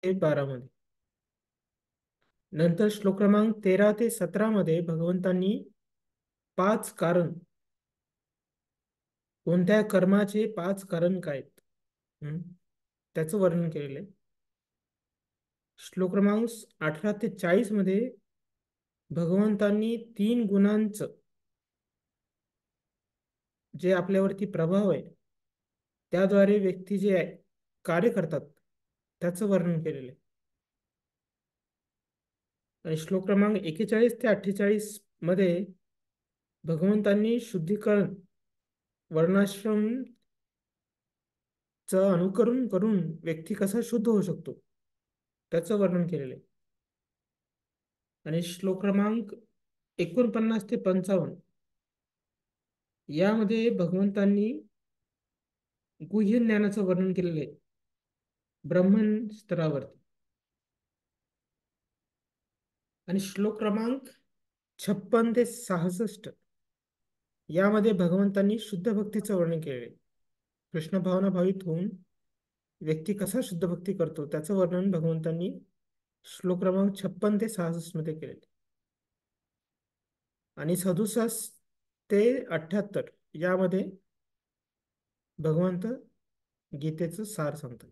12 मध्ये. नंतर श्लोक क्रमांक 13 ते 17 मध्ये भगवंतांनी 5 कारण, कोणत्या कर्माचे 5 कारण काय आहेत, त्याचं वर्णन केलेलं आहे. श्लोक क्रमांक 18 ते 40 मध्ये भगवंतांनी 3 गुणांचं जे आपल्यावरती प्रभाव आहे, त्याद्वारे व्यक्ती जे कार्य करतात त्याचं वर्णन केलेलं आहे. आणि श्लोक क्रमांक 41 ते 48 मध्ये भगवंतांनी शुद्धीकरण, वर्णाश्रम अनुकरण करून व्यक्ती कसा शुद्ध होऊ शकतो त्याचं वर्णन केलेलं आहे. आणि श्लोक क्रमांक 49 ते 55 यामध्ये भगवंतांनी गुह्य ज्ञानाचं वर्णन केलेलं आहे ब्राह्मण स्तरावरती. आणि श्लोक क्रमांक 56 ते 66 यामध्ये भगवंतांनी शुद्ध भक्तीचं वर्णन केलेलं आहे. कृष्ण भावना भावित होऊन व्यक्ती कसा शुद्ध भक्ती करतो त्याचं वर्णन भगवंतांनी श्लोक क्रमांक 56 ते 66 मध्ये केलेले. आणि 67 ते 78 यामध्ये भगवंत गीतेचं सार सांगतात.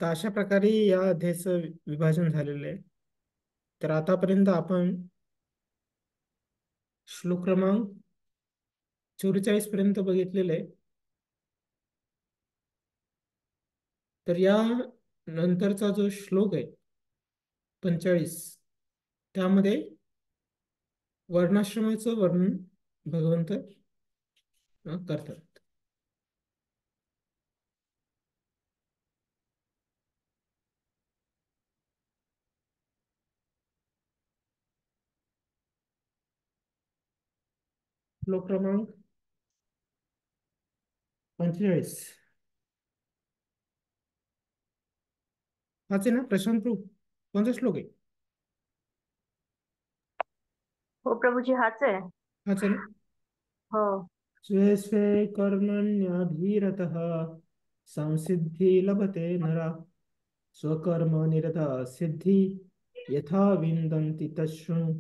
तर अशा प्रकारे या अध्यायाचं विभाजन झालेलं आहे. तर आतापर्यंत आपण श्लोक क्रमांक 44 पर्यंत बघितलेलं आहे. तर या नंतरचा जो श्लोक आहे 45 त्यामध्ये वर्णाश्रमाचं वर्णन भगवंत करतात. श्लोक क्रमांक 45 हाच आहे ना प्रशांत प्रभू? कोणता श्लोक आहे? हो प्रभूजी, हाच आहे. हाच आहे ना? हो. स्वे स्वे कर्मण्यभिरतः संसिद्धि लभते नरा स्वकर्म निरता सिद्धी यथा विंदन्ति तच्छृणु.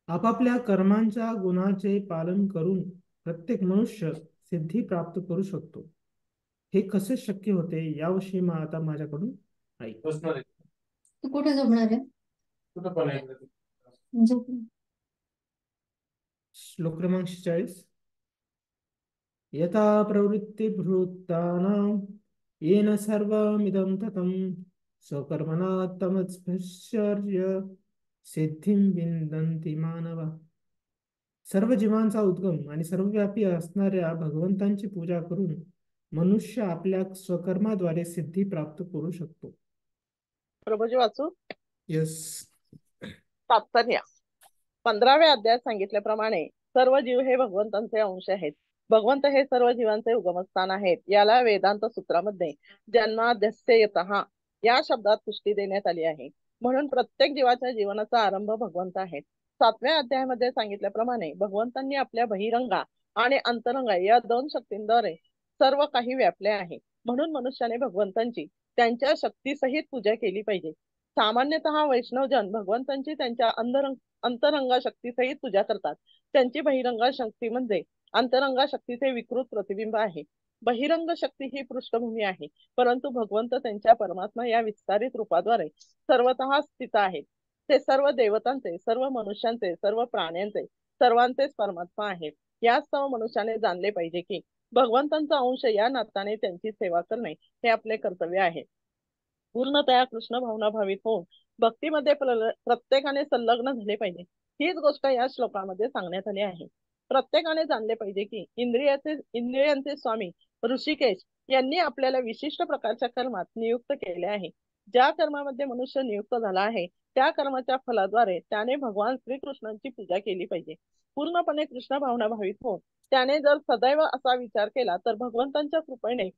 आपापल्या कर्मांच्या गुणाचे पालन करून प्रत्येक मनुष्य सिद्धी प्राप्त करू शकतो. हे कसे शक्य होते याविषयी आता माझ्याकडून ऐक. तू कुठे झोपणार आहे? झोप. श्लोक क्रमांक 46 यथा प्रवृत्ति भूतानां येन सर्वमिदं ततं स्वकर्मणा तमस्पृश्य सिद्धिं विंदन्ति मानवा. सर्व जीवांचा उद्गम आणि सर्वव्यापी असणाऱ्या भगवंतांची पूजा करून मनुष्य आपल्या स्वकर्माद्वारे सिद्धी प्राप्त करू शकतो. प्रभूजी वाचू? यस. तात्पर्य. 15व्या अध्यायात सांगितल्याप्रमाणे सर्व जीव हे भगवंतांचे अंश आहेत. भगवंत हे सर्व जीवांचे उगमस्थान आहेत. याला वेदांत सूत्रामध्ये जन्माद्यस्यतः या शब्दात पुष्टी देण्यात आली आहे. म्हणून प्रत्येक जीवाच्या जीवनाचा आरंभ भगवंत आहे. 7व्या अध्यायामध्ये सांगितल्याप्रमाणे भगवंतांनी आपल्या बहिरंगा आणि अंतरंगा या 2 शक्तींद्वारे सर्व काही व्यापले आहे. म्हणून मनुष्याने भगवंतांची त्यांच्या शक्तीसहित पूजा केली पाहिजे. सामान्यतः वैष्णवजन भगवंतांची त्यांच्या अंतरंगा शक्तीसहित पूजा करतात. त्यांची बहिरंगा शक्ती म्हणजे अंतरंगा शक्तीचे विकृत प्रतिबिंब आहे. बहिरंग शक्ती ही पृष्ठभूमी आहे, परंतु भगवंत त्यांच्या परमात्मा या विस्तारित रूपाद्वारे सर्वतः स्थित आहेत. ते सर्व देवतांचे, सर्व मनुष्यांचे, सर्व प्राण्यांचे, सर्वांचेच परमात्मा आहेत. यास्तव मनुष्याने जाणले पाहिजे की भगवंतांचा अंश या नात्याने त्यांची सेवा करणे हे आपले कर्तव्य आहे. पूर्णतया कृष्ण भावना भावित होऊन भक्तीमध्ये प्रत्येकाने संलग्न झाले पाहिजे. हीच गोष्ट या श्लोकामध्ये सांगण्यात आली आहे. प्रत्येकाने जाणले पाहिजे की इंद्रियांचे स्वामी ऋषिकेश यांनी आपल्याला विशिष्ट प्रकारच्या कर्मात नियुक्त केले आहे. ज्या कर्मामध्ये मनुष्य नियुक्त झाला आहे त्या कर्माच्या फलाद्वारे त्याने भगवान श्रीकृष्णांची पूजा केली पाहिजे. पूर्णपणे कृष्ण भावना भावित होऊन त्याने जर सदैव असा विचार केला तर भगवंतांच्या कृपेने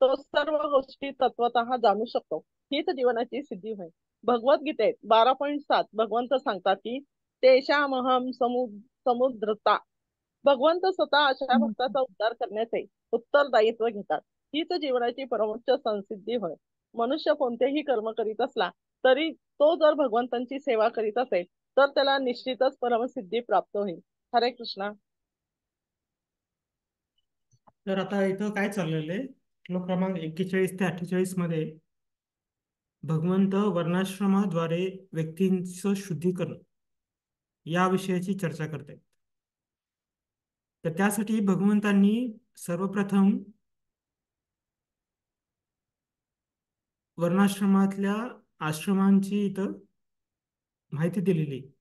तो सर्व गोष्टी तत्वतः जाणू शकतो. हीच जीवनाची सिद्धी होय. भगवद्गीतेत 12.7 भगवंत सांगतात की तेषामहं समुद्रता. भगवंत स्वतः अशा भक्ताचा उद्धार करण्याचे उत्तरदायित्व घेतात. हीच जीवनाची परमोच्च संसिद्धी होय. मनुष्य कोणतेही कर्म करीत असला तरी तो जर भगवंतांची सेवा करीत असेल तर त्याला निश्चितच परमसिद्धी प्राप्त होईल. हरे कृष्णा. तर आता इथं काय चाललेलं आहे, श्लोक क्रमांक 41 ते 48 मध्ये भगवंत वर्णाश्रमाद्वारे व्यक्तींचं शुद्धीकरण या विषयाची चर्चा करतायत. तर त्यासाठी भगवंतांनी सर्वप्रथम वर्णाश्रमातल्या आश्रमांची इथं माहिती दिलेली आहे,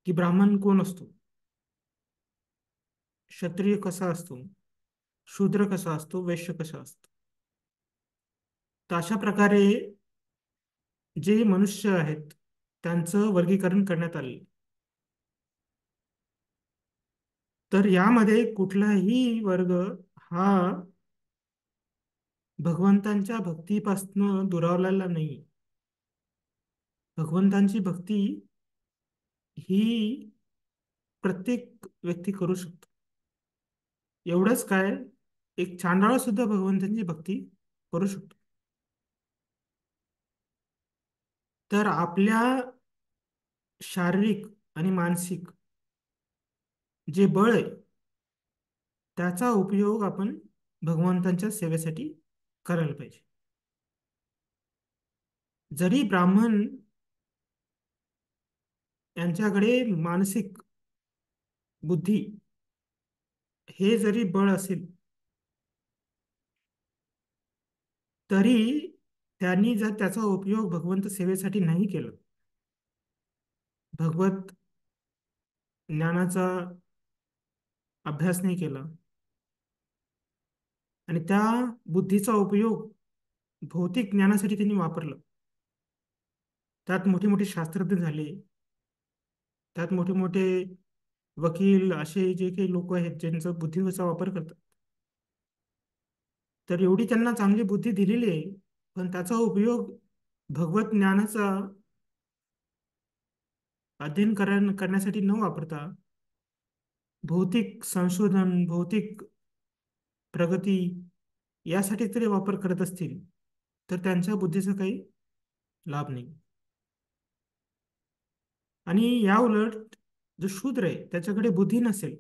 की ब्राह्मण कोण असतो, क्षत्रिय कसा असतो, शूद्र कसा असतो, वैश्य कसा असतो. तर अशा प्रकारे जे मनुष्य आहेत त्यांचं वर्गीकरण करण्यात आले. तर यामध्ये कुठलाही वर्ग हा भगवंतांच्या भक्तीपासून दुरावलेला नाही. भगवंतांची भक्ती ही प्रत्येक व्यक्ती करू शकतो. एवढंच काय, एक चांडाळ सुद्धा भगवंतांची भक्ती करू शकतो. तर आपल्या शारीरिक आणि मानसिक जे बळ आहे त्याचा उपयोग आपण भगवंतांच्या सेवेसाठी करायला पाहिजे. जरी ब्राह्मण यांच्याकडे मानसिक बुद्धी हे जरी बळ असेल तरी त्यांनी जर त्याचा उपयोग भगवंत सेवेसाठी नाही केला, भगवत ज्ञानाचा अभ्यास नाही केला आणि त्या बुद्धीचा उपयोग भौतिक ज्ञानासाठी त्यांनी वापरलं, त्यात मोठे मोठे शास्त्रज्ञ झाले, त्यात मोठे मोठे वकील असे जे काही लोक आहेत ज्यांचा बुद्धीचा वापर करतात, तर एवढी त्यांना चांगली बुद्धी दिलेली आहे, पण त्याचा उपयोग भगवत ज्ञानाचा अध्ययन करण्यासाठी न वापरता भौतिक संशोधन, भौतिक प्रगती यासाठी जरी वापर करत असतील तर त्यांच्या बुद्धीचा काही लाभ नाही. आणि या उलट जो शूद्र आहे त्याच्याकडे बुद्धी नसेल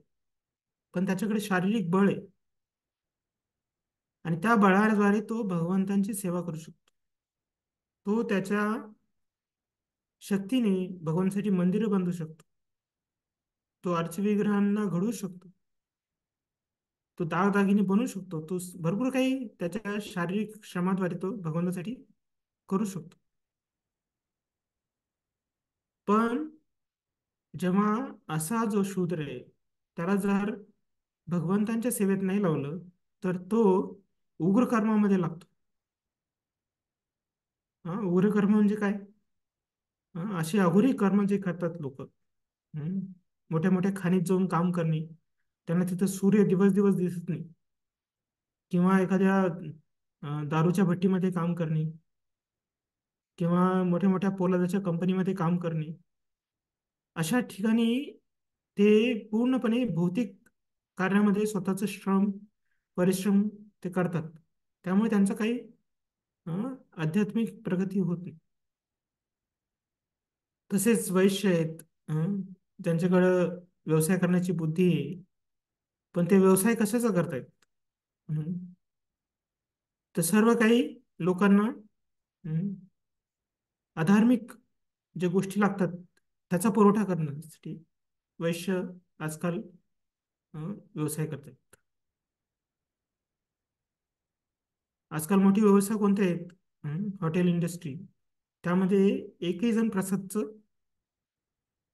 पण त्याच्याकडे शारीरिक बळ आहे आणि त्या बळाद्वारे तो भगवंतांची सेवा करू शकतो. तो त्याच्या शक्तीने भगवंतासाठी मंदिरं बांधू शकतो, तो अर्चविग्रहांना घडवू शकतो, तो दागदागिने बनवू शकतो, तो भरपूर काही त्याच्या शारीरिक श्रमाद्वारे तो भगवंतासाठी करू शकतो. पण जेव्हा असा जो शूद्र आहे त्याला जर भगवंतांच्या सेवेत नाही लावलं तर तो उग्र कर्मामध्ये लागतो. उग्र कर्म म्हणजे काय? असे अघोरी कर्म जे करतात लोक, मोठ्या मोठ्या खाणीत जाऊन काम करणे, त्यांना तिथं सूर्य दिवस दिवस दिसत नाही, किंवा एखाद्या दारूच्या भट्टीमध्ये काम करणे, किंवा मोठ्या मोठ्या पोलादाच्या कंपनीमध्ये काम करणे, अशा ठिकाणी ते पूर्णपणे भौतिक कार्यामध्ये स्वतःचं परिश्रम ते करतात. त्यामुळे त्यांचं काही आध्यात्मिक प्रगती होत नाही. तसेच वैश्य आहेत, ज्यांच्याकडं व्यवसाय करण्याची बुद्धी आहे, पण ते व्यवसाय कशाचा करतायत? हं. तर सर्व काही लोकांना अधार्मिक ज्या गोष्टी लागतात त्याचा पुरवठा करण्यासाठी वैश्य आजकाल व्यवसाय करतात. आजकाल मोठी व्यवसाय कोणते आहेत? हॉटेल इंडस्ट्री, त्यामध्ये एकही जण प्रसादचं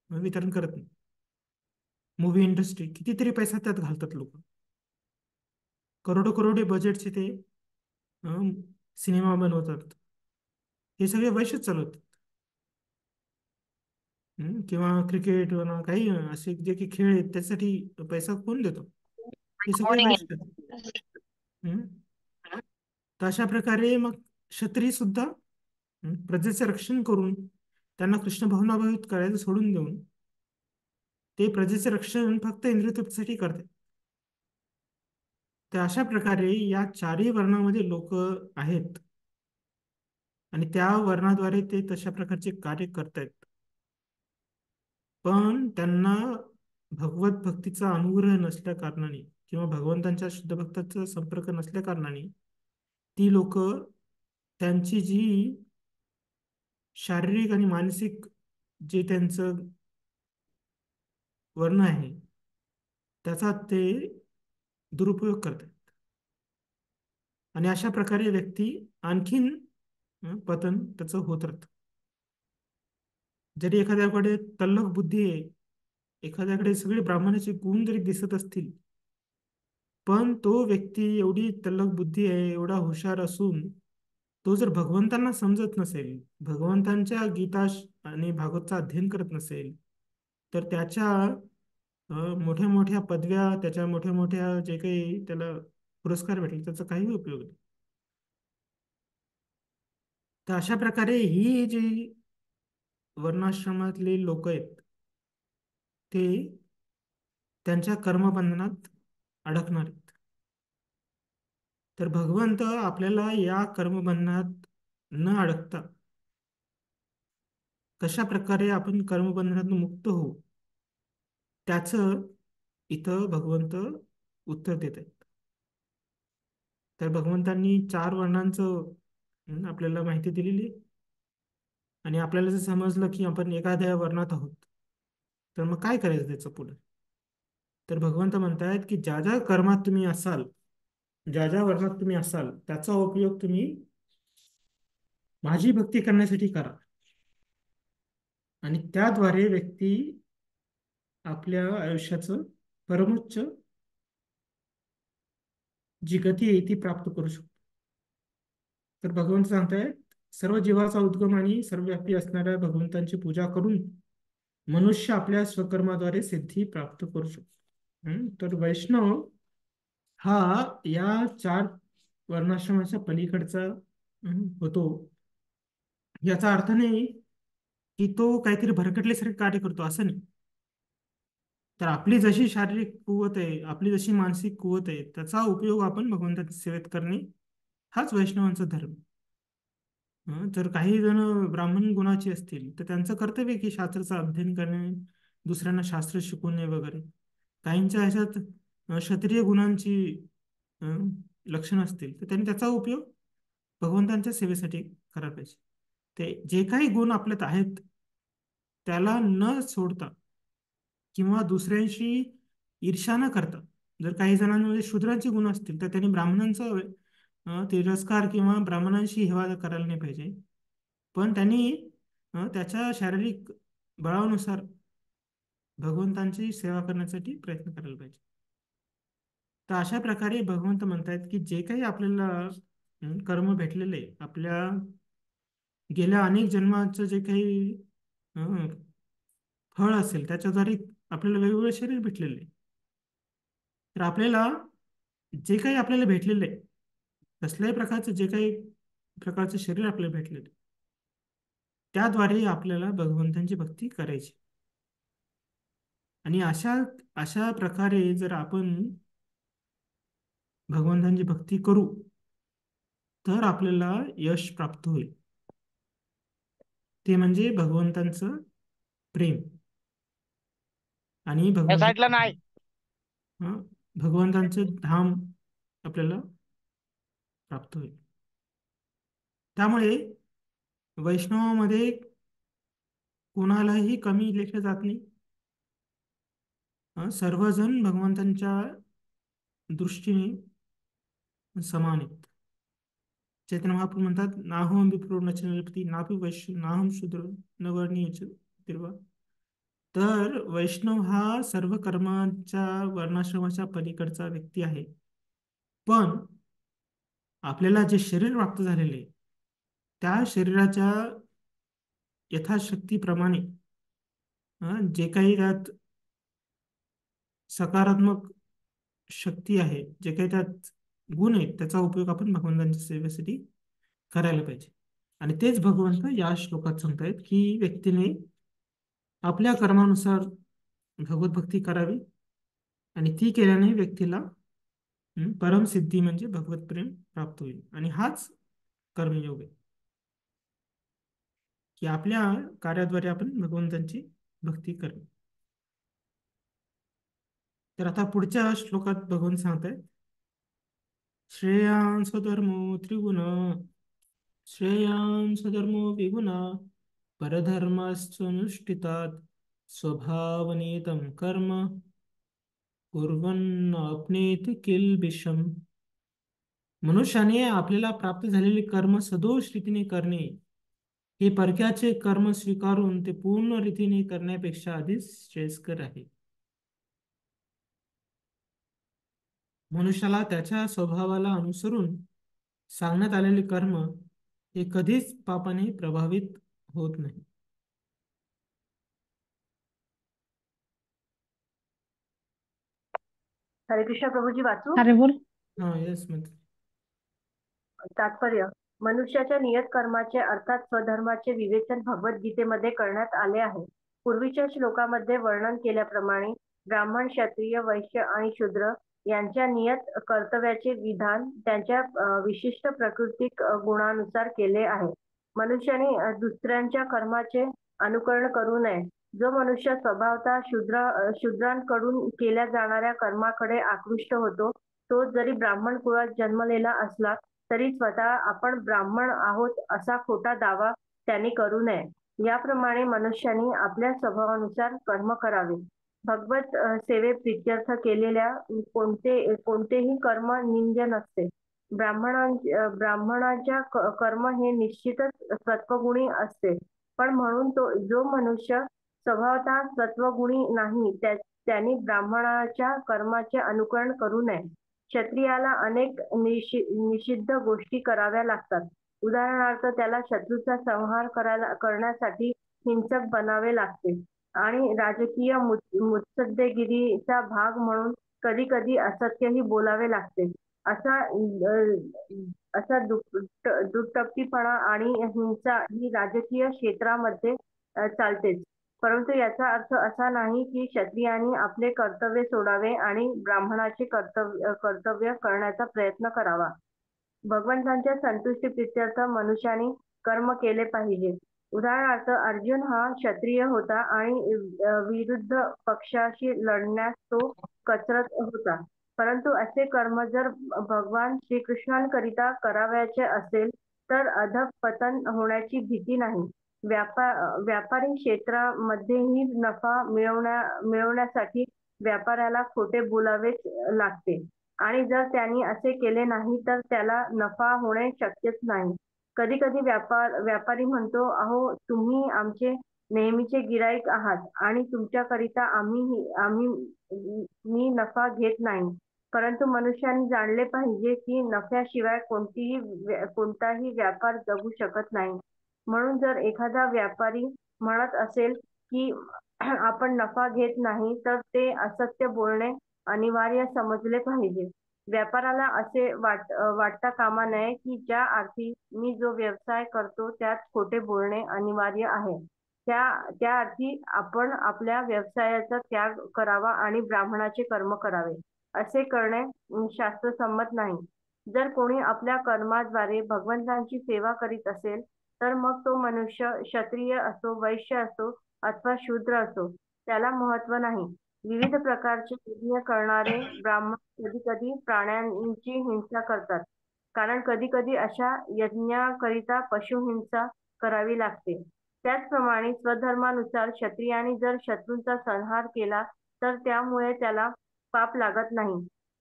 वितरण करत नाही. मूवी इंडस्ट्री, कितीतरी पैसा त्यात घालतात लोक, करोडो करोडे बजेटचे ते सिनेमा बनवतात. हे सगळे वैश्यच चालवतात. किंवा क्रिकेट म्हणा, काही असे जे काही खेळ आहेत त्यासाठी पैसा कोण देतो? हे सगळे मॉर्निंग वैश्य. हम्म. तर अशा प्रकारे मग क्षत्रिय सुद्धा प्रजेचे रक्षण करून त्यांना कृष्ण भावनाभावित करायचं सोडून देऊन ते प्रजेचे रक्षण फक्त इंद्रियतृप्तीसाठी करते. तर अशा प्रकारे या चारही वर्णामध्ये लोक आहेत आणि त्या वर्णाद्वारे ते तशा प्रकारचे कार्य करतायत. पण त्यांना भगवत भक्तीचा अनुग्रह नसल्या कारणाने किंवा भगवंतांच्या शुद्ध भक्ताचा संपर्क नसल्या कारणाने ती लोक त्यांची जी शारीरिक आणि मानसिक जे त्यांचं वर्ण आहे त्याचा ते दुरुपयोग करतात. आणि अशा प्रकारे व्यक्ती आणखीन पतन त्याचं होत राहतं. जरी एखाद्याकडे तल्लख बुद्धी आहे, एखाद्याकडे सगळे ब्राह्मणाचे गुण जरी दिसत असतील, पण तो व्यक्ती एवढी तल्लख बुद्धी आहे, एवढा हुशार असून तो जर भगवंतांना समजत नसेल, भगवंतांच्या गीता आणि भागवतचा अध्ययन करत नसेल, तर त्याच्या मोठ्या मोठ्या पदव्या, त्याच्या मोठ्या मोठ्या जे काही त्याला पुरस्कार भेटले त्याचा काही उपयोग नाही. तर अशा प्रकारे ही जी वर्णाश्रमातले लोक आहेत ते त्यांच्या कर्मबंधनात अडकणार आहेत. तर भगवंत आपल्याला या कर्मबंधनात न अडकता कशा प्रकारे आपण कर्मबंधनातून मुक्त होऊ त्याचं इथं भगवंत उत्तर देत आहेत. तर भगवंतांनी चार वर्णांचं आपल्याला माहिती दिलेली आहे. आणि आपल्याला जर समजलं की आपण एखाद्या वर्णात आहोत तर मग काय करायचं त्याचं पुढे. तर भगवंत म्हणतायत की ज्या ज्या कर्मात तुम्ही असाल, ज्या ज्या वर्णात तुम्ही असाल त्याचा उपयोग तुम्ही माझी भक्ती करण्यासाठी करा. आणि त्याद्वारे व्यक्ती आपल्या आयुष्याचं परमोच्च जी गती आहे ती प्राप्त करू शकतो. तर भगवंत सांगतायत सर्व जीवाचा उद्गम आणि सर्वव्यापी असणाऱ्या भगवंतांची पूजा करून मनुष्य आपल्या स्वकर्माद्वारे सिद्धी प्राप्त करू शकतो. तर वैष्णव हा या चार वर्णाश्रमाच्या पलीकडचा होतो. याचा अर्थ नाही की तो काहीतरी भरकटल्यासारखे कार्य करतो असं नाही. तर आपली जशी शारीरिक कुवत आहे, आपली जशी मानसिक कुवत आहे, त्याचा उपयोग आपण भगवंताच्या सेवेत करणे हाच वैष्णवांचा धर्म. जर काही जण ब्राह्मण गुणाचे असतील तर त्यांचं कर्तव्य आहे की शास्त्राचं अध्ययन करणे, दुसऱ्यांना शास्त्र शिकवणे वगैरे. काहींच्या ह्याच्यात क्षत्रिय गुणांची लक्षणं असतील तर त्यांनी त्याचा उपयोग भगवंतांच्या सेवेसाठी करायला पाहिजे. ते जे काही गुण आपल्यात आहेत त्याला न सोडता किंवा दुसऱ्यांशी ईर्ष्या न करता, जर काही जणांमध्ये शूद्रांचे गुण असतील तर त्यांनी ब्राह्मणांचा तिरस्कार किंवा ब्राह्मणांशी हेवा करायला नाही पाहिजे. पण त्यांनी त्याच्या शारीरिक बळानुसार भगवंतांची सेवा करण्यासाठी प्रयत्न करायला पाहिजे. तर अशा प्रकारे भगवंत म्हणतायत की जे काही आपल्याला कर्म भेटलेले आपल्या गेल्या अनेक जन्माचं जे काही फळ असेल त्याच्याद्वारे आपल्याला वेगवेगळे शरीर भेटलेले. तर आपल्याला जे काही आपल्याला भेटलेलं आहे कसल्याही प्रकारचं जे काही प्रकारचं शरीर आपल्याला भेटलेलं त्याद्वारे आपल्याला भगवंतांची भक्ती करायची. आणि अशा अशा प्रकारे जर आपण भगवंतांची भक्ती करू तर आपल्याला यश प्राप्त होईल. ते म्हणजे भगवंतांचं प्रेम आणि या साईडला भगवंत नाही. भगवंतांचं धाम आपल्याला प्राप्त होईल. त्यामुळे वैष्णवामध्ये कोणालाही कमी लेखलं जात नाही. सर्वजण भगवंतांच्या दृष्टीने समान आहेत. चैतन्य महाप्रभू म्हणतात नाहम विप्रो न च नरपती नापि वैश्य नाहम शूद्र न वर्णीय च तिर्वा. तर वैष्णव हा सर्व कर्माच्या वर्णाश्रमाच्या पलीकडचा व्यक्ती आहे. पण आपल्याला जे शरीर प्राप्त झालेले त्या शरीराच्या यथाशक्तीप्रमाणे जे काही त्यात सकारात्मक शक्ती आहे, जे काही त्यात गुण आहेत त्याचा उपयोग आपण भगवंतांच्या सेवेसाठी करायला पाहिजे. आणि तेच भगवंत या श्लोकात सांगतायत की व्यक्तीने आपल्या कर्मानुसार भगवत भक्ती करावी आणि ती केल्याने व्यक्तीला परमसिद्धी म्हणजे भगवत प्रेम प्राप्त होईल. आणि हाच कर्मयोग आहे की आपल्या कार्याद्वारे आपण भगवंतांची भक्ती करणे. तर आता पुढच्या श्लोकात भगवान सांगतायत, श्रेयान् स्वधर्मो त्रिगुण, श्रेयान् स्वधर्मो विगुणा, परधर्माश्चनुष्ठितात् स्वभावनेतं कर्म कुर्वन्नाप्नेति किल्बिषम्. मनुष्याने आपल्याला प्राप्त झालेले कर्म सदोष रीतीने करणे हे परक्याचे कर्म स्वीकारून ते पूर्ण रीतीने करण्यापेक्षा अधिक श्रेयस्कर आहे. मनुष्याला त्याच्या स्वभावाला अनुसरून सांगण्यात आलेले कर्म हे कधीच पापाने प्रभावित होत नाही. हरे कृष्ण प्रभूजी वाचू. अरे बोल. हा येस म्हणजे तात्पर्य. मनुष्याच्या नियत कर्माचे अर्थात स्वधर्माचे विवेचन भगवद्गीतेमध्ये करण्यात आले आहे. पूर्वीच्या श्लोकामध्ये वर्णन केल्याप्रमाणे ब्राह्मण, क्षत्रिय, वैश्य आणि शूद्र यांच्या नियत कर्तव्याचे विधान त्यांच्या विशिष्ट प्राकृतिक गुणानुसार केले आहे. मनुष्याने दुसऱ्यांच्या कर्माचे अनुकरण करू नये. जो मनुष्य स्वभावतः शूद्रांकडून केल्या जाणाऱ्या कर्माकडे आकृष्ट होतो, तो जरी ब्राह्मण कुळात जन्मलेला असला तरी स्वतः आपण ब्राह्मण आहोत असा खोटा दावा त्यांनी करू नये. याप्रमाणे मनुष्याने आपल्या स्वभावानुसार कर्म करावे. भगवत सेवे प्रित्यर्थ केलेल्या कोणतेही कर्म निंद्य नसते. ब्राह्मणाच्या कर्म हे निश्चितच सत्वगुणी असते, पण म्हणून जो मनुष्य स्वभावतः सत्वगुणी नाही त्यांनी ब्राह्मणाच्या कर्माचे अनुकरण करू नये. क्षत्रियाला अनेक निषिद्ध गोष्टी कराव्या लागतात. उदाहरणार्थ त्याला शत्रूचा संहार करण्यासाठी हिंसक बनावे लागते आणि राजकीय मुत्सद्देगिरीचा भाग म्हणून कधी कधी असत्यही बोलावे लागते. असा दुटप्पीपणा आणि हिंसा ही राजकीय क्षेत्रामध्ये चालतेच. परंतु याचा अर्थ असा नाही की क्षत्रियांनी आपले कर्तव्य सोडावे आणि ब्राह्मणाचे कर्तव्य करण्याचा प्रयत्न करावा. भगवंतांच्या संतुष्टी प्रित्यर्थ मनुष्याने कर्म केले पाहिजे. उदाहरणार्थ अर्जुन हा क्षत्रिय होता आणि विरुद्ध पक्षाशी लढण्यास तो कचरत होता. परंतु असे कर्म जर भगवान श्रीकृष्णांकरिता करावयाचे असेल तर अधःपतन होण्याची भीती नाही. व्यापारी क्षेत्रामध्येही नफा मिळवण्यासाठी व्यापाऱ्याला खोटे बोलावेच लागते आणि जर त्यांनी असे केले नाही तर त्याला नफा होणे शक्यच नाही. कधी कधी व्यापारी म्हणतो, अहो तुम्ही आमचे नेहमीचे गिराईक आहात आणि तुमच्याकरिता मी नफा घेत नाही. परंतु मनुष्याने जाणले पाहिजे की नफ्याशिवाय कोणताही व्यापार जगू शकत नाही. म्हणून जर एखादा व्यापारी म्हणत असेल की आपण नफा घेत नाही तर ते असत्य बोलणे अनिवार्य समजले पाहिजे. व्यापाराला असे वाटता कामा नये की ज्या अर्थी मी जो व्यवसाय करतो त्यात खोटे बोलणे अनिवार्य आहे, त्या अर्थी आपण आपल्या व्यवसायाचा त्याग करावा आणि ब्राह्मणाचे कर्म करावे. असे करणे शास्त्रसंमत नाही. जर कोणी आपल्या कर्माद्वारे भगवंतांची सेवा करीत असेल तर मग तो मनुष्य क्षत्रिय असो, वैश्य असो अथवा शूद्र असो, त्याला महत्व नाही. विविध प्रकारचे यज्ञ करणारे ब्राह्मण कधी कधी प्राण्यांची हिंसा करतात, कारण कधी कधी अशा यज्ञाकरिता पशुहिंसा करावी लागते. त्याचप्रमाणे स्वधर्मानुसार क्षत्रियाने जर शत्रूंचा संहार केला तर त्यामुळे त्याला पाप लागत नाही.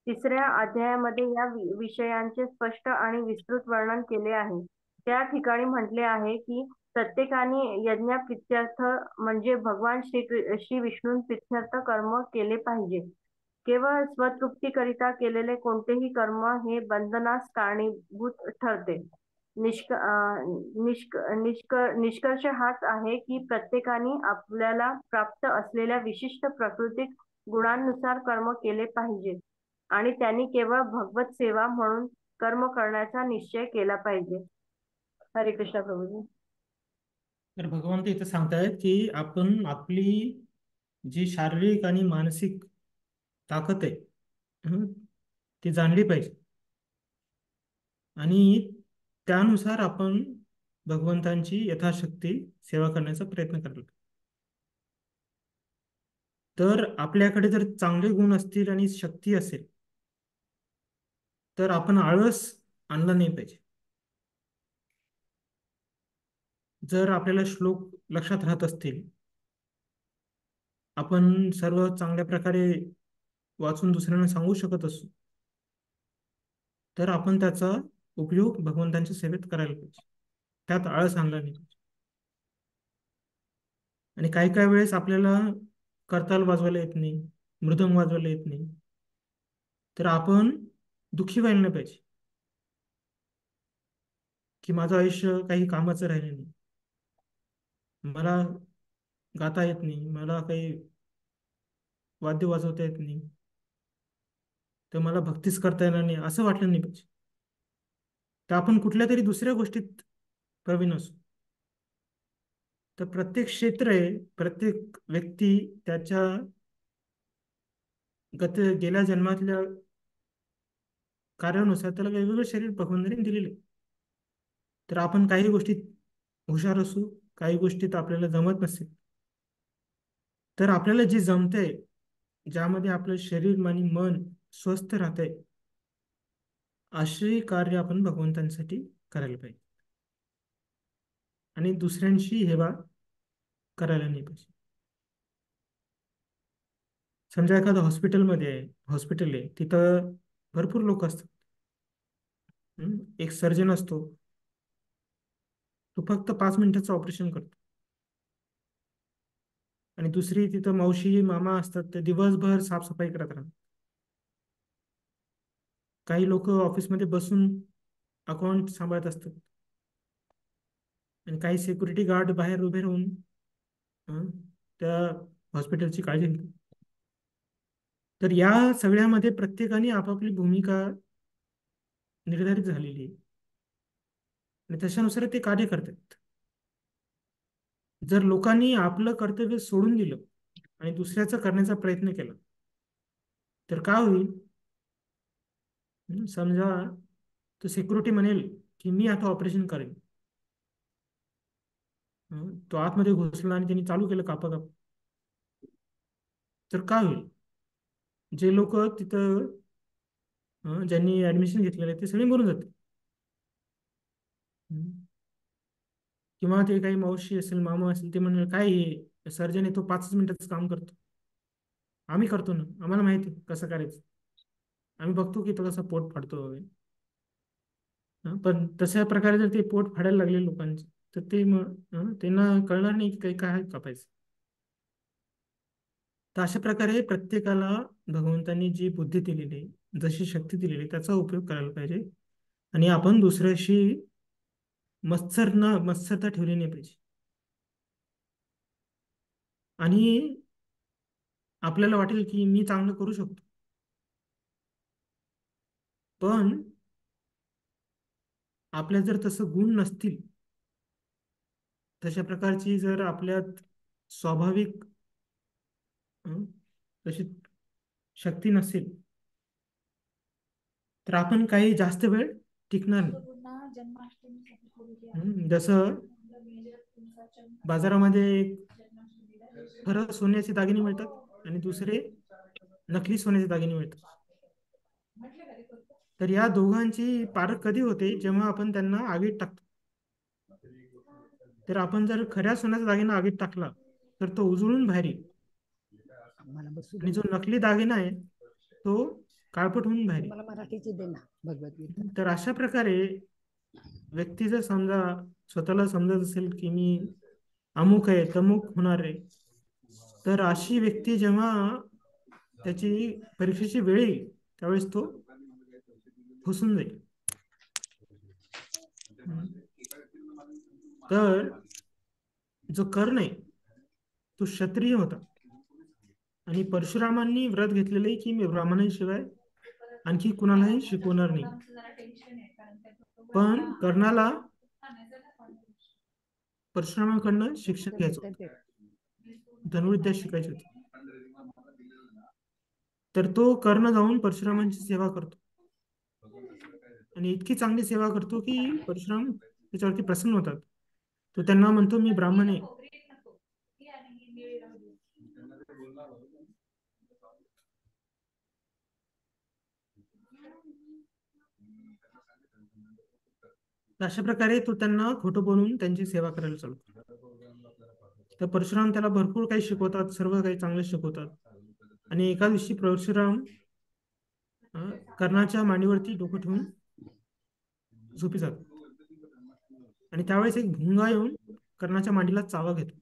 3ऱ्या अध्यायामध्ये या विषयांचे स्पष्ट आणि विस्तृत वर्णन केले आहे. त्या ठिकाणी म्हटले आहे की प्रत्येकाने यज्ञप्रित्यर्थ म्हणजे भगवान श्री विष्णू प्रित्यर्थ कर्म केले पाहिजे. केवळ स्वतृप्तीकरिता केलेले कोणतेही कर्म हे बंधनास कारणीभूत ठरते. निष्कर्ष हाच आहे की प्रत्येकाने आपल्याला प्राप्त असलेल्या विशिष्ट प्राकृतिक गुणांनुसार कर्म केले पाहिजे आणि त्यांनी केवळ भगवत सेवा म्हणून कर्म करण्याचा निश्चय केला पाहिजे. हरे कृष्ण प्रभूजी. तर भगवंत इथे सांगतायत की आपण आपली जी शारीरिक आणि मानसिक ताकद आहे ती जाणली पाहिजे आणि त्यानुसार आपण भगवंतांची यथाशक्ती सेवा करण्याचा प्रयत्न करायला पाहिजे. तर आपल्याकडे जर चांगले गुण असतील आणि शक्ती असेल तर आपण आळस आणला नाही पाहिजे. जर आपल्याला श्लोक लक्षात राहत असतील, आपण सर्व चांगल्या प्रकारे वाचून दुसऱ्यांना सांगू शकत असू, तर आपण त्याचा उपयोग भगवंतांच्या सेवेत करायला पाहिजे. त्यात आळस आणला नाही पाहिजे. आणि काही काही वेळेस आपल्याला करताल वाजवायला येत नाही, मृदंग वाजवायला येत नाही, तर आपण दुःखी व्हायला नाही पाहिजे की माझं आयुष्य काही कामाचं राहिलं नाही, मला गाता येत नाही, मला काही वाद्य वाजवता येत नाही, तर मला भक्तीच करता येणार नाही, असं वाटलं नाही पाहिजे. तर आपण कुठल्या तरी दुसऱ्या गोष्टीत प्रवीण असू. तर प्रत्येक क्षेत्र आहे, प्रत्येक व्यक्ती त्याच्या गेल्या जन्मातल्या कार्यानुसार त्याला वेगवेगळं शरीर भगवंताने दिलेले. तर आपण काही गोष्टीत हुशार असू, काही गोष्टीत आपल्याला जमत नसेल, तर आपल्याला जे जमतंय, ज्यामध्ये आपलं शरीर आणि मन स्वस्थ राहतंय, असे कार्य आपण भगवंतांसाठी करायला पाहिजे आणि दुसऱ्यांशी हेवा करायला नाही पाहिजे. समजा एखादं हॉस्पिटलमध्ये आहे, हॉस्पिटल आहे, तिथं भरपूर लोक असतात. एक सर्जन असतो, तो फक्त 5 मिनिटाचं ऑपरेशन करतो. आणि दुसरी तिथं मावशी मामा असतात, ते दिवसभर साफसफाई करत राहतात. काही लोक ऑफिसमध्ये बसून अकाउंट सांभाळत असतात आणि काही सिक्युरिटी गार्ड बाहेर उभे राहून अं, त्या हॉस्पिटलची काळजी घेतात. तर या सगळ्यामध्ये प्रत्येकाने आपापली भूमिका निर्धारित झालेली आहे आणि त्याच्यानुसार ते कार्य करतात. जर लोकांनी आपलं कर्तव्य सोडून दिलं आणि दुसऱ्याचं करण्याचा प्रयत्न केला, तर काय होईल? समजा तो सिक्युरिटी म्हणेल की मी आता ऑपरेशन करेन. तो आतमध्ये घुसला आणि त्यांनी चालू केलं कापाकाप, तर काय होईल? जे लोक तिथं ज्यांनी ऍडमिशन घेतलेलं आहे ते सगळे मरून जातील. किंवा ते काही मावशी असेल मामा असेल, ते म्हणेल काय हे सर्जन आहे, तो 5 मिनिटाचं काम करतो, आम्ही करतो ना, आम्हाला माहिती आहे कसं करायचं, आम्ही बघतो की तो कसा पोट फाडतो वगैरे. पण तशा प्रकारे जर ते पोट फाडायला लागले लोकांचे, तर ते मग त्यांना कळणार नाही की काही काय कापायचं. तर अशा प्रकारे प्रत्येकाला भगवंतांनी जी बुद्धी दिलेली आहे, जशी शक्ती दिलेली आहे, त्याचा उपयोग करायला पाहिजे आणि आपण दुसऱ्याशी मत्सरता ठेवली नाही पाहिजे. आणि आपल्याला वाटेल की मी चांगलं करू शकतो, पण आपल्या जर तसं गुण नसतील, तशा प्रकारची जर आपल्यात स्वाभाविक तशी शक्ती नसेल, तर आपण काही जास्त वेळ टिकणार नाही. जसं बाजारामध्ये खरं सोन्याचे दागिने मिळतात आणि दुसरे नकली सोन्याचे दागिने मिळतात. तर या दोघांची पारख कधी होते? जेव्हा आपण त्यांना आगीत टाकतो. तर आपण जर खऱ्या सोन्याचा दागिना आगीत टाकला तर तो उजळून बाहेर येईल आणि जो नकली दागिना आहे तो काळपट होऊन बाहेर येईल. मराठीची दे ना भगवद्गीता. तर अशा प्रकारे व्यक्ती जर समजा स्वतःला समजत असेल की मी अमुक आहे तमुक होणार आहे, तर अशी व्यक्ती जेव्हा त्याची परीक्षेची वेळ येईल त्यावेळेस तो फसून जाईल. तर जो कर्ण आहे तो क्षत्रिय होता आणि परशुरामांनी व्रत घेतलेले की मी ब्राह्मणांशिवाय आणखी कुणालाही शिकवणार नाही. पण कर्णाला परशुरामाकडनं शिक्षण घ्यायचं होतं, धनुर्विद्या शिकायची होती. तर तो कर्ण जाऊन परशुरामांची सेवा करतो आणि इतकी चांगली सेवा करतो की परशुराम त्याच्यावरती प्रसन्न होतात. तो त्यांना म्हणतो मी ब्राह्मण आहे. अशा प्रकारे तो त्यांना खोटं बोलून त्यांची सेवा करायला चालू करतो. तर परशुराम त्याला भरपूर काही शिकवतात, सर्व काही चांगले शिकवतात. आणि एका दिवशी परशुराम कर्णाच्या मांडीवरती डोकं ठेवून झोपी जातो. आणि त्यावेळेस एक भुंगा येऊन कर्णाच्या मांडीला चावा घेतो.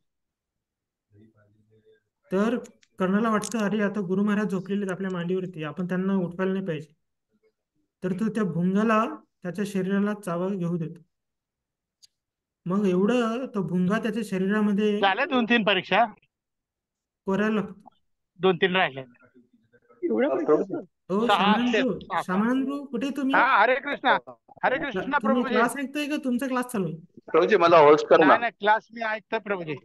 तर कर्णाला वाटतं अरे आता गुरु महाराज झोपलेले आहेत आपल्या मांडीवरती, आपण त्यांना उठवायला नाही पाहिजे. तर तो त्या भुंगाला त्याच्या शरीराला चावा घेऊ देतो. मग एवढं तो भुंगा त्याच्या शरीरामध्ये झाल्या 2-3 परीक्षा, कोरायला लागतो. 2-3 राहिल्या. एवढ्या परीक्षा? हो 6 श्यामानंद असतात. भाऊ, श्यामानंद भाऊ कुठे तुम्ही? हा, हरे कृष्णा. हरे कृष्णा तुम्ही प्रभूजी. क्लास ऐकताय का तुमचा क्लास चालू आहे? प्रभूजी मला होस्ट कर ना. नाही, क्लास मी ऐकतो प्रभूजी.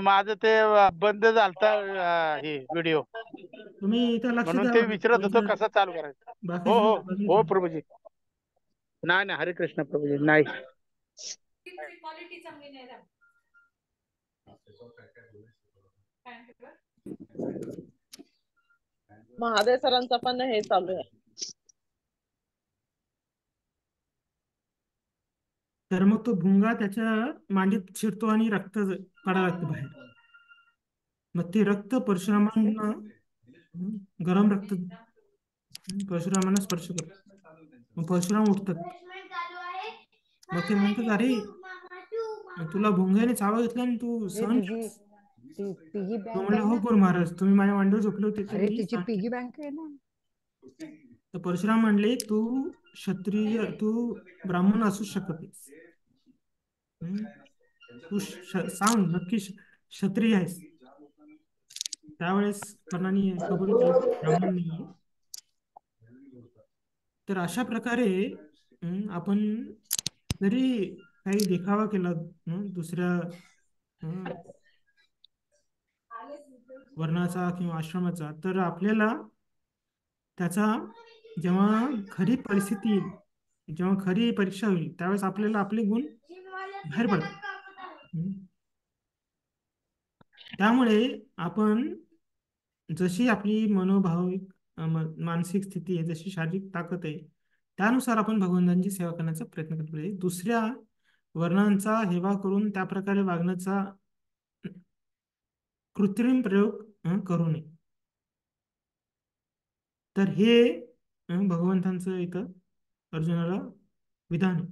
माझं ते बंद झालता हे व्हिडिओ, तुम्ही इथं लक्ष म्हणून द्या ते बरं. विचारत होतो तुमचं कसं चालू करायचं. हो बाकीचं हो बाजूला हो ठेवा. प्रभूजी. नाही, हरे कृष्णा प्रभूजी. नाही, महादेव सरांचा पण हे चालू आहे. तर मग तो भुंगा त्याच्या मांडीत शिरतो आणि रक्त काढायला लागतं बाहेर. मग ते रक्त परशुरामांना गरम रक्त परशुरामांना स्पर्श करतो. मग परशुराम उठतात. मग ते म्हणतात अरे तुला भुंग्याने चावा घेतला आणि तू सहन केलंस. पिगी तो बँक म्हणले आहे हो ना. गुरु महाराज, तुम्ही माझ्या मांडीवर झोपले होते तर अरे मी तिची सहन पिगी केलं. बँक आहे ना. तर परशुराम म्हणले तू क्षत्रिय, तू ब्राह्मण असू शकत नाहीस. तू सांग नक्की क्षत्रिय आहेस. त्यावेळेस कर्णाने कबूल केलं की ब्राह्मण नाहीये. तर अशा प्रकारे आपण जरी काही देखावा केला दुसऱ्या वर्णाचा किंवा आश्रमाचा, तर आपल्याला त्याचा जेव्हा खरी परिस्थिती येईल, जेव्हा खरी परीक्षा होईल, त्यावेळेस आपल्याला आपले गुण बाहेर पडतात. त्यामुळे आपण जशी आपली मनोभाविक मानसिक स्थिती आहे, जशी शारीरिक ताकद आहे, त्यानुसार आपण भगवंतांची सेवा करण्याचा प्रयत्न करतो पाहिजे. दुसऱ्या वर्णांचा हेवा करून त्या प्रकारे वागण्याचा कृत्रिम प्रयोग करू नये. तर हे भगवंतांचं इथं अर्जुनाला विधान आहे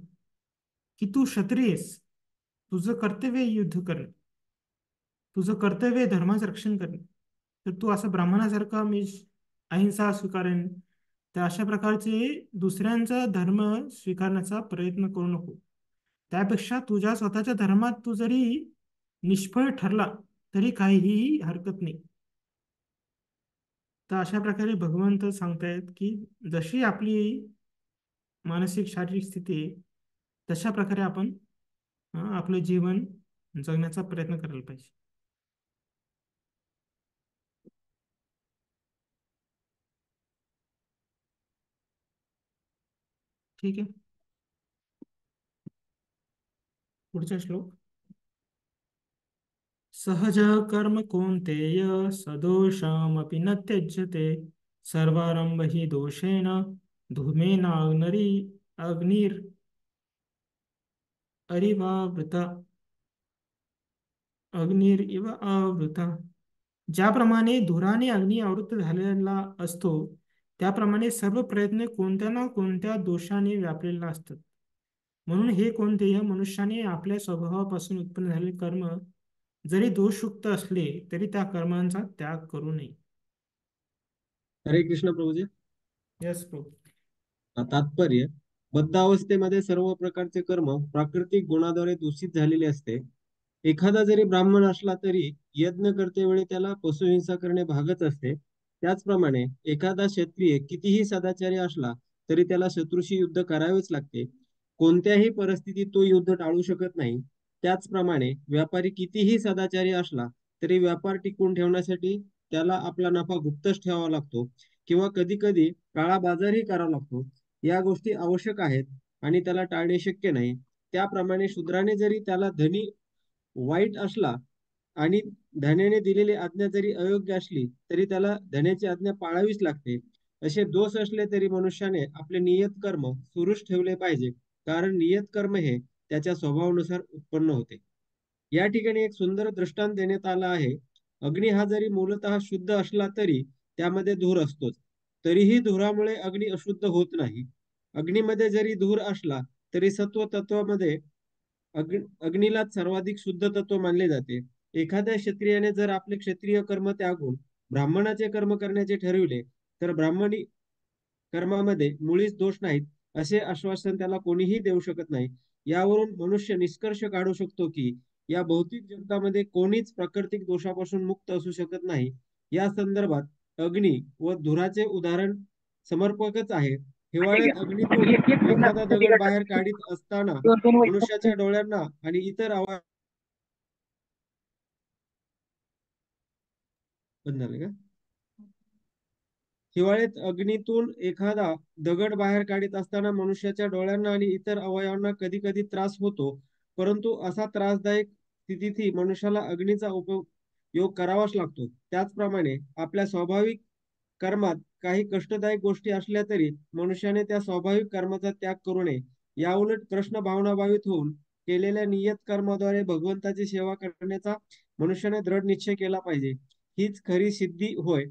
की तू क्षत्रिय आहेस, तुझं कर्तव्य युद्ध करणे, तुझं कर्तव्य धर्माचं रक्षण करणे. तर तू असं ब्राह्मणासारखा मी अहिंसा स्वीकारेन, तर अशा प्रकारचे दुसऱ्यांचा धर्म स्वीकारण्याचा प्रयत्न करू नको. त्यापेक्षा तुझ्या स्वतःच्या धर्मात तू जरी निष्फळ ठरला तरी काहीही हरकत नाही. तर अशा प्रकारे भगवंत सांगतायत की जशी आपली मानसिक शारीरिक स्थिती आहे, तशा प्रकारे आपण आपलं जीवन जगण्याचा प्रयत्न करायला पाहिजे. ठीक आहे, पुढचा श्लोक. सहज कर्म कौन्तेय सदोषमपि न त्यज्यते सर्वारंभ हि दोषेण धूमेनाग्निरी अग्निर अरिवावृता अग्निर इव आवृता. ज्याप्रमाणे धुराने अग्नी आवृत झालेला असतो, त्याप्रमाणे सर्व प्रयत्न कोणत्या ना कोणत्या दोषाने व्यापलेला असतात. म्हणून हे कोणतेही मनुष्याने आपल्या स्वभावापासून उत्पन्न झालेले कर्म जरी दोषयुक्त असले तरी त्या कर्मांचा त्याग करू नये. हरे कृष्ण प्रभूजी. यस प्रभू. तात्पर्य: बद्ध अवस्थेमध्ये सर्व प्रकारचे कर्म प्राकृतिक गुणाद्वारे दूषित झालेले असते. एखादा जरी ब्राह्मण असला तरी यज्ञ करतेवेळी त्याला पशुहिंसा करणे भागच असते. त्याचप्रमाणे एखादा क्षत्रिय कितीही सदाचारी असला तरी त्याला शत्रूशी युद्ध करावेच लागते. कोणत्याही परिस्थितीत तो युद्ध टाळू शकत नाही. त्याचप्रमाणे व्यापारी कितीही सदाचारी असला तरी व्यापार टिकवून ठेवण्यासाठी त्याला आपला नफा गुप्तच ठेवावा लागतो किंवा कधी कधी काळा बाजारही करावा लागतो. या गोष्टी आवश्यक आहेत आणि त्याला टाळणे शक्य नाही. त्याप्रमाणे शूद्राने जरी त्याला धनी वाईट असला आणि धन्याने दिलेली आज्ञा जरी अयोग्य असली तरी त्याला धन्याची आज्ञा पाळावीच लागते. असे दोष असले तरी मनुष्याने आपले नियत कर्म सुरूच ठेवले पाहिजे, कारण नियत कर्म हे त्याच्या स्वभावानुसार उत्पन्न होते. या ठिकाणी एक सुंदर दृष्टांत देण्यात आला आहे. अग्नी हा जरी मूलतः शुद्ध असला तरी त्यामध्ये धूर असतोच. तरीही धुरामुळे अग्नी अशुद्ध होत नाही. अग्नीमध्ये जरी धूर असला तरी सत्व तत्वामध्ये अग्नीलाच सर्वाधिक शुद्ध तत्व मानले जाते. एखाद्या क्षत्रियाने जर आपले क्षत्रिय कर्म त्यागून ब्राह्मणाचे कर्म करण्याचे ठरविले तर ब्राह्मणी कर्मामध्ये मुळीच दोष नाहीत असे आश्वासन त्याला कोणीही देऊ शकत नाही. यावरून मनुष्य निष्कर्ष काढू शकतो की या भौतिक जगतामध्ये कोणीच प्राकृतिक दोषापासून मुक्त असू शकत नाही. या संदर्भात अग्नी व धुराचे उदाहरण समर्पकच आहे. हिवाळ्यात अग्नीतून एखादा दगड बाहेर काढीत असताना मनुष्याच्या डोळ्यांना आणि इतर बंद झाले का? हिवाळ्यात अग्नीतून एखादा दगड बाहेर काढीत असताना मनुष्याच्या डोळ्यांना आणि इतर अवयवांना कधी कधी त्रास होतो, परंतु असा त्रासदायक स्थितीतही मनुष्याला अग्नीचा उपयोग करावाच लागतो. त्याचप्रमाणे आपल्या स्वाभाविक कर्मात काही कष्टदायक गोष्टी असल्या तरी मनुष्याने त्या स्वाभाविक कर्माचा त्याग करू नये. याउलट कृष्ण भावनाभावित होऊन केलेल्या नियत कर्माद्वारे भगवंताची सेवा करण्याचा मनुष्याने दृढ निश्चय केला पाहिजे. हीच खरी सिद्धी होय.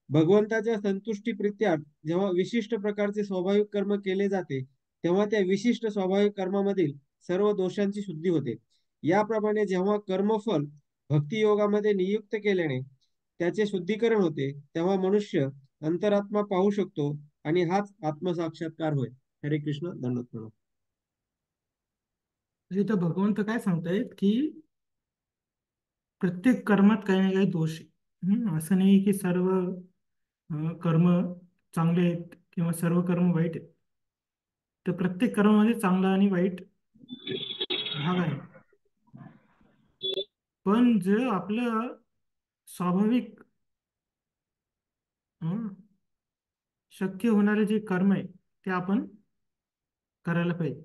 भगवंताच्या संतुष्टी प्रित्यार्थ जेव्हा विशिष्ट प्रकारचे स्वाभाविक कर्म केले जाते तेव्हा त्या विशिष्ट स्वाभाविक कर्मामधील सर्व दोषांची शुद्धी होते. याप्रमाणे जेव्हा कर्मफल भक्तियोगामध्ये नियुक्त केल्याने त्याचे शुद्धीकरण होते तेव्हा मनुष्य अंतरात्मा पाहू शकतो आणि हाच आत्मसाक्षात्कार होय. हरे कृष्ण. धन्यवाद प्रणाम. इथं भगवंत काय सांगतायत की प्रत्येक कर्मात काही ना काही दोष आहे. असं नाही की सर्व कर्म चांगले आहेत किंवा सर्व कर्म वाईट आहेत. तर प्रत्येक कर्मामध्ये चांगला आणि वाईट भाग आहे. पण जे आपलं स्वाभाविक शक्य होणारे जे कर्म आहे ते आपण करायला पाहिजे.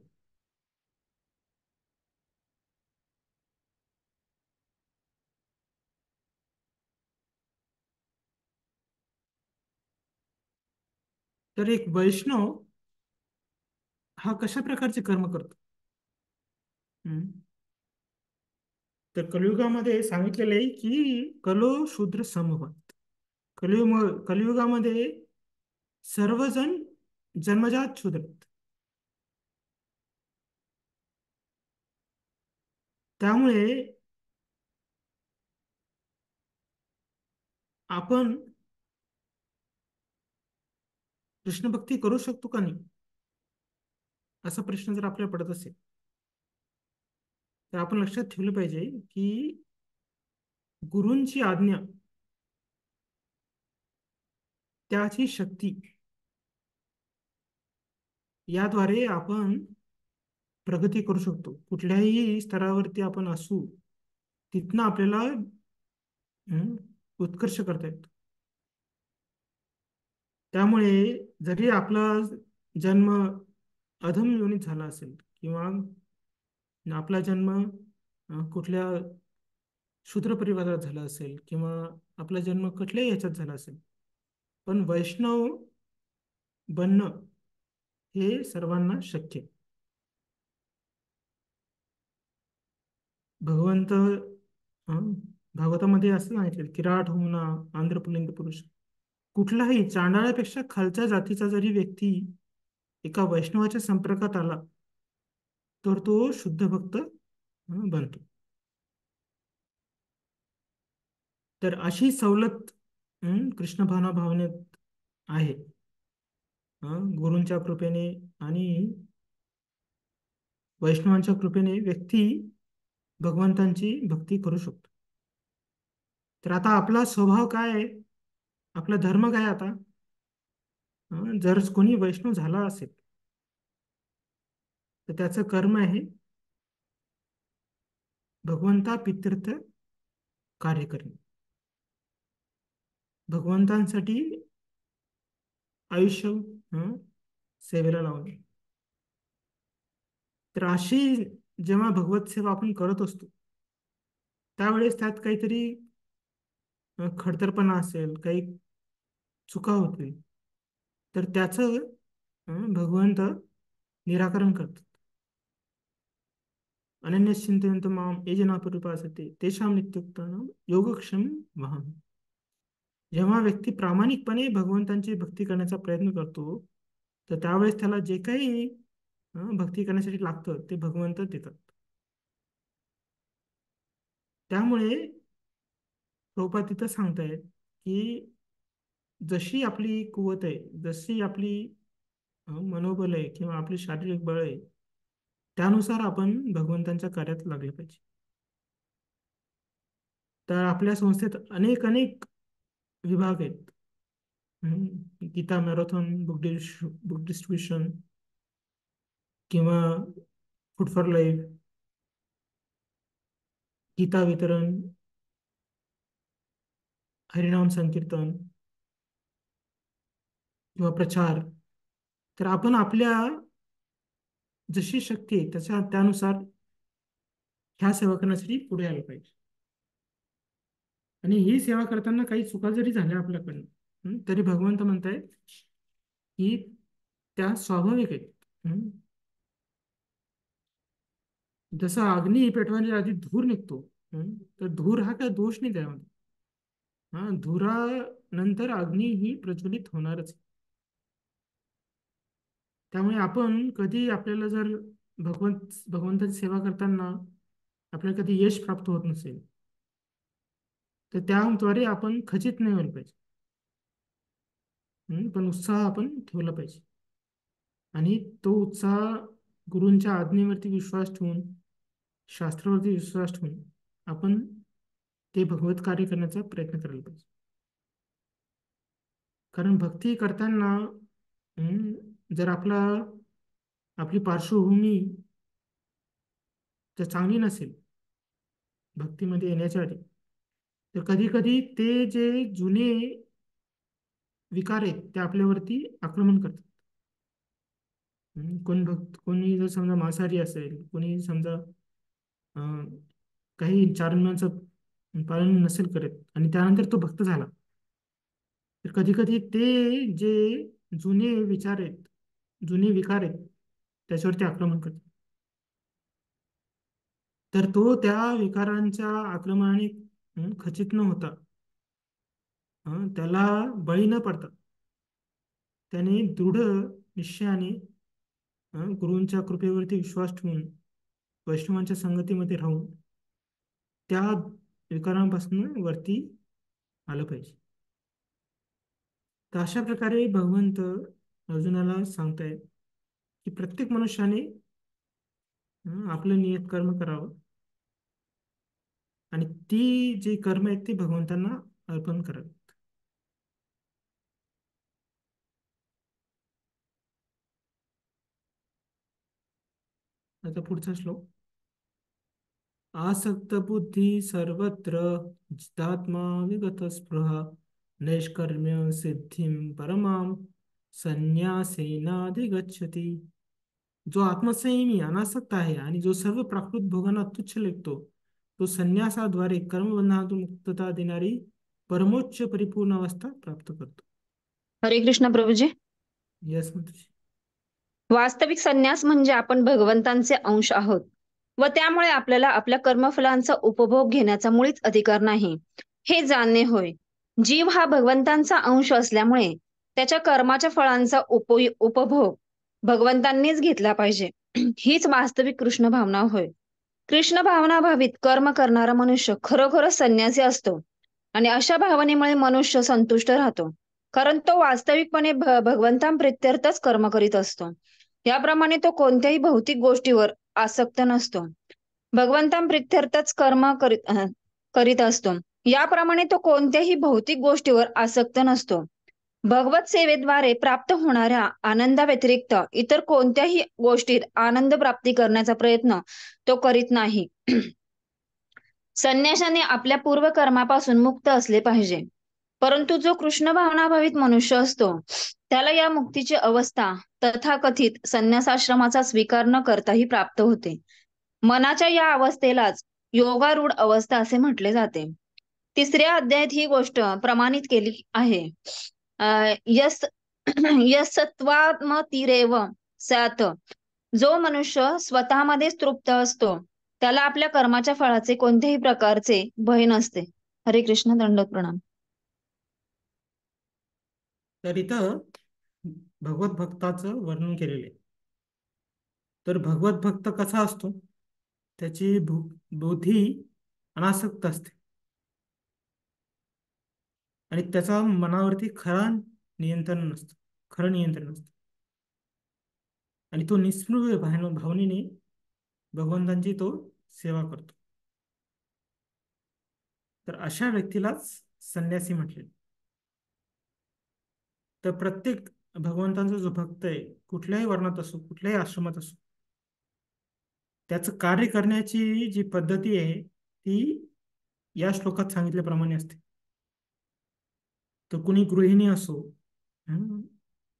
तर एक वैष्णव हा कशा प्रकारचे कर्म करतो? तर कलियुगामध्ये सांगितलेलं आहे की कलो शूद्र समभात. कलियुगामध्ये सर्वजण जन्मजात शूद्र आहेत. त्यामुळे आपण कृष्ण भक्ती करू शकतो का नाही असा प्रश्न जर आपल्याला पडत असेल तर आपण लक्षात ठेवलं पाहिजे की गुरूंची आज्ञा त्याची शक्ती याद्वारे आपण प्रगती करू शकतो. कुठल्याही स्तरावरती आपण असू तिथनं आपल्याला उत्कर्ष करता येतो. त्यामुळे जरी आपला जन्म अधम योनीत झाला असेल किंवा आपला जन्म कुठल्या शूद्र परिवारात झाला असेल किंवा आपला जन्म कुठल्याही ह्याच्यात झाला असेल, पण वैष्णव बनणं हे सर्वांना शक्य आहे. भगवंत भागवतामध्ये असं सांगितलं, किराट होऊना आंध्र पुलिंग पुरुष. कुठलाही चांडाळ्यापेक्षा खालच्या जातीचा जरी व्यक्ती एका वैष्णवाच्या संपर्कात आला तर तो शुद्ध भक्त बनतो. तर अशी सवलत कृष्ण भावनेत आहे. गुरूंच्या कृपेने आणि वैष्णवांच्या कृपेने व्यक्ती भगवंतांची भक्ती करू शकतो. तर आता आपला स्वभाव काय आहे, आपला धर्म काय? आता जर कोणी वैष्णव झाला असेल तर त्याचं कर्म आहे भगवंता पितृत्व कार्य करणे, भगवंतांसाठी आयुष्य सेवेला लावणे. तर अशी जेव्हा भगवत सेवा आपण करत असतो त्यावेळेस त्यात काहीतरी खडतरपणा असेल, काही चुका होतील, तर त्याचं भगवंत निराकरण करतात. अनन्यश्चिंतयन्तो माम ये जना पर्युपासते तेषां नित्युक्तानां योगक्षेम वहामि. जेव्हा व्यक्ती प्रामाणिकपणे भगवंतांची भक्ती करण्याचा प्रयत्न करतो तर त्यावेळेस त्याला जे काही भक्ती करण्यासाठी लागतं ते भगवंत देतात. त्यामुळे प्रभुपाद तिथं सांगतायत की जशी आपली कुवत आहे, जशी आपली मनोबल आहे किंवा आपली शारीरिक बळ आहे, त्यानुसार आपण भगवंतांच्या कार्यात लागले पाहिजे. तर आपल्या संस्थेत अनेक अनेक विभाग आहेत. गीता मॅरेथॉन, बुक डिस्ट्रीब्युशन किंवा फूड फॉर लाईफ, गीता वितरण, हरिनाम संकीर्तन किंवा प्रचार. तर आपण आपल्या जशी शक्ती आहे त्यानुसार ह्या सेवा करण्यासाठी पुढे आलं पाहिजे. आणि ही सेवा करताना काही चुका जरी झाल्या आपल्याकडनं तरी भगवंत म्हणतायत की त्या स्वाभाविक आहेत. जसा अग्नी पेटवण्याच्या आधी धूर निघतो, तर धूर हा काय दोष नाही त्यामध्ये. धुरानंतर अग्नी ही प्रज्वलित होणारच. त्यामुळे आपण कधी आपल्याला जर भगवंताची सेवा करताना आपल्याला कधी यश प्राप्त होत नसेल तर त्याद्वारे आपण खचित नाही व्हायला पाहिजे. पण उत्साह आपण ठेवला पाहिजे आणि तो उत्साह गुरूंच्या आज्ञेवरती विश्वास ठेवून, शास्त्रावरती विश्वास ठेवून आपण ते भगवत कार्य करण्याचा प्रयत्न करायला पाहिजे. कारण भक्ती करताना जर आपली पार्श्वभूमी जर चांगली नसेल भक्तीमध्ये येण्याच्या आधी, तर कधी कधी ते जे जुने विकार आहेत ते आपल्यावरती आक्रमण करतात. कोणी जर समजा मांसाहारी असेल, कोणी समजा काही चारणाचं पालन नसेल करत आणि त्यानंतर तो भक्त झाला, तर कधी कधी ते जे जुने विचार आहेत, जुने विकार आहेत त्याच्यावरती आक्रमण करतात. तर तो त्या विकारांच्या आक्रमणाने खचित न होता, त्याला बळी न पडता त्याने दृढ निश्चयाने गुरूंच्या कृपेवरती विश्वास ठेवून वैष्णवांच्या संगतीमध्ये राहून त्या विकारांपासून वरती आलं पाहिजे. तर अशा प्रकारे भगवंत अर्जुनाला सांगतायत की प्रत्येक मनुष्याने आपलं नियत कर्म करावं आणि ती जी कर्म आहेत ती भगवंतांना अर्पण करावी. आता पुढचा श्लोक. आसक्त बुद्धी सर्वत्र जितात्मा विगत स्पृहा नैष्कर्म्य सिद्धिं परमां संन्यासेनाधिगच्छति. जो आत्मसंयमी अनासक्त आहे आणि जो सर्व प्राकृत भोगांना तुच्छ लेखतो तो संन्यासाद्वारे कर्मबंधनातून मुक्तता देणारी परमोच्च परिपूर्ण अवस्था प्राप्त करतो. हरे कृष्ण प्रभूजी. यस माताजी. वास्तविक संन्यास म्हणजे आपण भगवंतांचे अंश आहोत व त्यामुळे आपल्याला आपल्या कर्मफलांचा उपभोग घेण्याचा मुळीच अधिकार नाही हे जाणणे होय. जीव हा भगवंतांचा अंश असल्यामुळे त्याच्या कर्माच्या फळांचा उपभोग भगवंतांनीच घेतला पाहिजे. हीच वास्तविक कृष्ण भावना होय. कृष्ण भावना भावित कर्म करणारा मनुष्य खरोखरच संन्यासी असतो आणि अशा भावनेमुळे मनुष्य संतुष्ट राहतो, कारण तो वास्तविकपणे भगवंतांप्रित्यर्थच कर्म करीत असतो. याप्रमाणे तो कोणत्याही भौतिक गोष्टीवर आसक्त नसतो, भगवंतांप्रित्यर्थच कर्म करीत असतो. याप्रमाणे तो कोणत्याही भौतिक गोष्टीवर आसक्त नसतो. भगवत सेवेद्वारे प्राप्त होणाऱ्या आनंदाव्यतिरिक्त इतर कोणत्याही गोष्टीत आनंद प्राप्ती करण्याचा प्रयत्न तो करीत नाही. संन्याशाने आपल्या पूर्व कर्मापासून मुक्त असले पाहिजे, परंतु जो कृष्ण भावनाभावित मनुष्य असतो त्याला या मुक्तीची अवस्था तथाकथित संन्यासाश्रमाचा स्वीकार न करताही प्राप्त होते. मनाच्या या अवस्थेलाच योगारूढ अवस्था असे म्हटले जाते. 3ऱ्या अध्यायात ही गोष्ट प्रमाणित केली आहे. यस यस्त्वात्मतीरेव स्यात्. जो मनुष्य स्वतःमध्येच तृप्त असतो त्याला आपल्या कर्माच्या फळाचे कोणत्याही प्रकारचे भय नसते. हरे कृष्ण, दंडवत प्रणाम. तर इथं भगवत भक्ताचं वर्णन केलेलं आहे. तर भगवत भक्त कसा असतो? त्याची बुद्धी अनासक्त असते आणि त्याचा मनावरती खरं नियंत्रण नसतं आणि तो निस्पृह भावनेने भगवंतांची तो सेवा करतो. तर अशा व्यक्तीलाच संन्यासी म्हटले. तर प्रत्येक भगवंतांचा जो भक्त आहे, कुठल्याही वर्णात असो, कुठल्याही आश्रमात असो, त्याचं कार्य करण्याची जी पद्धती आहे ती या श्लोकात सांगितल्याप्रमाणे असते. तर कुणी गृहिणी असो,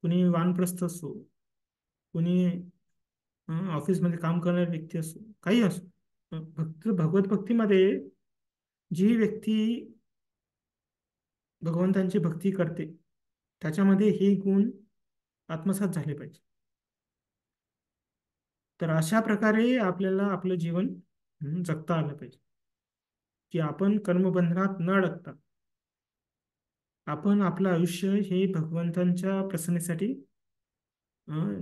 कुणी वानप्रस्थ असो, कुणी ऑफिसमध्ये काम करणारी व्यक्ती असो, काही असो, भगवत भक्तीमध्ये जी व्यक्ती भगवंतांची भक्ती करते त्याच्यामध्ये हे गुण आत्मसात झाले पाहिजे. तर अशा प्रकारे आपल्याला आपलं जीवन जगता आलं पाहिजे की आपण कर्मबंधनात न अडकता आपण आपलं आयुष्य हे भगवंतांच्या प्रसन्नतेसाठी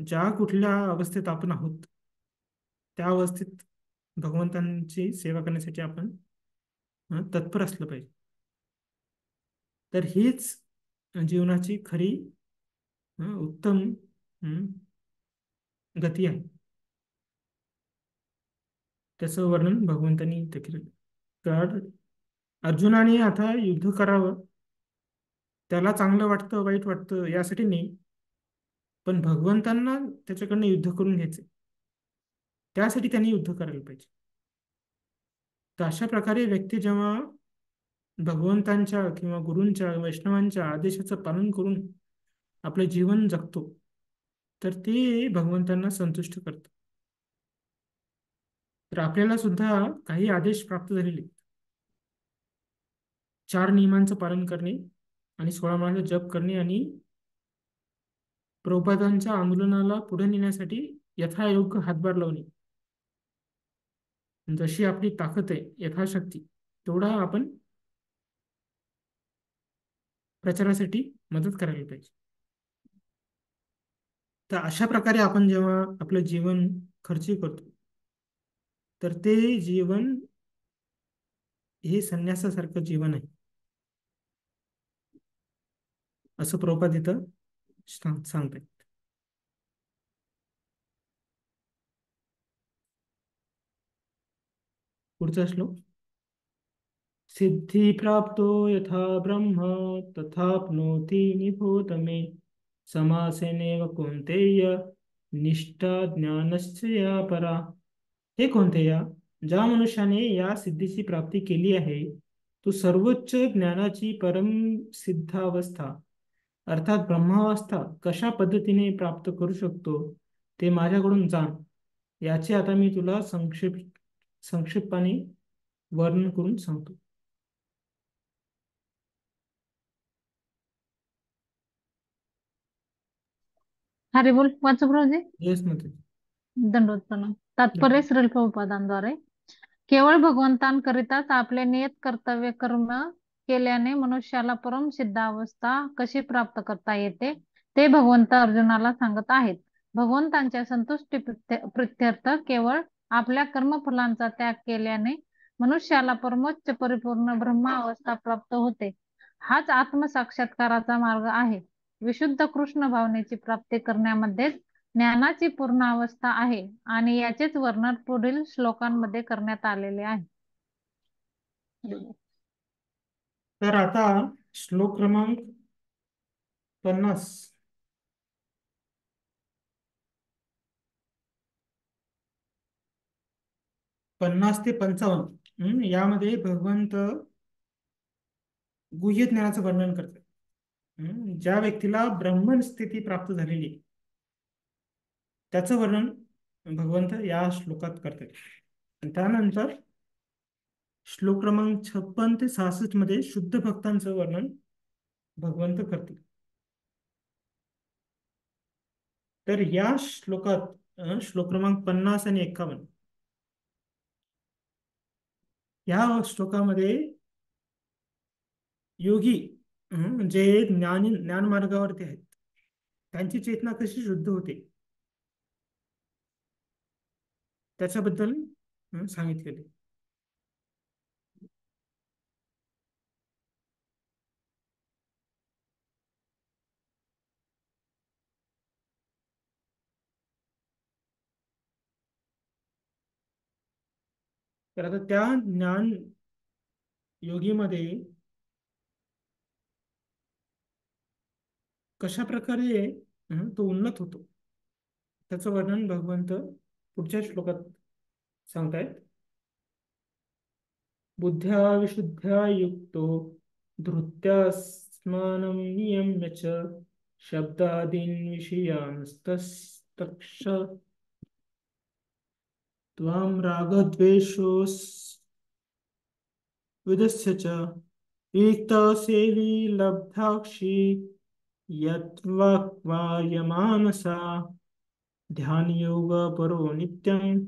ज्या कुठल्या अवस्थेत आपण आहोत त्या अवस्थेत भगवंतांची सेवा करण्यासाठी आपण तत्पर असलं पाहिजे. तर हीच जीवनाची खरी उत्तम गती आहे. त्याचं वर्णन भगवंतांनी इथं केलं. तर अर्जुनाने आता युद्ध करावं, त्याला चांगलं वाटतं वाईट वाटतं यासाठी नाही, पण भगवंतांना त्याच्याकडनं युद्ध करून घ्यायचं, त्यासाठी त्यांनी युद्ध करायला पाहिजे. तर अशा प्रकारे व्यक्ती जेव्हा भगवंतांच्या किंवा गुरूंच्या वैष्णवांच्या आदेशाचं पालन करून आपलं जीवन जगतो तर ते भगवंतांना संतुष्ट करतं. तर आपल्याला सुद्धा काही आदेश प्राप्त झालेले, 4 नियमांचं पालन करणे आणि 16 माळाचा जप करणे आणि प्रभुपादांच्या आंदोलनाला पुढे नेण्यासाठी यथायोग्य हातभार लावणे. जशी आपली ताकद आहे यथाशक्ती तेवढा आपण प्रचारासाठी मदत करायला पाहिजे. तर अशा प्रकारे आपण जेव्हा आपलं जीवन खर्ची करतो तर ते जीवन हे संन्यासासारखं जीवन आहे असं प्रभुपाद इथं सांगतायत. पुढचा श्लोक. सिद्धी प्राप्तो यथा ब्रह्म तथाप्नोति निबोध मे समासेनेव कौन्तेय निष्ठा ज्ञानस्य या परा. हे कौन्तेया, ज्या मनुष्याने या सिद्धीची प्राप्ती केली आहे तो सर्वोच्च ज्ञानाची परम सिद्धावस्था अर्थात ब्रह्मावस्था कशा पद्धतीने प्राप्त करू शकतो ते माझ्याकडून जाण. याचे आता मी तुला संक्षिप्तपणे वर्णन करून सांगतो. हरे बोल वाचू प्रभूजी. येस मध्ये दंडवत प्रणाम. तात्पर्य श्रील प्रभुपादांद्वारे केवळ भगवंतांकरिताच आपले नियत कर्तव्य कर्म केल्याने मनुष्याला परम सिद्धावस्था कशी प्राप्त करता येते ते भगवंत अर्जुनाला सांगत आहेत. भगवंतांच्या संतुष्टी प्रित्यर्थ केवळ आपल्या कर्मफलांचा त्याग केल्याने मनुष्याला परमोच्च परिपूर्ण ब्रह्मावस्था प्राप्त होते. हाच आत्मसाक्षात्काराचा मार्ग आहे. विशुद्ध कृष्ण भावनेची प्राप्ती करण्यामध्येच ज्ञानाची पूर्ण अवस्था आहे आणि याचेच वर्णन पुढील श्लोकांमध्ये करण्यात आलेले आहे. तर आता श्लोक क्रमांक 50. ते 55 यामध्ये भगवंत गुह्य ज्ञानाचं वर्णन करतात. ज्या व्यक्तीला ब्रह्मन स्थिती प्राप्त झालेली आहे, त्याचं वर्णन भगवंत या श्लोकात करतात. आणि त्यानंतर श्लोक क्रमांक 56 ते 66 मध्ये शुद्ध भक्तांचं वर्णन भगवंत करतील. तर या श्लोकात श्लोक क्रमांक 50 आणि 51 या श्लोकामध्ये योगी जे ज्ञान मार्गावरती आहेत त्यांची चेतना कशी शुद्ध होते त्याच्याबद्दल सांगितलेले. तर आता त्या ज्ञान योगीमध्ये कशा प्रकारे तो उन्नत होतो त्याचं वर्णन भगवंत पुढच्या श्लोकात सांगतायत. बुद्ध्या विशुद्ध्या युक्तो धृत्यास्मानं नियम्य च शब्दादीन् विषयानस्तक्ष त्वां रागद्वेषोस् विदस्य च विक्तसेवी लब्धाक्षी यत्वाक्वायमानसा ध्यानयोग परो नित्यं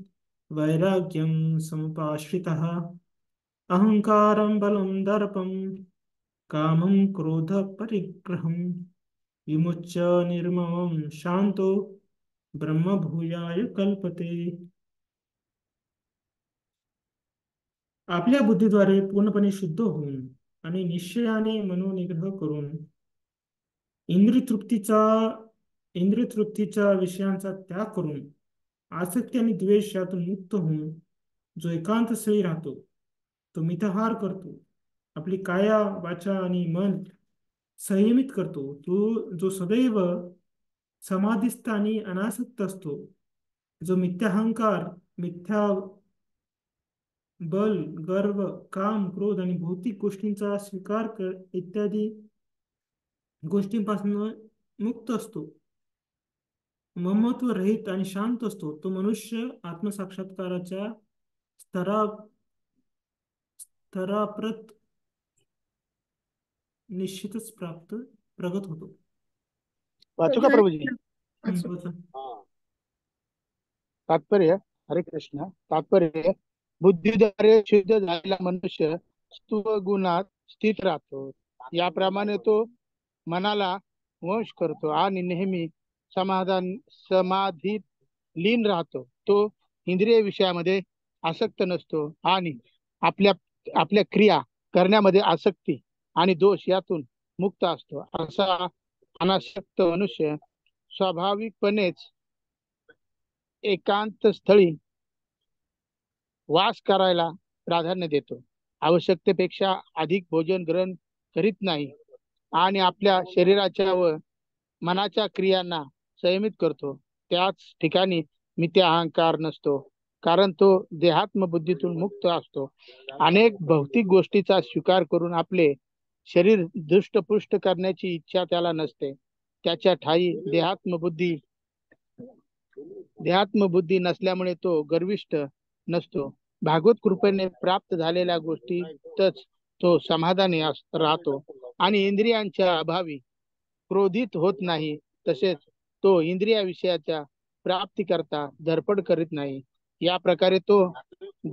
वैराग्यं समुपाश्रितः अहंकारं बलं दर्पं कामं क्रोध परिग्रहं विमुच्य निर्ममं शांतो ब्रह्मभूयाय कल्पते. आपल्या बुद्धीद्वारे पूर्णपणे शुद्ध होऊन आणि निश्चयाने मनोनिग्रह करून इंद्रियतृप्तीचा विषयांचा त्याग करून आसक्ती आणि द्वेष यातून मुक्त होऊन जो एकांत स्थळी राहतो, तो मितहार करतो, आपली काया वाचा आणि मन संयमित करतो, तो जो सदैव समाधिस्थ आणि अनासक्त असतो, जो मिथ्याहंकार, मिथ्या बल, गर्व, काम, क्रोध आणि भौतिक गोष्टींचा स्वीकार इत्यादी गोष्टींपासून मुक्त असतो, ममत्व रहित आणि शांत असतो, तो मनुष्य आत्मसाक्षात्काराच्या स्तराप्रत निश्चितच प्रगत होतो. वाचू का प्रभूजी? वाचा. तात्पर्य. हरे कृष्ण. तात्पर्य. बुद्धीद्वारे शुद्ध झालेला मनुष्य स्वगुणात स्थित राहतो. याप्रमाणे तो मनाला वश करतो आणि नेहमी समाधीत लीन राहतो. तो इंद्रिय विषयामध्ये आसक्त नसतो आणि आपल्या क्रिया करण्यामध्ये आसक्ती आणि दोष यातून मुक्त असतो. असा अनासक्त मनुष्य स्वाभाविकपणेच एकांत स्थळी वास करायला प्राधान्य देतो. आवश्यकतेपेक्षा अधिक भोजन ग्रहण करीत नाही आणि आपल्या शरीराच्या व मनाच्या क्रियांना संयमित करतो. त्याच ठिकाणी मिथ्या अहंकार नसतो, कारण तो देहात्म बुद्धीतून मुक्त असतो. अनेक भौतिक गोष्टीचा स्वीकार करून आपले शरीर दृष्टपुष्ट करण्याची इच्छा त्याला नसते. त्याच्या ठायी देहात्म बुद्धी नसल्यामुळे तो गर्विष्ठ नसतो. भागवत कृपेने प्राप्त झालेल्या गोष्टीतच तो समाधानी राहतो आणि इंद्रियांच्या अभावी क्रोधित होत नाही. तसेच तो इंद्रिया विषयाच्या प्राप्ती करता धडपड करीत नाही. या प्रकारे तो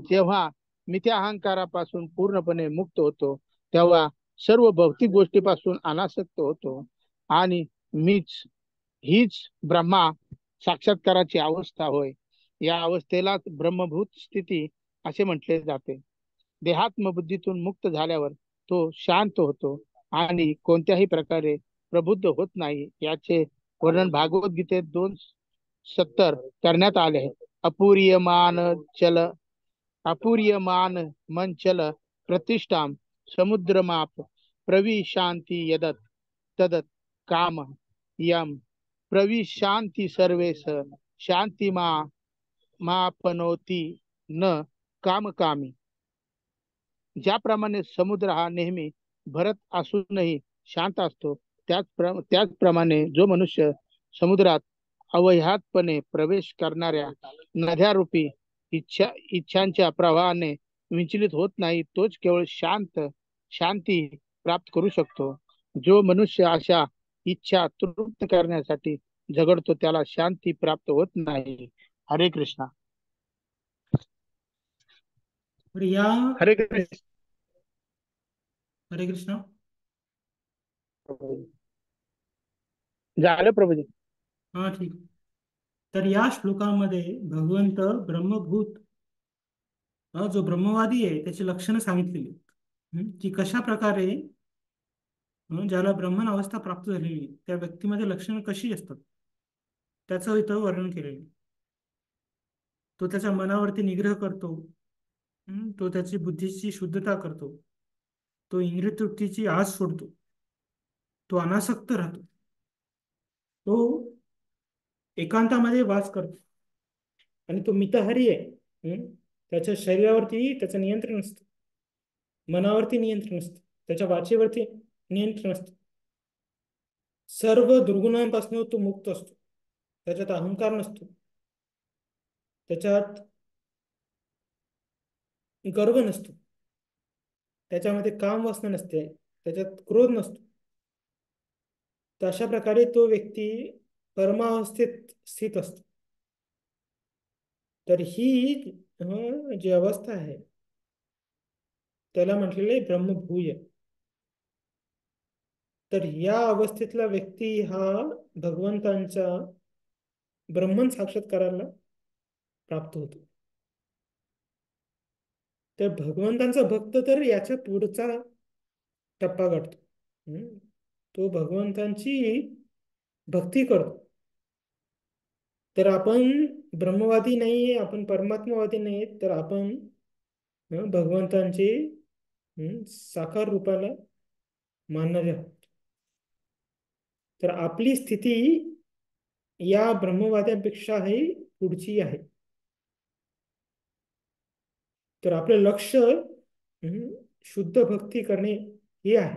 जेव्हा मिथ्या अहंकारापासून पूर्णपणे मुक्त होतो, तेव्हा सर्व भौतिक गोष्टीपासून अनासक्त होतो आणि हीच ब्रह्मा साक्षात्काराची अवस्था होय. या अवस्थेला ब्रह्मभूत स्थिती असे म्हटले जाते. देहात्म बुद्धीतून मुक्त झाल्यावर तो शांत होतो आणि कोणत्याही प्रकारे प्रबुद्ध होत नाही. याचे वर्णन भागवत गीतेत 2:70 करण्यात आले आहे. अपूर्यमान मंचल प्रतिष्ठाम समुद्रमाप प्रविशांती यदत तदत काम यम प्रविशांती सर्वेस शांती मापनोती न कामकामी. ज्याप्रमाणे समुद्र हा नेहमी भरत असूनही शांत असतो, त्याचप्रमाणे जो मनुष्य समुद्रात अवह्यातपणे प्रवेश करणाऱ्या नद्यारूपी इच्छांच्या प्रवाहाने विचलित होत नाही, तोच केवळ शांती प्राप्त करू शकतो. जो मनुष्य अशा इच्छा तृप्त करण्यासाठी झगडतो त्याला शांती प्राप्त होत नाही. हरे कृष्णा. तर या हरे कृष्ण. हरे कृष्ण. झालं प्रभूजी. हा ठीक. तर या श्लोकामध्ये भगवंत ब्रह्मभूत जो ब्रह्मवादी आहे त्याची लक्षणं सांगितलेली आहेत. की कशा प्रकारे ज्याला ब्रह्मन अवस्था प्राप्त झालेली आहे, त्या व्यक्तीमध्ये लक्षणं कशी असतात त्याचं इथं वर्णन केलेलं आहे. तो त्याच्या मनावरती निग्रह करतो. तो त्याची बुद्धीची शुद्धता करतो. तो इंद्रिय तृप्तीची आस सोडतो. तो अनासक्त राहतो. तो एकांतामध्ये वास करतो आणि तो मिताहारी आहे. त्याच्या शरीरावरती त्याचं नियंत्रण असतं, मनावरती नियंत्रण असतं, त्याच्या वाचेवरती नियंत्रण असतं. सर्व दुर्गुणांपासून तो मुक्त असतो. त्याच्यात अहंकार नसतो, त्याच्यात गर्व नसतो, त्याच्यामध्ये काम वासना नसते, त्याच्यात क्रोध नसतो. तर अशा प्रकारे तो व्यक्ती परमावस्थेत स्थित असतो. तर ही जी अवस्था आहे त्याला म्हटलेलं आहे ब्रह्मभूय. तर या अवस्थेतला व्यक्ती हा भगवंतांच्या ब्रह्मन साक्षात्काराला प्राप्त होतो. तर भगवंतांचा भक्त तर याच्या पुढचा टप्पा गाठतो. तो भगवंतांची भक्ती करतो. तर आपण ब्रह्मवादी नाहीये, आपण परमात्मावादी नाहीये, तर आपण भगवंतांचे साकार रूपाला मानणारे आहोत. तर आपली स्थिती या ब्रह्मवाद्यांपेक्षाही पुढची आहे. तर आपलं लक्ष शुद्ध भक्ती करणे हे आहे.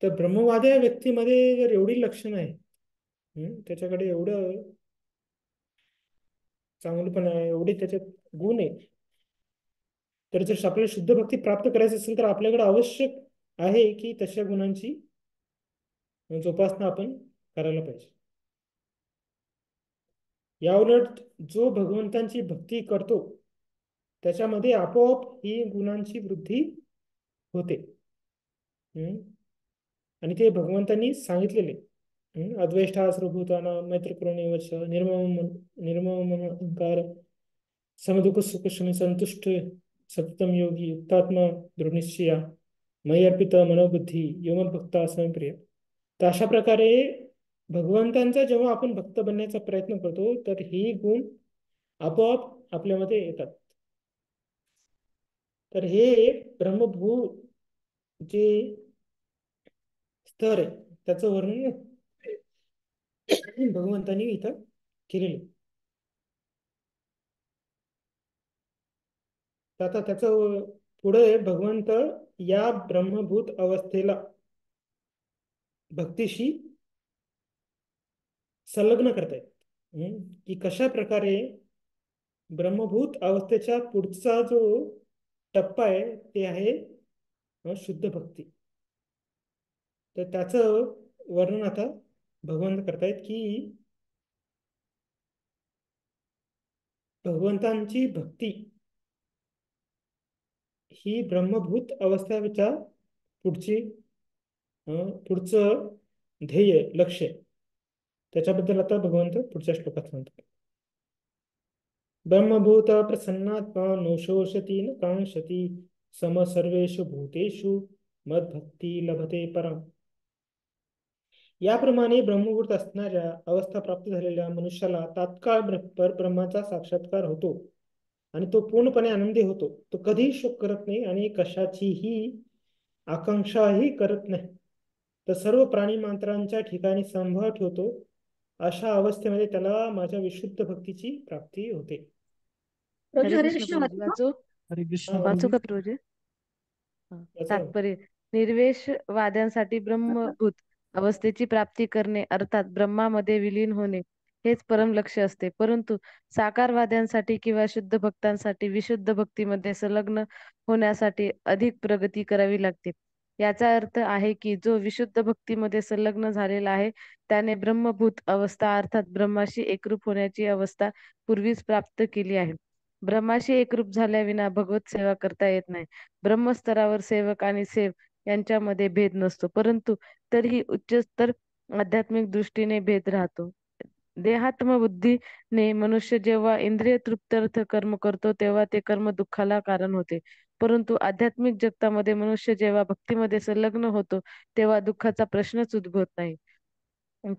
तर ब्रह्मवाद्या व्यक्तीमध्ये जर एवढी लक्षणं आहेत, त्याच्याकडे एवढं चांगलंपण आहे, एवढे त्याच्यात गुण आहेत, तर जर आपल्याला शुद्ध भक्ती प्राप्त करायची असेल तर आपल्याकडे आवश्यक आहे की तशा गुणांची जोपासना आपण करायला पाहिजे. याउलट जो भगवंतांची भक्ती करतो त्याच्यामध्ये आपोआप ही गुणांची वृद्धी होते. आणि ते भगवंतांनी सांगितलेले अद्वेष्टा सर्वभूतानां मैत्रकरुणे वच निर्मम अहंकार समदुःख सुख शमी संतुष्ट सततम योगी युक्तात्मा दृढनिश्चया मयी अर्पित मनोबुद्धी योमद भक्ता स्वयंप्रिय. तर अशा प्रकारे भगवंतांचा जेव्हा आपण भक्त बनण्याचा प्रयत्न करतो तर ही गुण आपोआप आपल्यामध्ये येतात. तर हे ब्रह्मभू जे स्तर आहे त्याचं वर्णन भगवंतांनी इथं केलेलं. आता त्याचं पुढे भगवंत या ब्रह्मभूत अवस्थेला भक्तीशी संलग्न करतायत. की कशा प्रकारे ब्रह्मभूत अवस्थेच्या पुढचा जो टप्पा आहे ते आहे शुद्ध भक्ती. तर त्याचं वर्णन आता भगवंत करतायत की भगवंतांची भक्ती ही ब्रह्मभूत अवस्थेच्या पुढचं ध्येय लक्ष्य त्याच्याबद्दल आता भगवंत पुढच्या श्लोकात सांगतात. ब्रह्मभूत प्रसन्नात्मा न शोषती न कांक्षती सम सर्वेषु भूतेषु मद्भक्ती लभते परम. याप्रमाणे ब्रह्मभूत असणाऱ्या अवस्था प्राप्त झालेल्या मनुष्याला तात्काळ परब्रह्माचा साक्षात्कार होतो आणि तो पूर्णपणे आनंदी होतो. तो कधीही शोक करत नाही आणि कशाचीही आकांक्षाही करत नाही. तर सर्व प्राणी मात्रांच्या ठिकाणी संभाव ठेवतो. अशा अवस्थेमध्ये त्याला माझ्या विशुद्ध भक्तीची प्राप्ती होते. हरे कृष्ण प्रभुजी. वाचू हरे कृष्ण वाचू का प्रभुजी? याचा तात्पर्य निर्वेशवाद्यांसाठी ब्रह्मभूत अवस्थेची प्राप्ती करणे अर्थात ब्रह्मामध्ये विलीन होणे हेच परम लक्ष्य असते. परंतु साकारवाद्यांसाठी किंवा शुद्ध भक्तांसाठी विशुद्ध भक्तीमध्ये संलग्न होण्यासाठी अधिक प्रगती करावी लागते. याचा अर्थ आहे की जो विशुद्ध भक्तीमध्ये संलग्न झालेला आहे त्याने ब्रह्मभूत अवस्था अर्थात ब्रह्माशी एकरूप होण्याची अवस्था पूर्वीच प्राप्त केली आहे. ब्रह्माशी एकरूप झाल्याविना भगवत सेवा करता येत नाही. ब्रह्मस्तरावर सेवक आणि सेव यांच्यामध्ये भेद नसतो, परंतु तरीही उच्चतर आध्यात्मिक दृष्टीने भेद राहतो. देहात्मबुद्धीने मनुष्य जेव्हा इंद्रिय तृप्त्यर्थ कर्म करतो तेव्हा ते कर्म दुःखाला कारण होते. परंतु आध्यात्मिक जगतामध्ये मनुष्य जेव्हा भक्तीमध्ये संलग्न होतो तेव्हा दुःखाचा प्रश्नच उद्भवत नाही.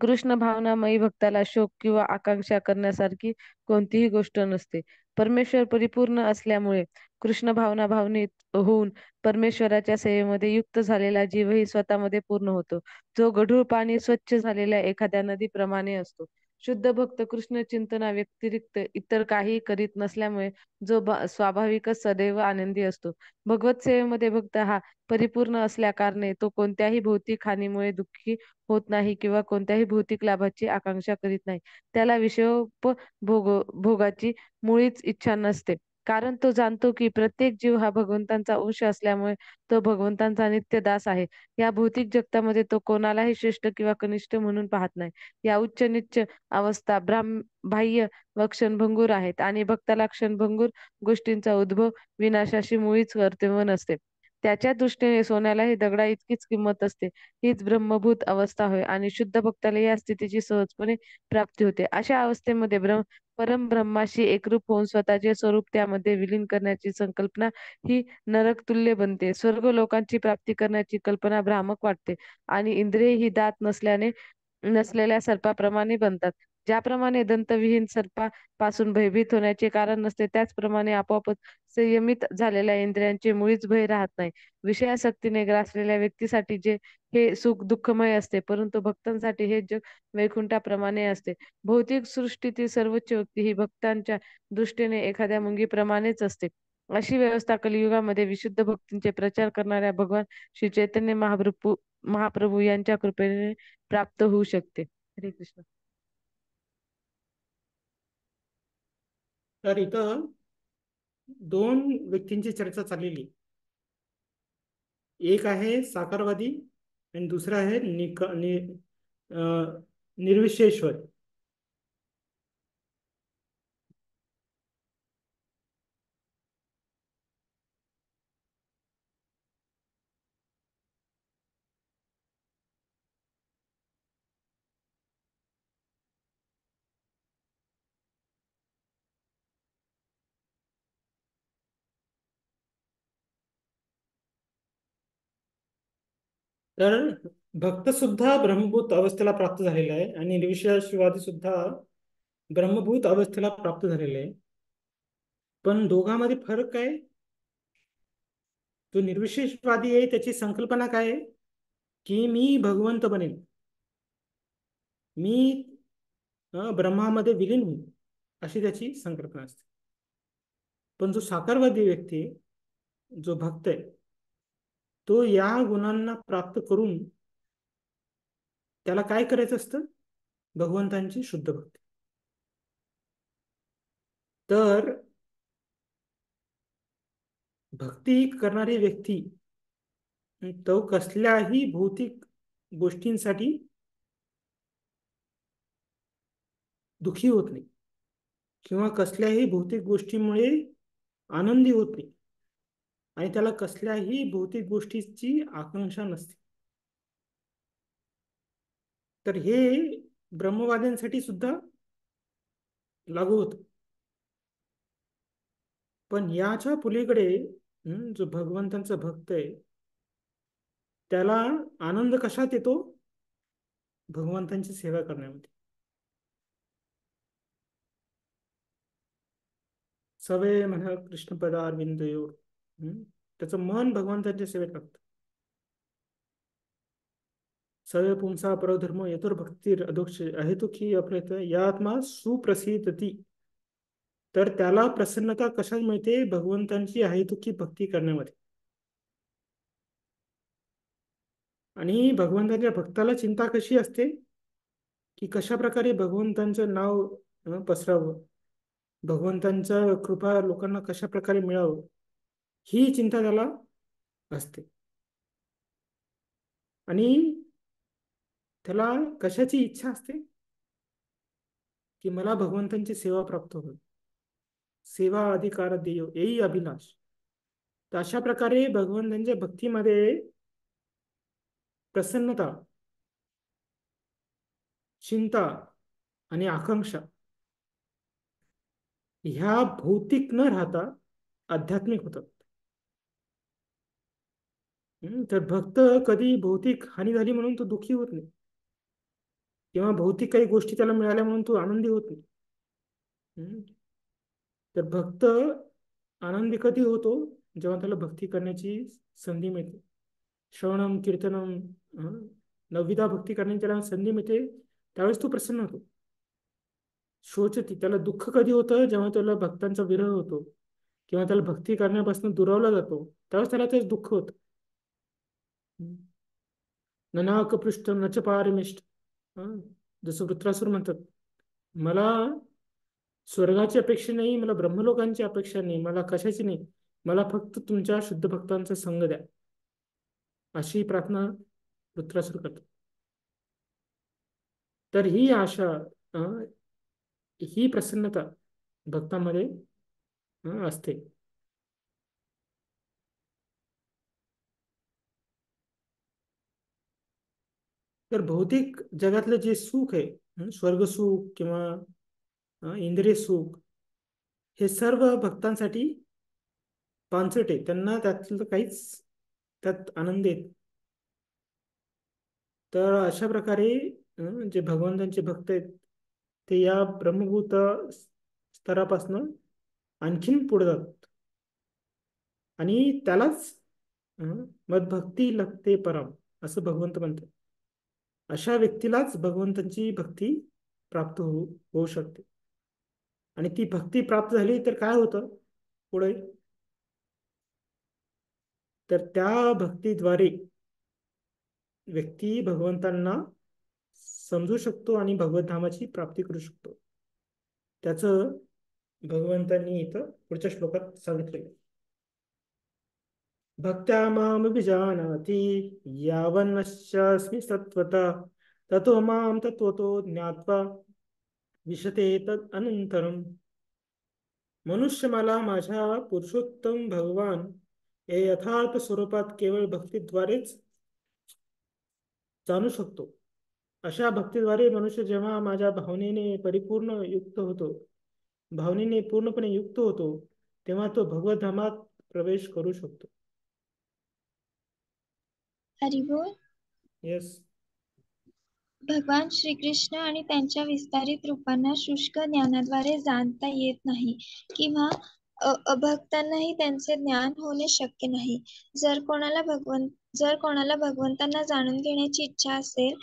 कृष्ण भावनामयी भक्ताला शोक किंवा आकांक्षा करण्यासारखी कोणतीही गोष्ट नसते. परमेश्वर परिपूर्ण असल्यामुळे कृष्ण भावना भावनिक होऊन परमेश्वराच्या सेवेमध्ये युक्त झालेला जीवही स्वतःमध्ये पूर्ण होतो. जो गढूळ पाणी स्वच्छ झालेल्या एखाद्या नदीप्रमाणे असतो. शुद्ध भक्त कृष्ण चिंतना व्यतिरिक्त इतर काही करीत नसल्यामुळे जो स्वाभाविकच सदैव आनंदी असतो. भगवत सेवेमध्ये भक्त हा परिपूर्ण असल्या कारणे तो कोणत्याही भौतिक हानीमुळे दुःखी होत नाही किंवा कोणत्याही भौतिक लाभाची आकांक्षा करीत नाही. त्याला भोगाची मुळीच इच्छा नसते, कारण तो जाणतो की प्रत्येक जीव हा भगवंतांचा अंश असल्यामुळे तो भगवंतांचा नित्य दास आहे. या भौतिक जगतामध्ये तो कोणालाही श्रेष्ठ किंवा कनिष्ठ म्हणून पाहत नाही. या उच्च नीच अवस्था बाह्य व क्षणभंगूर आहेत आणि भक्ताला क्षणभंगूर गोष्टींचा उद्भव विनाशाशी मुळीच कर्तव्य नसते. त्याच्या दृष्टीने सोन्यालाही दगडा इतकीच किंमत असते. हीच ब्रह्मभूत अवस्था होय आणि शुद्ध भक्ताला या स्थितीची सहजपणे प्राप्ती होते. अशा अवस्थेमध्ये परमब्रह्माशी एकरूप होऊन स्वतःचे स्वरूप त्यामध्ये विलीन करण्याची संकल्पना ही नरकतुल्य बनते. स्वर्ग लोकांची प्राप्ती करण्याची कल्पना भ्रामक वाटते आणि इंद्रिय ही दात नसलेल्या सर्पाप्रमाणे बनतात. ज्याप्रमाणे दंतविहीन सर्पापासून भयभीत होण्याचे कारण नसते त्याचप्रमाणे आपोआपच संयमित झालेल्या इंद्रियांचे मुळीच भय राहत नाही. विषयासक्तीने ग्रासलेल्या व्यक्तीसाठी जे हे सुख दुःखमय असते, परंतु भक्तांसाठी हे जग वैकुंठाप्रमाणे असते. भौतिक सृष्टीतील सर्वोच्च व्यक्ती ही भक्तांच्या दृष्टीने एखाद्या मुंगीप्रमाणेच असते. अशी व्यवस्था कलियुगामध्ये विशुद्ध भक्तींचे प्रचार करणाऱ्या भगवान श्री चैतन्य महाप्रभू यांच्या कृपेने प्राप्त होऊ शकते. हरे कृष्ण. तर इथं दोन व्यक्तींची चर्चा चाललेली. एक आहे साकारवादी आणि दुसरा आहे निर्विशेषवादी. तर भक्त सुद्धा ब्रह्मभूत अवस्थेला प्राप्त झालेला आहे आणि निर्विशेषवादी सुद्धा ब्रह्मभूत अवस्थेला प्राप्त झालेले आहे. पण दोघांमध्ये फरक काय? जो निर्विशेषवादी आहे त्याची संकल्पना काय आहे की मी भगवंत बनेन, मी ब्रह्मामध्ये विलीन होईल, अशी त्याची संकल्पना असते. पण जो साकारवादी व्यक्ती, जो भक्त आहे, तो या गुणांना प्राप्त करून त्याला काय करायचं असतं? भगवंतांची शुद्ध भक्ती. तर भक्ती करणारी व्यक्ती तो कसल्याही भौतिक गोष्टींसाठी दुखी होत नाही किंवा कसल्याही भौतिक गोष्टीमुळे आनंदी होत नाही आणि त्याला कसल्याही भौतिक गोष्टीची आकांक्षा नसते. तर हे ब्रह्मवाद्यांसाठी सुद्धा लागू होत. पण याच्या पलीकडे जो भगवंतांचा भक्त आहे त्याला आनंद कशात येतो? भगवंतांची सेवा करण्यामध्ये. सवे म्हणा कृष्णपदारविंदयोर, त्याचं मन भगवंतांच्या सेवेत लागतं. सवे पुंसा परधर्म यतुर्भक्तीर अधोक्ष अहेतुकी अप्रयत या आत्मा सुप्रसिद्धती. तर त्याला प्रसन्नता कशात मिळते? भगवंतांची अहेतुकी भक्ती करण्यामध्ये. आणि भगवंताच्या भक्ताला चिंता कशी असते की कशा प्रकारे भगवंतांचं नाव पसरावं, भगवंतांच्या कृपा लोकांना कशा प्रकारे मिळावं, ही चिंता त्याला असते. आणि त्याला कशाची इच्छा असते की मला भगवंतांची सेवा प्राप्त होईल, सेवा अधिकार देयो येई अभिलाष. तर अशा प्रकारे भगवंतांच्या भक्तीमध्ये प्रसन्नता, चिंता आणि आकांक्षा ह्या भौतिक न राहता आध्यात्मिक होतात. तर भक्त कधी भौतिक हानी झाली म्हणून तो दुःखी होत नाही, किंवा भौतिक काही गोष्टी त्याला मिळाल्या म्हणून तो आनंदी होत नाही. तर भक्त आनंदी कधी होतो जेव्हा त्याला भक्ती करण्याची संधी मिळते. श्रवणम कीर्तनम नवविधा भक्ती करण्याची त्याला संधी मिळते, त्यावेळेस तो प्रसन्न होतो. शोचती, त्याला दुःख कधी होतं जेव्हा त्याला भक्तांचा विरह होतो किंवा त्याला भक्ती करण्यापासून दुरावला जातो, त्यावेळेस त्याला तेच दुःख होतं. ननाकपृष्ठ नच पारमिष्ट, जसं वृत्रासुर म्हणतात, मला स्वर्गाची अपेक्षा नाही, मला ब्रह्मलोकांची अपेक्षा नाही, मला कशाची नाही, मला फक्त तुमच्या शुद्ध भक्तांचा संग द्या, अशी प्रार्थना वृत्रासुर करतात. तर ही आशा, ही प्रसन्नता भक्तामध्ये असते. तर भौतिक जगातलं जे सुख आहे, स्वर्ग सुख किंवा इंद्रिय सुख, हे सर्व भक्तांसाठी पानसट आहे. त्यांना त्यातलं काहीच त्यात आनंद येत. तर अशा प्रकारे जे भगवंतांचे भक्त आहेत ते या ब्रह्मभूत स्तरापासनं आणखीन पुढे जातात आणि त्यालाच मदभक्ती लगते परम असं भगवंत म्हणतात. अशा व्यक्तीलाच भगवंतांची भक्ती प्राप्त होऊ शकते. आणि ती भक्ती प्राप्त झाली तर काय होतं पुढे, तर त्या भक्तीद्वारे व्यक्ती भगवंतांना समजू शकतो आणि भगवत धामाची प्राप्ती करू शकतो. त्याचं भगवंतांनी इथं पुढच्या श्लोकात सांगितलेलं. भक्त्या माम विजानाति यावन्नश्चास्मि सत्त्वता ततो माम तत्त्वतो ज्ञात्वा विशते तद अनंतरम. मनुष्य मला माझ्या पुरुषोत्तम भगवान या यथार्थ स्वरूपात केवळ भक्तीद्वारेच जाणू शकतो. अशा भक्तीद्वारे मनुष्य जेव्हा माझ्या भावनेने परिपूर्ण युक्त होतो, भावनेने पूर्णपणे युक्त होतो, तेव्हा तो भगवत धामात प्रवेश करू शकतो. हरिबोल. येस. भगवान श्रीकृष्ण आणि त्यांच्या विस्तारित रूपांना शुष्क ज्ञानाद्वारे जाणता येत नाही किंवा अभक्तांनाही त्यांचे ज्ञान होणे शक्य नाही. जर कोणाला भगवंतांना जाणून घेण्याची इच्छा असेल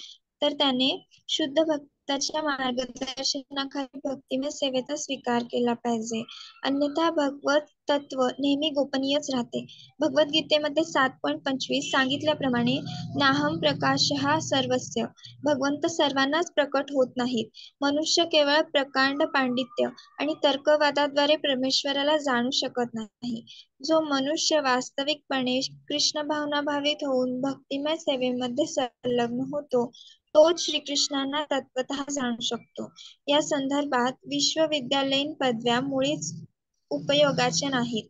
तर त्याने शुद्ध भक्ताच्या मार्गदर्शनाखाली भक्तिमय सेवेचा स्वीकार केला पाहिजे, अन्यथा भगवत तत्व नेहमी गोपनीयच राहते. भगवद्गीतेमध्ये 7.25 सांगितल्याप्रमाणे नाहम प्रकाशः सर्वस्य. भगवंत सर्वांनाच प्रकट होत नाहीत. मनुष्य केवळ प्रकांड पांडित्य आणि तर्कवादाद्वारे परमेश्वराला जाणू शकत नाही. जो मनुष्य वास्तविकपणे कृष्ण भावनाभावित होऊन भक्तिमय सेवेमध्ये संलग्न होतो तोच श्रीकृष्णांना तत्वतः जाणू शकतो. या संदर्भात विश्वविद्यालयीन पदव्या मुळीच उपयोगाच्या नाहीत.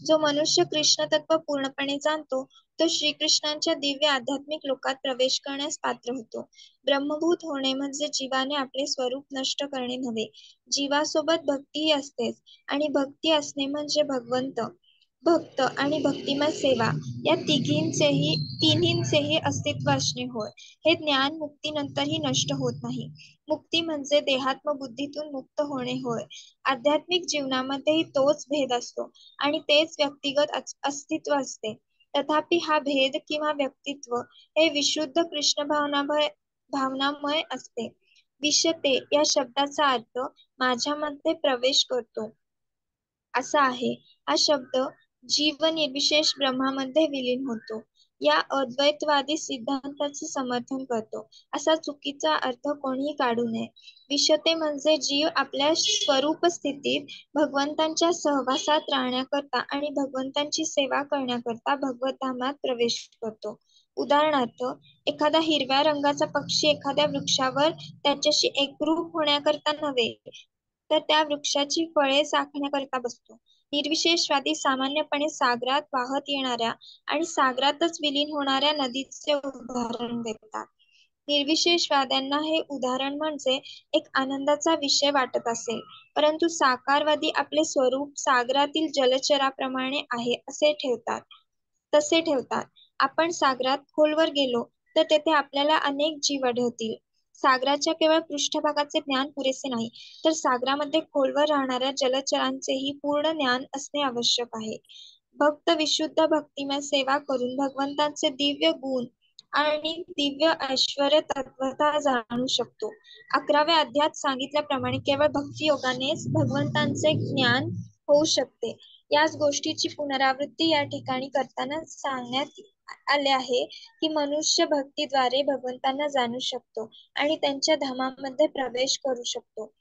जो मनुष्य कृष्ण तत्व पूर्णपणे जाणतो तो श्रीकृष्णांच्या दिव्य आध्यात्मिक लोकात प्रवेश करण्यास पात्र होतो. ब्रह्मभूत होणे म्हणजे जीवाने आपले स्वरूप नष्ट करणे नव्हे. जीवासोबत भक्तीही असतेच आणि भक्ती असणे म्हणजे भगवंत, भक्त आणि भक्तिमय सेवा या तिन्हींचेही अस्तित्व असणे होय. हे ज्ञान मुक्तीनंतरही नष्ट होत नाही. मुक्ती म्हणजे देहात्मबुद्धीतून मुक्त होणे होय. आध्यात्मिक जीवनामध्येही तोच भेद असतो आणि तेच व्यक्तिगत अस्तित्व असते. तथापि हा भेद किंवा व्यक्तित्व हे विशुद्ध कृष्ण भावनामय असते. विशते या शब्दाचा अर्थ माझ्यामध्ये प्रवेश करतो असा आहे. हा शब्द जीव निर्विशेष ब्रह्मामध्ये विलीन होतो. या अद्वैतवादी सिद्धांताचे समर्थन करतो. असा चुकीचा अर्थ कोणीही काढू नये. विशते म्हणजे जीव आपल्या स्वरूप स्थितीत भगवंतांच्या सहवासात राहण्याकरता आणि भगवंतांची सेवा करण्याकरता भगवतधामात प्रवेश करतो. उदाहरणार्थ, एखादा हिरव्या रंगाचा पक्षी एखाद्या वृक्षावर त्याच्याशी एकरूप होण्याकरता नव्हे, तर त्या वृक्षाची फळे चाखण्याकरता बसतो. निर्विशेषवादी सामान्यपणे सागरात वाहत येणाऱ्या आणि सागरातच विलीन होणाऱ्या नदीचे उदाहरण देतात. निर्विशेषवाद्यांना हे उदाहरण म्हणजे एक आनंदाचा विषय वाटत असेल, परंतु साकारवादी आपले स्वरूप सागरातील जलचराप्रमाणे आहे तसे ठेवतात. आपण सागरात खोलवर गेलो तर तेथे आपल्याला अनेक जीव आढळतील. सागराच्या केवळ पृष्ठभागाचे ज्ञान पुरेसे नाही, तर सागरामध्ये खोलवर राहणाऱ्या जलचरांचेही पूर्ण ज्ञान असणे आवश्यक आहे. भक्त विशुद्ध भक्तिमय सेवा करून भगवंतांचे दिव्य गुण आणि दिव्य ऐश्वर्य तत्वता जाणू शकतो. 11व्या अध्यायात सांगितल्याप्रमाणे केवळ भक्तियोगानेच भगवंतांचे ज्ञान होऊ शकते. याच गोष्टीची पुनरावृत्ती या ठिकाणी करताना सांगण्यात आले आहे की मनुष्य भक्तीद्वारे भगवंतांना जाणू शकतो आणि त्यांच्या धामामध्ये प्रवेश करू शकतो.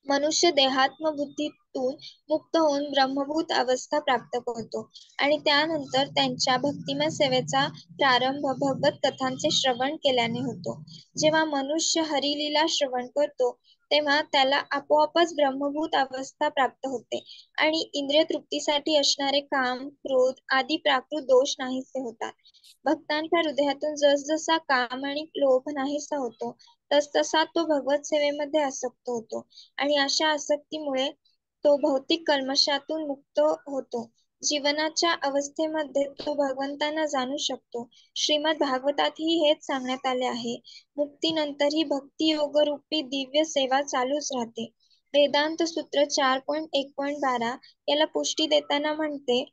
मनुष्य देहात्म बुद्धीतून मुक्त होऊन ब्रह्मभूत अवस्था प्राप्त करतो आणि त्यानंतर त्यांच्या भक्तिमय सेवेचा प्रारंभ भगवत कथांचे श्रवण केल्याने होतो. जेव्हा मनुष्य हरिलीला श्रवण करतो तेव्हा त्याला आपोआपच ब्रह्मभूत अवस्था प्राप्त होते आणि इंद्रिय तृप्तीसाठी असणारे काम, क्रोध आदी प्राकृत दोष नाहीसे होतात. भक्तांच्या हृदयातून जसजसा काम आणि लोभ नाहीसा होतो, तसतसा तो भगवत सेवेमध्ये आसक्त होतो आणि अशा आसक्तीमुळे तो भौतिक कल्मशातून मुक्त होतो. जीवनाच्या अवस्थेमध्ये तो भगवंतांना जाणू शकतो. श्रीमद भागवतातही हेच सांगण्यात आले आहे. मुक्तीनंतरही भक्ती योग रूपी दिव्य सेवा चालूच राहते. वेदांत सूत्र 4.1.12 याला पुष्टी देताना म्हणते,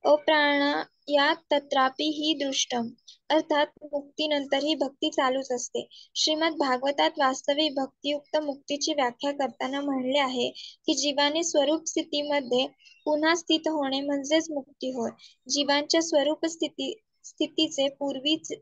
अप्राणायात तत्रापि हि दृष्टम, अर्थात मुक्तीनंतर ही भक्ती चालूच असते. श्रीमद भागवतात वास्तविक भक्तियुक्त मुक्तीची व्याख्या करताना म्हणले आहे की जीवाने स्वरूप स्थितीमध्ये पुन्हा स्थित होणे म्हणजेच मुक्ती होय. जीवांच्या स्वरूप स्थितीचे पूर्वीच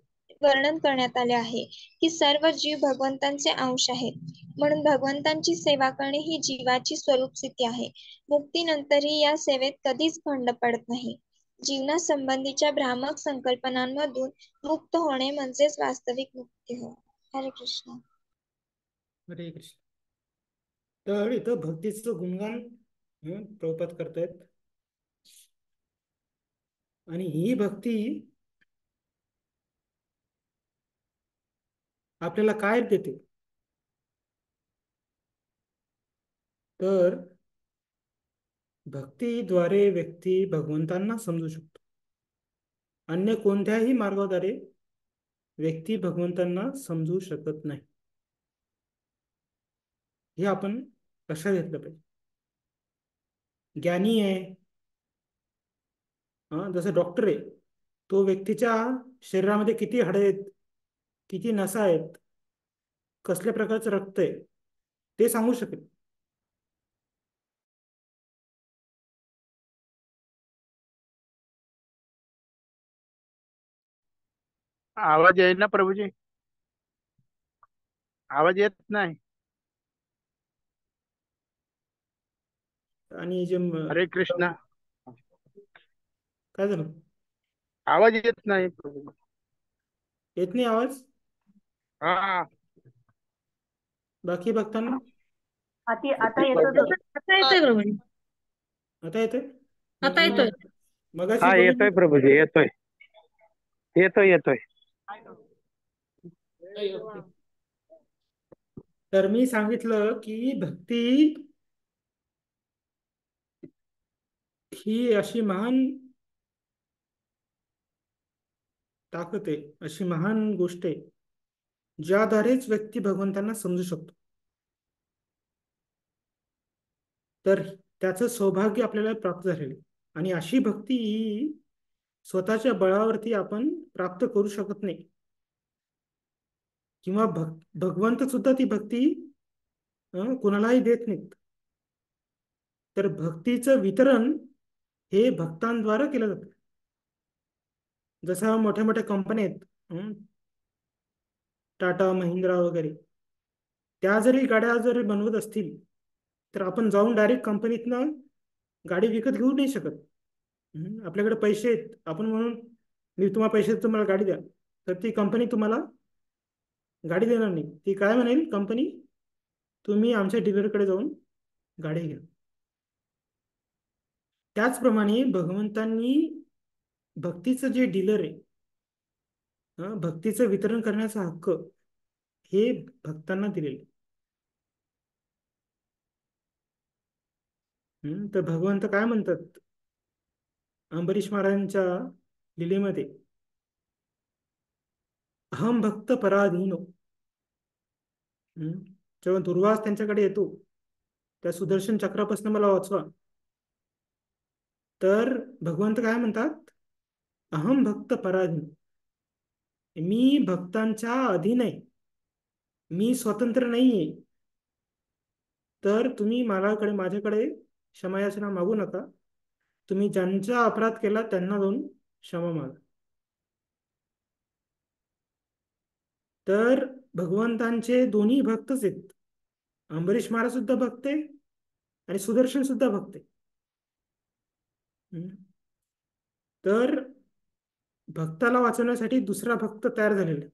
वर्णन करण्यात आले आहे की सर्व जीव भगवंतांचे अंश आहेत, म्हणून भगवंतांची सेवा करणे ही जीवाची स्वरूप स्थिती आहे. मुक्तीनंतरही या सेवेत कधीच खंड पडत नाही. जीवनासंबंधीच्या भ्रामक संकल्पनांमधून मुक्त होणे म्हणजेच वास्तविक मुक्ती होय. हरे कृष्ण. हरे कृष्ण. तर इथं भक्तीचं गुणगान प्रभुपाद करतायत आणि ही भक्ती आपल्याला काय देते, तर भक्तीद्वारे व्यक्ती भगवंतांना समजू शकतो. अन्य कोणत्याही मार्गाद्वारे व्यक्ती भगवंतांना समजू शकत नाही. हे आपण लक्षात घेतलं पाहिजे. ज्ञानी आहे, जसं डॉक्टर आहे, तो व्यक्तीच्या शरीरामध्ये किती हाडे आहेत, किती नसा आहेत, कसल्या प्रकारचं रक्त आहे ते सांगू शकेल. आवाज येईल ना प्रभूजी? आवाज येत नाही. आणि जे हरे कृष्ण. काय झालं? आवाज येत नाही प्रभूजी. येत नाही आवाज? हा, बाकी भक्तांना आता येतो तो. आता येतोय प्रभूजी. आता येतोय? आता येतोय. मगाशी हा येतोय प्रभूजी, येतोय येतोय येतोय. तर मी सांगितलं की भक्ती ही अशी महान ताकद आहे, अशी महान गोष्ट आहे ज्याद्वारेच व्यक्ती भगवंतांना समजू शकतो. तर त्याचं सौभाग्य आपल्याला प्राप्त झालेलं आहे आणि अशी भक्ती ही स्वतःच्या बळावरती आपण प्राप्त करू शकत नाही, किंवा भगवंत सुद्धा ती भक्ती कोणालाही देत नाहीत. तर भक्तीचं वितरण हे भक्तांद्वारे केलं जातं. जसं मोठ्या मोठ्या कंपन्या आहेत, टाटा महिंद्रा वगैरे, त्या जरी गाड्या जरी बनवत असतील तर आपण जाऊन डायरेक्ट कंपनीतनं गाडी विकत घेऊ नाही शकत. आपल्याकडे पैसे आहेत आपण म्हणून मी तुम्हाला पैसे देतो, मला गाडी द्या, तर ती कंपनी तुम्हाला गाडी देणार नाही. ती काय म्हणेल कंपनी, तुम्ही आमच्या डीलरकडे जाऊन गाडी घ्या. त्याचप्रमाणे भगवंतांनी भक्तीचं जे डीलर आहे, भक्तीचं वितरण करण्याचा हक्क हे भक्तांना दिलेले. तर भगवंत काय म्हणतात अंबरीश महाराजांच्या लिलेमध्ये, अहम भक्त पराधीनो. जेव्हा दुर्वास त्यांच्याकडे येतो, त्या सुदर्शन चक्रापासून मला वाचवा, तर भगवंत काय म्हणतात, अहम भक्त पराधीन, मी भक्तांच्या अधीन आहे, मी स्वतंत्र नाहीये. तर तुम्ही माझ्याकडे क्षमायाचना मागू नका, तुम्ही ज्यांचा अपराध केला त्यांना जाऊन क्षमा मागा. तर भगवंतांचे दोन्ही भक्तच आहेत, अंबरीश महाराज सुद्धा भक्त आहे आणि सुदर्शन सुद्धा भक्त आहे. तर भक्ताला वाचवण्यासाठी दुसरा भक्त तयार झालेला.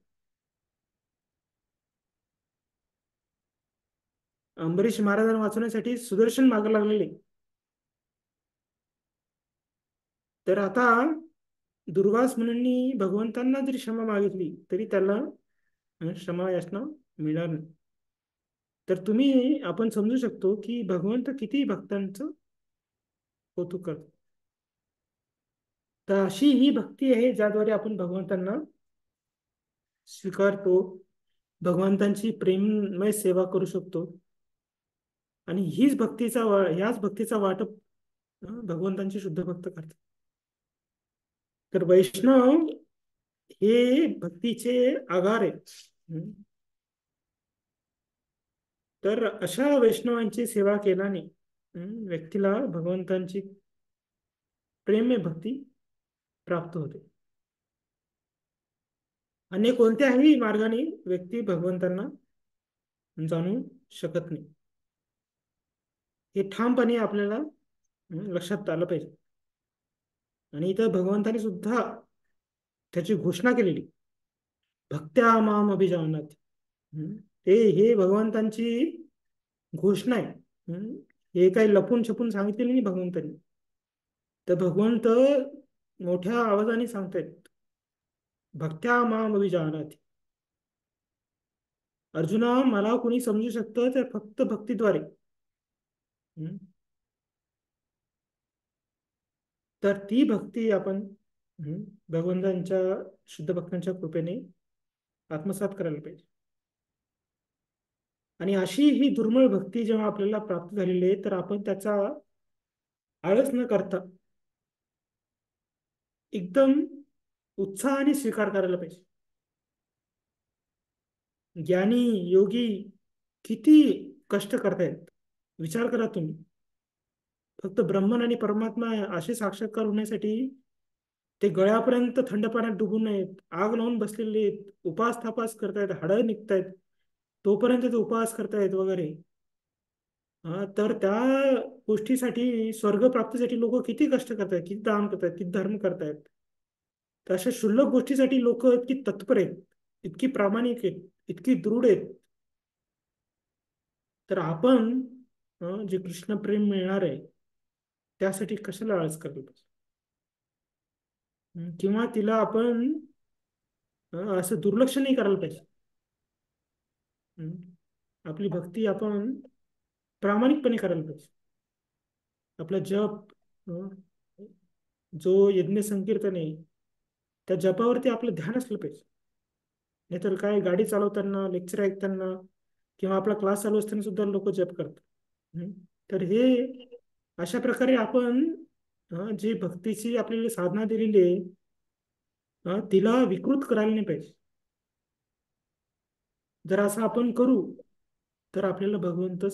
अंबरीश महाराजांना वाचवण्यासाठी सुदर्शन मागे लागलेले. तर आता दुर्वास मुनींनी भगवंतांना जरी क्षमा मागितली तरी त्याला क्षमा याचना मिळणार नाही. तर आपण समजू शकतो की भगवंत किती भक्तांचं कौतुक करतो. तर अशी ही भक्ती आहे ज्याद्वारे आपण भगवंतांना स्वीकारतो, भगवंतांची प्रेममय सेवा करू शकतो. आणि ह्याच भक्तीचा वाटप भगवंतांचे शुद्ध भक्त करतात. तर वैष्णव हे भक्तीचे आगार आहेत. तर अशा वैष्णवांची सेवा केल्याने व्यक्तीला भगवंतांची प्रेममय भक्ती प्राप्त होते. अन्य कोणत्याही मार्गाने व्यक्ती भगवंतांना जाणू शकत नाही. हे ठामपणे आपल्याला लक्षात आलं पाहिजे. आणि इथं भगवंतांनी सुद्धा त्याची घोषणा केलेली, भक्त्या माम अभिजानात. हे भगवंतांची घोषणा आहे. हे काही लपून छपून सांगितलेली नाही भगवंतांनी. तर भगवंत मोठ्या आवाजाने सांगतायत, भक्त्या माम अभिजानात. अर्जुना, मला कोणी समजू शकतं तर फक्त भक्तीद्वारे. तर ती भक्ती आपण भगवंतांच्या शुद्ध भक्तांच्या कृपेने आत्मसात करायला पाहिजे. आणि अशी ही दुर्मिळ भक्ती जेव्हा आपल्याला प्राप्त झालेली आहे तर आपण त्याचा आळस न करता एकदम उत्साहाने स्वीकार करायला पाहिजे. ज्ञानी योगी किती कष्ट करतायत विचार करा तुम्ही. फक्त ब्रह्मन आणि परमात्मा असे साक्षात्कार होण्यासाठी ते गळ्यापर्यंत थंड पाण्यात डुबून नाहीत, आग लावून बसलेले आहेत, उपास तापास करतायत, हाडं निघतायत, तोपर्यंत ते उपवास करतायत वगैरे. तर त्या गोष्टीसाठी, स्वर्गप्राप्तीसाठी लोक किती कष्ट करतायत, किती दान करतायत, किती धर्म करतायत. तर अशा क्षुल्लक गोष्टीसाठी लोक इतकी तत्पर आहेत, इतकी प्रामाणिक आहेत, इतकी दृढ आहेत. तर आपण जे कृष्ण प्रेम मिळणार आहे त्यासाठी कशाला आळस करायला पाहिजे, किंवा तिला आपण असं दुर्लक्ष नाही करायला पाहिजे. आपली भक्ती आपण प्रामाणिकपणे करायला पाहिजे. आपला जप, जो यज्ञ संकीर्तन आहे, त्या जपावरती आपलं ध्यान असलं पाहिजे. नाहीतर काय, गाडी चालवताना, लेक्चर ऐकताना किंवा आपला क्लास चालू असताना सुद्धा लोक जप करतात. तर हे अशा प्रकारे आपण जी भक्तीची आपल्याला साधना दिलेली आहे तिला विकृत करायला नाही पाहिजे. जर असं आपण करू तर आपल्याला भगवंत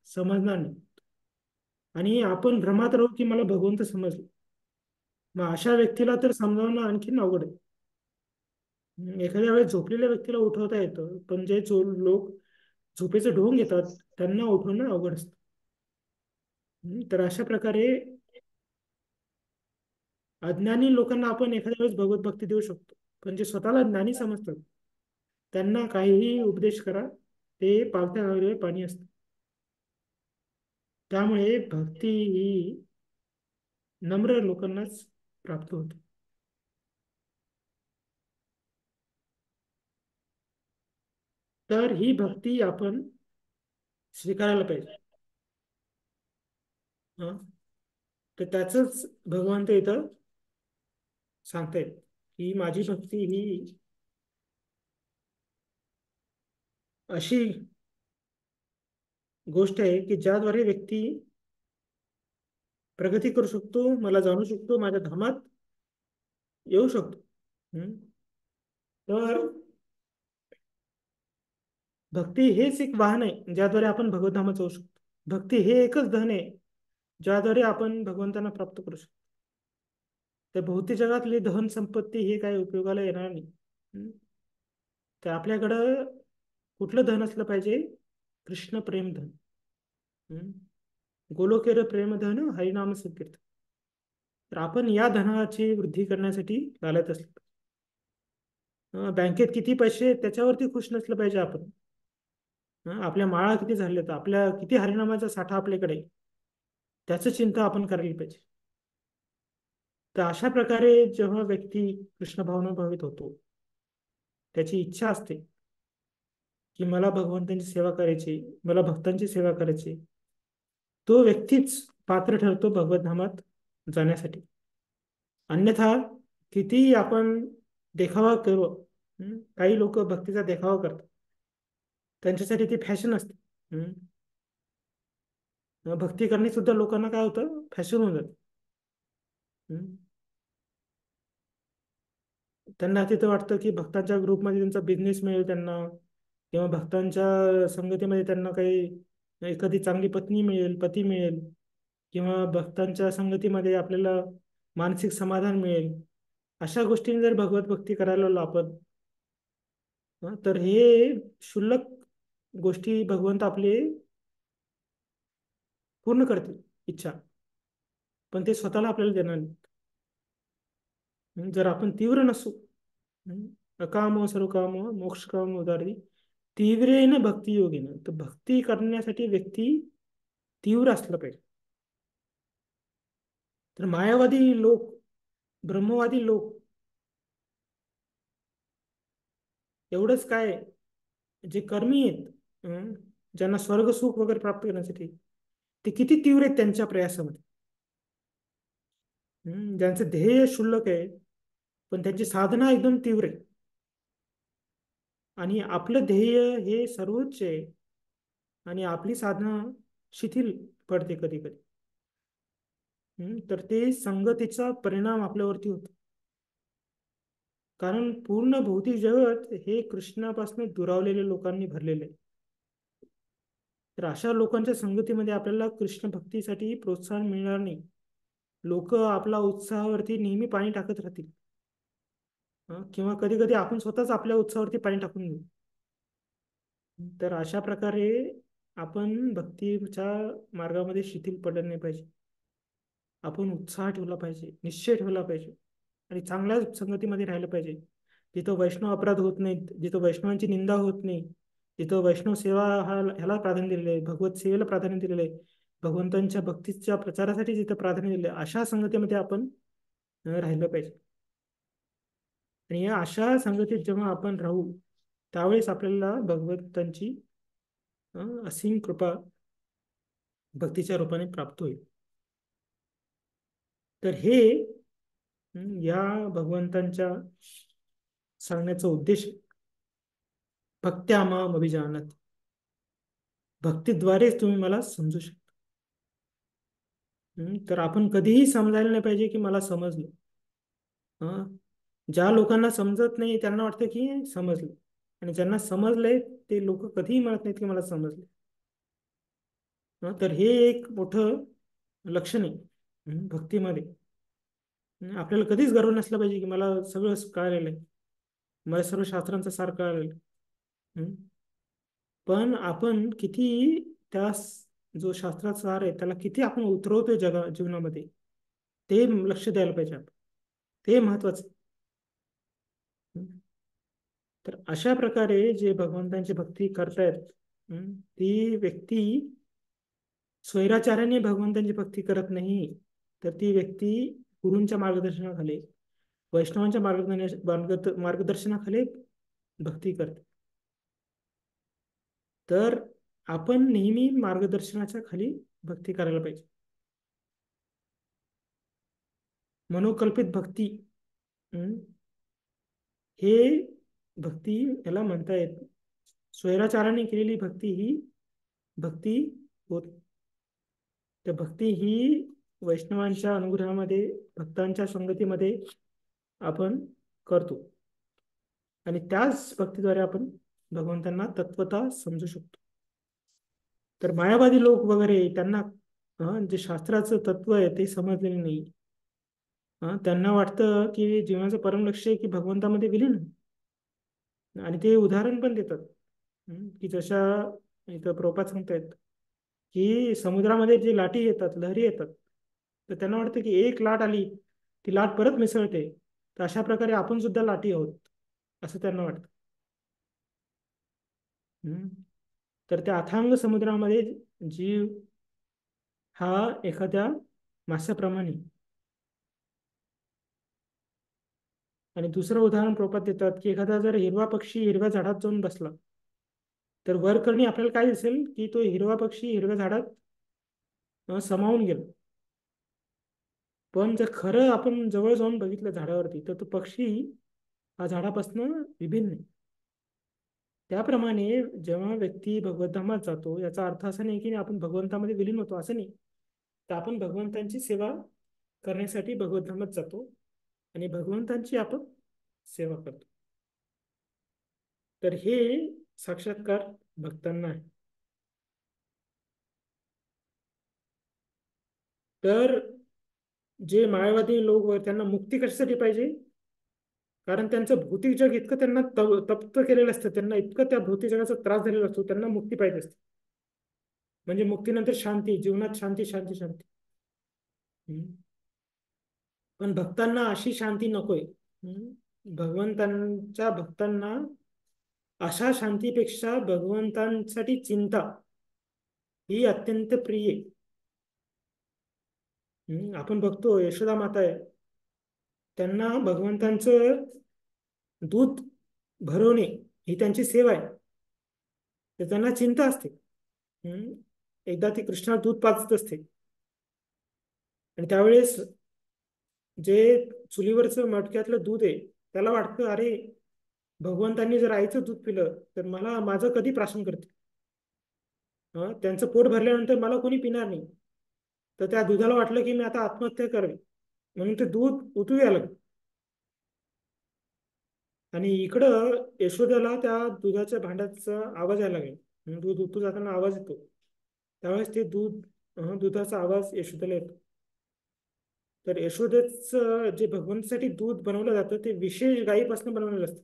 समजणार नाही आणि आपण भ्रमात राहू की मला भगवंत समजले. मग अशा व्यक्तीला तर समजावणं आणखीन अवघड आहे. एखाद्या वेळेस झोपलेल्या व्यक्तीला उठवता येतं, पण जे लोक झोपेचं ढोंग घेतात त्यांना उठवणं अवघड असतं. तर अशा प्रकारे अज्ञानी लोकांना आपण एखाद्या वेळेस भगवत भक्ती देऊ शकतो, पण जे स्वतःला ज्ञानी समजतात त्यांना काहीही उपदेश करा, ते पावत्या वगैरे पाणी असतं. त्यामुळे भक्ती ही नम्र लोकांनाच प्राप्त होते. तर ही भक्ती आपण स्वीकारायला पाहिजे. हं? तर त्याच भगवंत इथं सांगतायत की माझी भक्ती ही अशी गोष्ट आहे की ज्याद्वारे व्यक्ती प्रगती करू शकतो, मला जाणू शकतो, माझ्या धामात येऊ शकतो. हं? तर भक्ती हेच एक वाहन आहे ज्याद्वारे आपण भगवद्धामात जाऊ शकतो. भक्ती हे एकच धन आहे ज्याद्वारे आपण भगवंतांना प्राप्त करू शकतो. तर भौतिक जगातली धन संपत्ती हे काही उपयोगाला येणार नाही. हं? तर आपल्याकडं कुठलं धन असलं पाहिजे? कृष्ण प्रेम धन. हं? गोलोकेर प्रेम धन हरिनाम संकीर्तन. तर आपण या धनाची वृद्धी करण्यासाठी घालत असलो. बँकेत किती पैसे आहेत त्याच्यावरती खुश नसलं पाहिजे आपण. आपल्या माळा किती झाल्या, तर आपल्या किती हरिनामाचा साठा आपल्याकडे आहे, त्याचं चिंता आपण करायला पाहिजे. तर अशा प्रकारे जेव्हा व्यक्ती कृष्ण भावना भावित होतो, त्याची इच्छा असते की मला भगवंतांची सेवा करायची, मला भक्तांची सेवा करायची, तो व्यक्तीच पात्र ठरतो भगवत धामात जाण्यासाठी. अन्यथा कितीही आपण देखावा करू, काही लोक भक्तीचा देखावा करतात, त्यांच्यासाठी ती फॅशन असते. हम्म. भक्ती करणे सुद्धा लोकांना काय होतं, फॅशन होऊन जातं. हम्म. त्यांना तिथं वाटतं की भक्तांच्या ग्रुपमध्ये त्यांचा बिझनेस मिळेल त्यांना, किंवा भक्तांच्या संगतीमध्ये त्यांना काही एखादी चांगली पत्नी मिळेल, पती मिळेल, किंवा भक्तांच्या संगतीमध्ये आपल्याला मानसिक समाधान मिळेल. अशा गोष्टींनी जर भगवत भक्ती करायला लागलो आपण, तर हे क्षुल्लक गोष्टी भगवंत आपले पूर्ण करतील इच्छा, पण ते स्वतःला आपल्याला देणार नाही. जर आपण तीव्र नसू, अकाम सर्व काम मोक्ष काम उदारी तीव्रेन भक्ती योगीनं, तर भक्ती करण्यासाठी व्यक्ती तीव्र असलं पाहिजे. तर मायावादी लोक, ब्रह्मवादी लोक, एवढंच काय, जे कर्मी आहेत, ज्यांना स्वर्ग सुख वगैरे प्राप्त करण्यासाठी, ते किती तीव्र आहेत त्यांच्या प्रयासामध्ये. ज्यांचं ध्येय क्षुल्लक आहे पण त्यांची साधना एकदम तीव्र आहे, आणि आपलं ध्येय हे सर्वोच्च आहे, आणि आपली साधना शिथिल पडते कधी कधी. तर ते संगतीचा परिणाम आपल्यावरती होतो. कारण पूर्ण भौतिक जगत हे कृष्णापासून दुरावलेल्या लोकांनी भरलेले आहे. तर अशा लोकांच्या संगतीमध्ये आपल्याला कृष्ण भक्तीसाठी प्रोत्साहन मिळणार नाही. लोक आपला उत्साहावरती नेहमी पाणी टाकत राहतील, किंवा कधी कधी आपण स्वतःच आपल्या उत्साहावरती पाणी टाकून घेऊ. तर अशा प्रकारे आपण भक्तीच्या मार्गामध्ये शिथिल पडलं नाही पाहिजे. आपण उत्साह ठेवला पाहिजे, निश्चय ठेवला पाहिजे, आणि चांगल्या संगतीमध्ये राहिलं पाहिजे. जिथं वैष्णव अपराध होत नाहीत, जिथं वैष्णवांची निंदा होत नाही, तिथं वैष्णव सेवा ह्याला प्राधान्य दिलेलं आहे, भगवत सेवेला प्राधान्य दिलेलं आहे, भगवंतांच्या भक्तीच्या प्रचारासाठी जिथं प्राधान्य दिलं आहे, अशा संगतीमध्ये आपण राहिलं पाहिजे. आणि या अशा संगतीत जेव्हा आपण राहू, त्यावेळेस आपल्याला भगवंतांची असीम कृपा भक्तीच्या रूपाने प्राप्त होईल. तर हे या भगवंतांच्या सांगण्याचा उद्देश, भक्त्या माम अभिजानत, भक्तीद्वारेच तुम्ही मला समजू शकता. तर आपण कधीही समजायला नाही पाहिजे की मला समजलं. ज्या लोकांना समजत नाही त्यांना वाटतं की समजलं, आणि ज्यांना समजलंय ते लोक कधीही म्हणत नाहीत की मला समजलं. तर हे एक मोठं लक्षण आहे भक्तीमध्ये. आपल्याला कधीच गर्व नसला पाहिजे की मला सगळं कळलेलं आहे, मला सर्व शास्त्रांचा सार कळलेलं आहे. पण आपण किती त्या जो शास्त्राचा सार आहे त्याला किती आपण उतरवतोय जीवनामध्ये, ते लक्ष द्यायला पाहिजे आपण. ते महत्वाचं. तर अशा प्रकारे जे भगवंतांची भक्ती करतायत ती व्यक्ती स्वैराचार्याने भगवंतांची भक्ती करत नाही, तर ती व्यक्ती गुरूंच्या मार्गदर्शनाखाली, वैष्णवांच्या मार्गदर्शनाखाली भक्ती करते. तर आपण नेहमी मार्गदर्शनाच्या खाली भक्ती करायला पाहिजे. मनोकल्पित भक्ती हे भक्ती याला म्हणता येत. स्वैराचाराने केलेली भक्ती ही भक्ती होत. तर भक्ती ही वैष्णवांच्या अनुग्रहामध्ये, भक्तांच्या संगतीमध्ये आपण करतो आणि त्याच भक्तीद्वारे आपण भगवंतांना तत्वता समजू शकतो. तर मायावादी लोक वगैरे त्यांना जे शास्त्राचं तत्व आहे ते समजलेलं नाही. त्यांना वाटतं की जीवनाचं परम लक्ष्य आहे की भगवंतामध्ये विलीन, आणि ते उदाहरण पण देतात की जशा इथं प्रभुपाद सांगतायत की समुद्रामध्ये जे लाटी येतात, लहरी येतात, तर त्यांना वाटतं की एक लाट आली ती लाट परत मिसळते, तर अशा प्रकारे आपण सुद्धा लाटी आहोत असं त्यांना वाटतं. तर त्या अथांग समुद्रामध्ये जीव हा एखाद्या माशाप्रमाणे. आणि दुसरं उदाहरण प्रभुपाद देतात की एखादा जर हिरवा पक्षी हिरव्या झाडात जाऊन बसला, तर वर करणी आपल्याला काय दिसेल की तो हिरवा पक्षी हिरव्या झाडात समावून गेला. पण जर खरं आपण जवळ जाऊन बघितलं झाडावरती, तर तो पक्षी हा झाडापासून विभिन्न आहे. त्याप्रमाणे जेव्हा व्यक्ती भगवद्धामात जातो, याचा अर्थ असा नाही की आपण भगवंतामध्ये विलीन होतो, असं नाही. तर आपण भगवंतांची सेवा करण्यासाठी भगवद्धामात जातो आणि भगवंतांची आपण सेवा करतो. तर हे साक्षात्कार भक्तांना आहे. तर जे मायावादी लोक त्यांना मुक्ती कशासाठी पाहिजे, कारण त्यांचं भौतिक जग इतकं त्यांना तप्त केलेलं असतं, त्यांना इतकं त्या भौतिक जगाचा त्रास झालेला असतो, त्यांना मुक्ती पाहिजे असते. म्हणजे मुक्तीनंतर शांती, जीवनात शांती शांती शांती. पण भक्तांना अशी शांती नकोय. भगवंतांच्या भक्तांना अशा शांतीपेक्षा भगवंतांसाठी चिंता ही अत्यंत प्रिय आहे. आपण बघतो यशोदा माता आहे, त्यांना भगवंतांचं दूध भरवणे ही त्यांची सेवा आहे. तर त्यांना चिंता असते. एकदा ती कृष्णाला दूध पाजत असते आणि त्यावेळेस जे चुलीवरचं मटक्यातलं दूध आहे त्याला वाटतं, अरे भगवंतांनी जर आईचं दूध पिलं तर मला माझं कधी प्राशन करते, त्यांचं पोट भरल्यानंतर मला कोणी पिणार नाही. तर त्या दुधाला वाटलं की मी आता आत्महत्या करावी, म्हणून ते दूध उतू आलं. आणि इकडं यशोद्याला त्या दुधाच्या भांड्याचा आवाज यायला लागला, दूध उतू जाताना आवाज येतो. त्यावेळेस ते दुधाचा आवाज यशोद्याला येतो. तर यशोदेचं जे भगवंतासाठी दूध बनवलं जातं ते विशेष गायीपासून बनवलेलं असतं.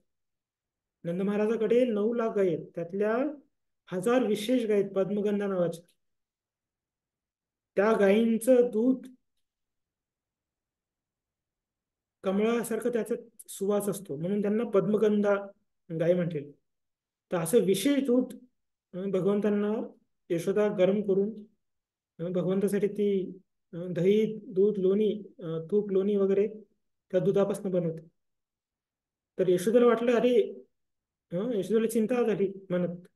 नंद महाराजाकडे 9 लाख गायी आहेत, त्यातल्या 1000 विशेष गायी आहेत पद्मगंधा नावाच्या. त्या गायींचं दूध कमळासारखं त्याच्यात सुवास असतो, म्हणून त्यांना पद्मगंधा गाय म्हटले. तर असं विशेष दूध भगवंतांना यशोदा गरम करून भगवंतासाठी ती दही, दूध, लोणी, तूप, लोणी वगैरे त्या दुधापासून बनवते. तर यशोदाला वाटलं, अरे यशोदाला चिंता झाली मनात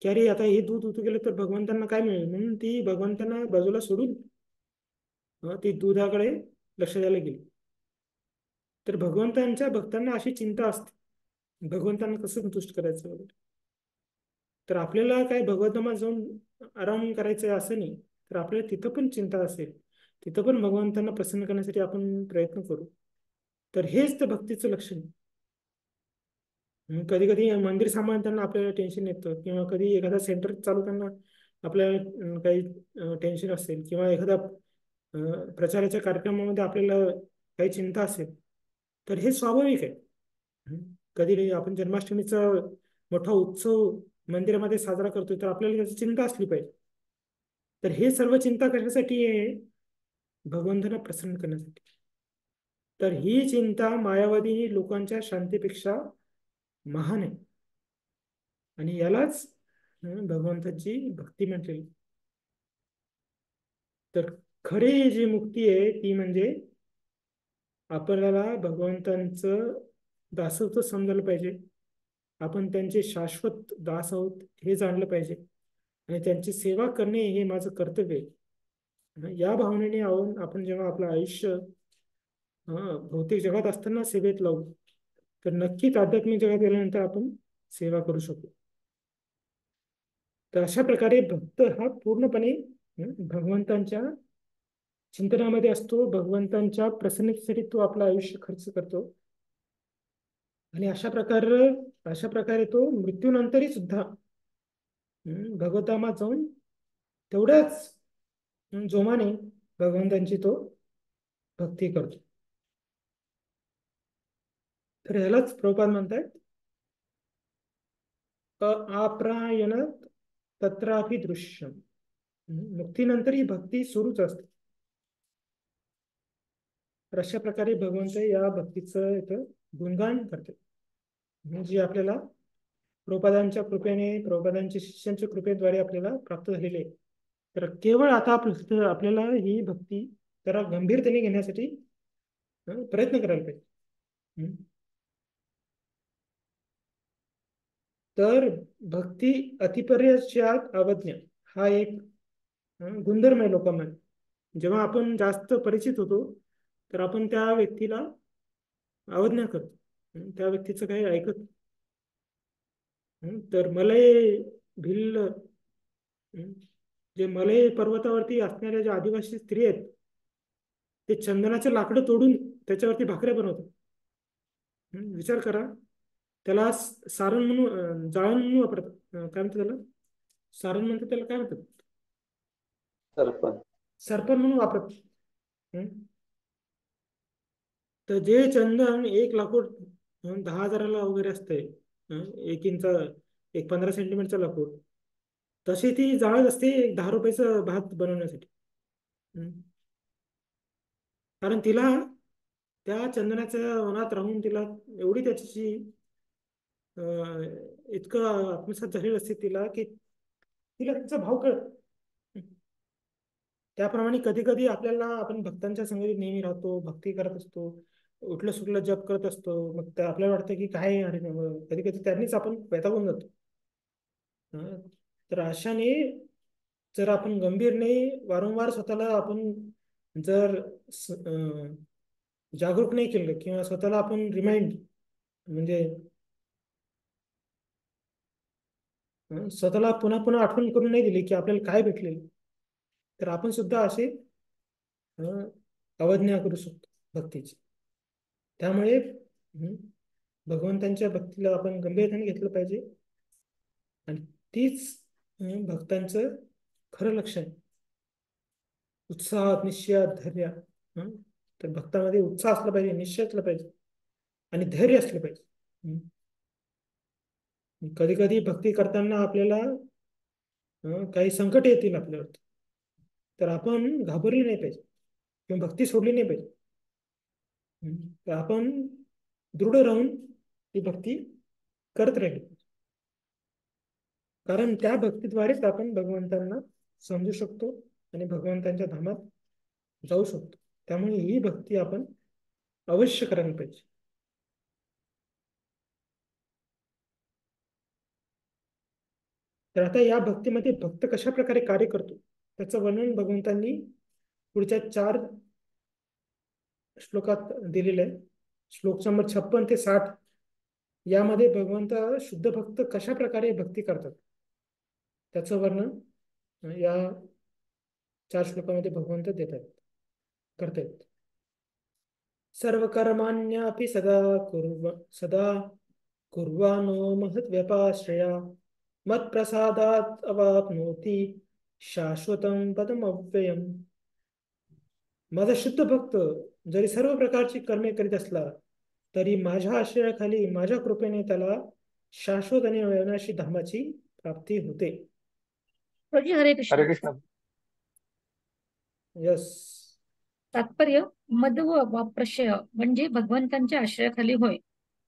की अरे आता हे दूध उतू गेलं तर भगवंतांना काय मिळेल, म्हणून ती भगवंतांना बाजूला सोडून ती दुधाकडे लक्ष द्यायला गेली. तर भगवंतांच्या भक्तांना अशी चिंता असते, भगवंतांना कसं संतुष्ट करायचं वगैरे. तर आपल्याला काय भगवद्धामात जाऊन आराम करायचं आहे असं नाही, तर आपल्याला तिथं पण चिंता असेल, तिथं पण भगवंतांना प्रसन्न करण्यासाठी आपण प्रयत्न करू. तर हेच तर भक्तीचं लक्षण. कधी कधी मंदिर सांभाळताना आपल्याला टेन्शन येतं, किंवा कधी एखादा सेंटर चालवताना आपल्याला काही टेन्शन असेल, किंवा एखादा प्रचाराच्या कार्यक्रमामध्ये आपल्याला काही चिंता असेल तर हे स्वाभाविक आहे. कधी आपण जन्माष्टमीचा मोठा उत्सव मंदिरामध्ये साजरा करतोय तर आपल्याला त्याची चिंता असली पाहिजे. तर हे सर्व चिंता कशासाठी आहे? भगवंतांना प्रसन्न करण्यासाठी. तर ही चिंता मायावादी लोकांच्या शांतीपेक्षा महान आहे आणि यालाच भगवंताची भक्ती म्हटलेली. तर खरी जी मुक्ती आहे ती म्हणजे आपल्याला भगवंतांचं दासत्व समजायला पाहिजे. आपण त्यांचे शाश्वत दास आहोत हे जाणलं पाहिजे आणि त्यांची सेवा करणे हे माझं कर्तव्य आहे. या भावनेने आपण जेव्हा आपलं आयुष्य भौतिक जगात असताना सेवेत लावू तर नक्कीच आध्यात्मिक जगात गेल्यानंतर आपण सेवा करू शकू. तर अशा प्रकारे भक्त हा पूर्णपणे भगवंतांच्या चिंतनामध्ये असतो. भगवंतांच्या प्रसन्नतेसाठी तो आपलं आयुष्य खर्च करतो आणि अशा प्रकारे तो मृत्यूनंतरही सुद्धा भगवतामात जाऊन तेवढ्याच जोमाने भगवंतांची तो भक्ती करतो. तर ह्यालाच प्रभुपाद म्हणतात आप्रायणात तत्रापि दृश्यम. मुक्तीनंतर ही भक्ती सुरूच असते. तर अशा प्रकारे भगवंत या भक्तीचं इथं गुणगान करते जी आपल्याला प्रभुपादांच्या कृपेने प्रभुपादांच्या शिष्यांच्या कृपेद्वारे आपल्याला प्राप्त झालेली आहे. तर केवळ आता आपल्याला ही भक्ती जरा गंभीरतेने घेण्यासाठी प्रयत्न करायला पाहिजे. तर भक्ती अतिपर्यच्यात अवज्ञा हा एक गुणधर्म आहे लोकांमध्ये. जेव्हा आपण जास्त परिचित होतो तर आपण त्या व्यक्तीला अवज्ञा करतो, त्या व्यक्तीचं काही ऐकत. तर मलय भिल्ल जे मलय पर्वतावरती असणाऱ्या ज्या आदिवासी स्त्री आहेत ते चंदनाचं लाकडं तोडून त्याच्यावरती भाकऱ्या बनवतात. विचार करा. त्याला सारण म्हणून जाळण म्हणून वापरतात. काय म्हणतात त्याला? सारण म्हणतात त्याला. काय म्हणतात? सरपण म्हणून वापरतात. तर जे चंदन एक लाकूड 10,000ला वगैरे असते, 1 इंच 15 सेंटीमीटरचं लाकूड, तशी ती जाळत असते 10 रुपयाचं भात बनवण्यासाठी. कारण तिला त्या चंदनाच्या वनात राहून तिला एवढी त्याची इतकं आत्मसात झालेलं असते तिला की तिला त्याचा भाव कळत. त्याप्रमाणे कधी कधी आपण भक्तांच्या संगतीत नेहमी राहतो, भक्ती करत असतो, उठलं सुटलं जप करत असतो. मग आपल्याला वाटतं की काय अरे कधी कधी त्यांनीच आपण वैतागून जातो. तर अशाने जर आपण गंभीरने वारंवार स्वतःला आपण जर जागरूक नाही केलं किंवा स्वतःला आपण म्हणजे स्वतःला पुन्हा पुन्हा आठवण करून नाही दिली की आपल्याला काय भेटलेलं, तर आपण सुद्धा असे अवज्ञा करू शकतो भक्तीची. त्यामुळे भगवंतांच्या भक्तीला आपण गंभीरतेने घेतलं पाहिजे आणि तीच भक्तांचं खरं लक्षण. उत्साहात, निश्चयात, धैर्य. तर भक्तामध्ये उत्साह असला पाहिजे, निश्चय असला पाहिजे आणि धैर्य असलं पाहिजे. कधी कधी भक्ती करताना आपल्याला काही संकट येतील आपल्यावरती, तर आपण घाबरले नाही पाहिजे किंवा भक्ती सोडली नाही पाहिजे. तर आपण दृढ राहून ती भक्ती करत राहिली, कारण त्या भक्तीद्वारेच आपण भगवंतांना समजू शकतो आणि भगवंतांच्या धामात जाऊ शकतो. त्यामुळे ही भक्ती आपण अवश्य करायला पाहिजे. तर आता या भक्तीमध्ये भक्त कशा प्रकारे कार्य करतो त्याचं वर्णन भगवंतांनी पुढच्या 4 श्लोकात दिलेलं आहे. श्लोक नंबर 56 ते 60 यामध्ये भगवंत शुद्ध भक्त कशा प्रकारे भक्ती करतात त्याचं वर्णन या 4 श्लोकामध्ये भगवंत करतायत. सर्व कर्माण्यपि सदा कुर्वाणो महत् व्यपाश्रया मत्प्रसादात् अवाप्नोति शाश्वतं पदमव्ययम्. माझा शुद्ध भक्त जरी सर्व प्रकारची कर्मे करीत असला तरी माझ्या आश्रयाखाली माझ्या कृपेने त्याला शाश्वत आणि अविनाशी धामाची प्राप्ती होते. प्रभूजी हरे कृष्ण. हरे कृष्ण. यस. तात्पर्य मद व वाप्रशय म्हणजे भगवंतांच्या आश्रयाखाली होय.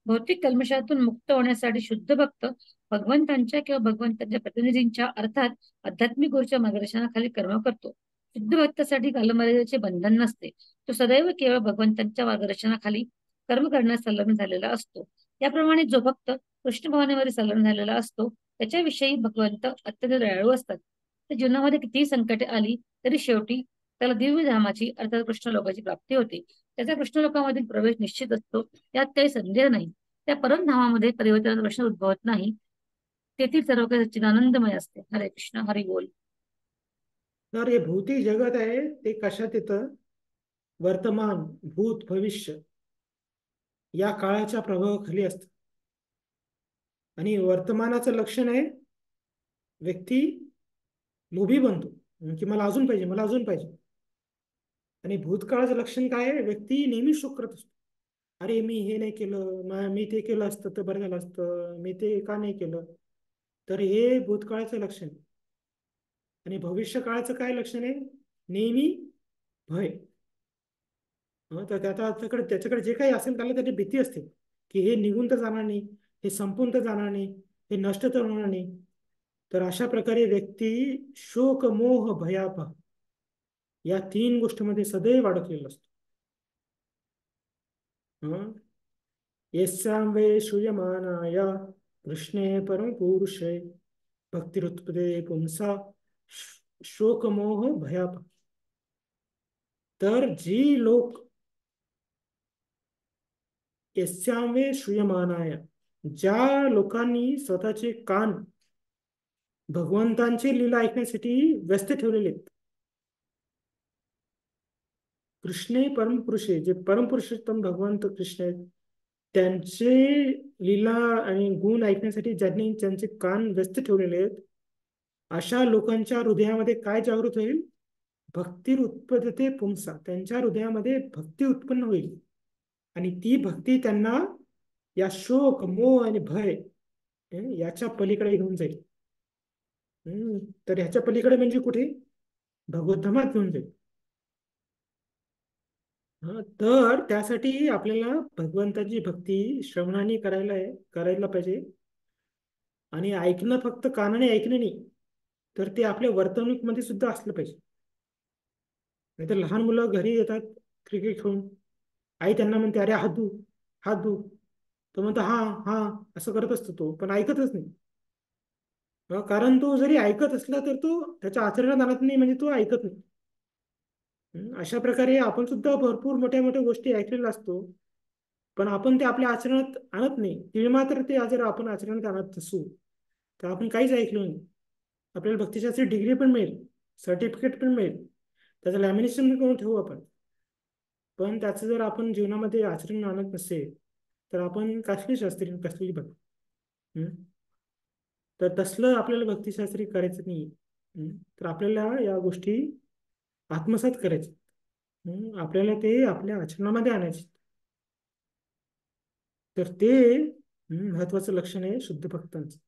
भौतिक कल्मशातून मुक्त होण्यासाठी शुद्ध भक्त भगवंतांच्या किंवा भगवंतांच्या प्रतिनिधींच्या अर्थात आध्यात्मिक गुरूच्या मार्गदर्शनाखाली कर्म करतो. शुद्ध भक्तासाठी कालमर्यादेचे बंधन नसते. तो सदैव केवळ भगवंतांच्या मार्गदर्शनाखाली कर्म करण्यास संलग्न झालेला असतो. याप्रमाणे जो भक्त कृष्ण भावनेमध्ये संलग्न झालेला असतो त्याच्याविषयी भगवंत अत्यंत दयाळू असतात. त्या जीवनामध्ये कितीही संकटे आली तरी शेवटी त्याला दिव्य धामाची अर्थात कृष्ण लोकाची प्राप्ती होते. त्याचा कृष्ण लोकांमधील प्रवेश निश्चित असतो, यात काही संदेह नाही. त्या परमधामामध्ये परिवर्तनाचा प्रश्न उद्भवत नाही. तेथील सर्व काही सच्चिदानंदमय असते. हरे कृष्ण. हरी बोल. तर हे भौतिक जगत आहे ते कशात येतं? वर्तमान, भूत, भविष्य या काळाच्या प्रभावाखाली असतं. आणि वर्तमानाचं लक्षण आहे व्यक्ती लोभी बनतो की मला अजून पाहिजे, मला अजून पाहिजे. आणि भूतकाळाचं लक्षण काय आहे? व्यक्ती नेहमी शोक करत असतो. अरे मी हे नाही केलं, मी ते केलं असतं तर बरं झालं असतं, मी ते का नाही केलं. तर हे भूतकाळाचं लक्षण. आणि भविष्य काळाचं काय लक्षण आहे? नेहमी भय. तर त्याच्याकडे जे काही असेल त्याला त्याची भीती असते की हे निघून तर जाणार नाही, हे संपून तर जाणार नाही, हे नष्ट तर होणार नाही. तर अशा प्रकारे व्यक्ती शोक, मोह, भयापह या 3 गोष्टींमध्ये सदैव अडकलेला असतो. यस्यां वे श्रूयमाणाय कृष्णे परम पुरुषे भक्तिरुत्पदे पुंसा शोकमोह भयापह. तर जी लोक यस्यां वे श्रूयमाणाय, ज्या लोकांनी स्वतःचे कान भगवंतांची लीला ऐकण्यासाठी व्यस्त ठेवलेले आहेत. कृष्णे परमपुरुषे, जे परमपुरुषोत्तम भगवंत कृष्ण आहेत त्यांचे लीला आणि गुण ऐकण्यासाठी ज्यांनी त्यांचे कान व्यस्त ठेवलेले आहेत अशा लोकांच्या हृदयामध्ये काय जागृत होईल? भक्ती उत्पदते पुंसा. त्यांच्या हृदयामध्ये भक्ती उत्पन्न होईल आणि ती भक्ती त्यांना या शोक, मोह आणि भय याच्या पलीकडे घेऊन जाईल. तर ह्याच्या पलीकडे म्हणजे कुठे? भगवद्धामात घेऊन जाईल. तर त्यासाठी आपल्याला भगवंताची भक्ती श्रवणाने करायला पाहिजे. आणि ऐकणं फक्त कानाने ऐकणं नाही, तर ते आपल्या वर्तणुकीमध्ये सुद्धा असलं पाहिजे. नाहीतर लहान मुलं घरी येतात क्रिकेट खेळून, आई त्यांना म्हणते अरे हात धु, हात धु. तो म्हणतो हा हा असं करत असतो तो, पण ऐकतच नाही. कारण तो जरी ऐकत असला तर तो त्याच्या आचरणात आणत नाही, म्हणजे तो ऐकत नाही. अशा प्रकारे आपण सुद्धा भरपूर मोठ्या मोठ्या गोष्टी ऐकलेल्या असतो, पण आपण ते आपल्या आचरणात आणत नाही. तीळ मात्र ते जर आपण आचरणात आणत असू तर आपण काहीच ऐकलो नाही. आपल्याला भक्तिशास्त्री डिग्री पण मिळेल, सर्टिफिकेट पण मिळेल, त्याचं लॅमिनेशन करून ठेवू आपण, पण त्याचं जर आपण जीवनामध्ये आचरण आणत नसेल तर आपण कसली शास्त्री, कसली भक्ती. तर तसलं आपल्याला भक्तिशास्त्री करायचं नाही. तर आपल्याला या गोष्टी आत्मसात करायचे, आपल्याला ते आपल्या आचरणामध्ये आणायचे. तर ते महत्वाचं लक्षण आहे शुद्ध भक्तांचं.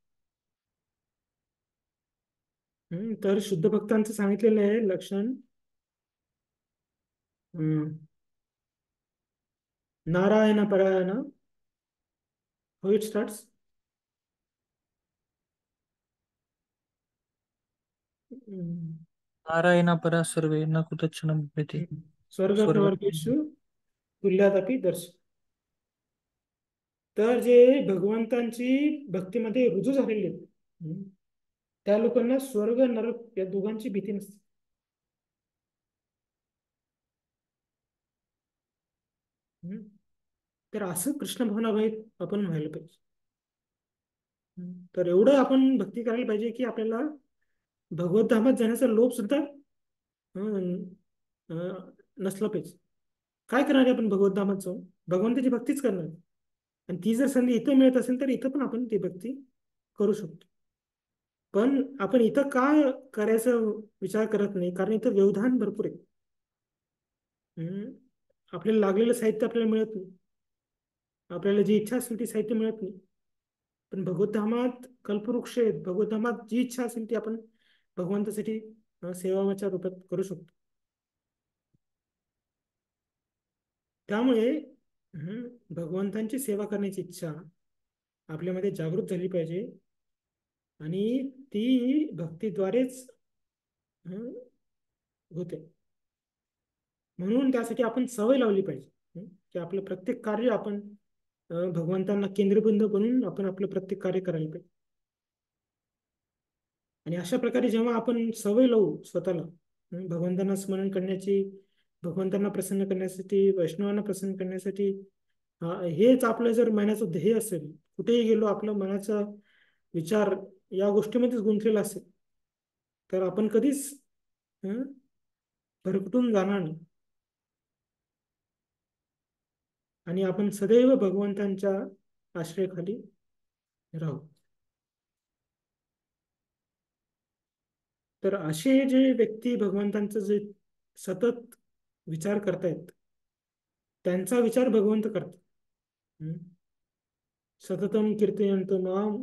तर शुद्ध भक्तांचं सांगितलेलं आहे लक्षण. नारायण परायण. How it starts? नारायणापरा सर्वे न कुतश्चन बिभ्यति. स्वर्ग प्रवर्गेषु तुल्यादपि दर्श. तर जे भगवंतांची भक्तीमध्ये रुजू झालेले आहेत त्या लोकांना स्वर्ग नरक या दोघांची भीती नसते. तर असं कृष्ण भावनाभावित आपण व्हायला पाहिजे. तर एवढं आपण भक्ती करायला पाहिजे की आपल्याला भगवद्धामात जाण्याचा लोभ सुद्धा नसला पाहिजे. काय करणार आहे आपण भगवद्धामात जाऊन? भगवंताची भक्तीच करणार. आणि ती जर संधी इथं मिळत असेल तर इथं पण आपण ती भक्ती करू शकतो. पण आपण इथं का करायचा विचार करत नाही? कारण इथं व्यवधान भरपूर आहे. आपल्याला लागलेलं साहित्य आपल्याला मिळत नाही, आपल्याला जी इच्छा असेल ती साहित्य मिळत नाही. पण भगवतधामात कल्पवृक्ष आहेत. भगवतधामात जी इच्छा असेल ती आपण भगवंतासाठी सेवाच्या रूपात करू शकतो. त्यामुळे भगवंतांची सेवा करण्याची इच्छा आपल्यामध्ये जागृत झाली पाहिजे आणि ती भक्तीद्वारेच होते. म्हणून त्यासाठी आपण सवय लावली पाहिजे की आपलं प्रत्येक कार्य आपण भगवंतांना केंद्रबिंदू बनवून आपण आपलं प्रत्येक कार्य करायला पाहिजे. आणि अशा प्रकारे जेव्हा आपण सवय लावू स्वतःला भगवंतांना स्मरण करण्याची, भगवंतांना प्रसन्न करण्यासाठी, वैष्णवांना प्रसन्न करण्यासाठी, हेच आपलं जर मनाचं ध्येय असेल, कुठेही गेलो आपलं मनाचा विचार या गोष्टीमध्येच गुंतलेला असेल, तर आपण कधीच भरकटून जाणार नाही आणि आपण सदैव भगवंतांच्या आश्रयाखाली राहू. तर असे जे व्यक्ती भगवंतांचं जे सतत विचार करतायत त्यांचा विचार भगवंत करतात. सततम कीर्तयन्तो माम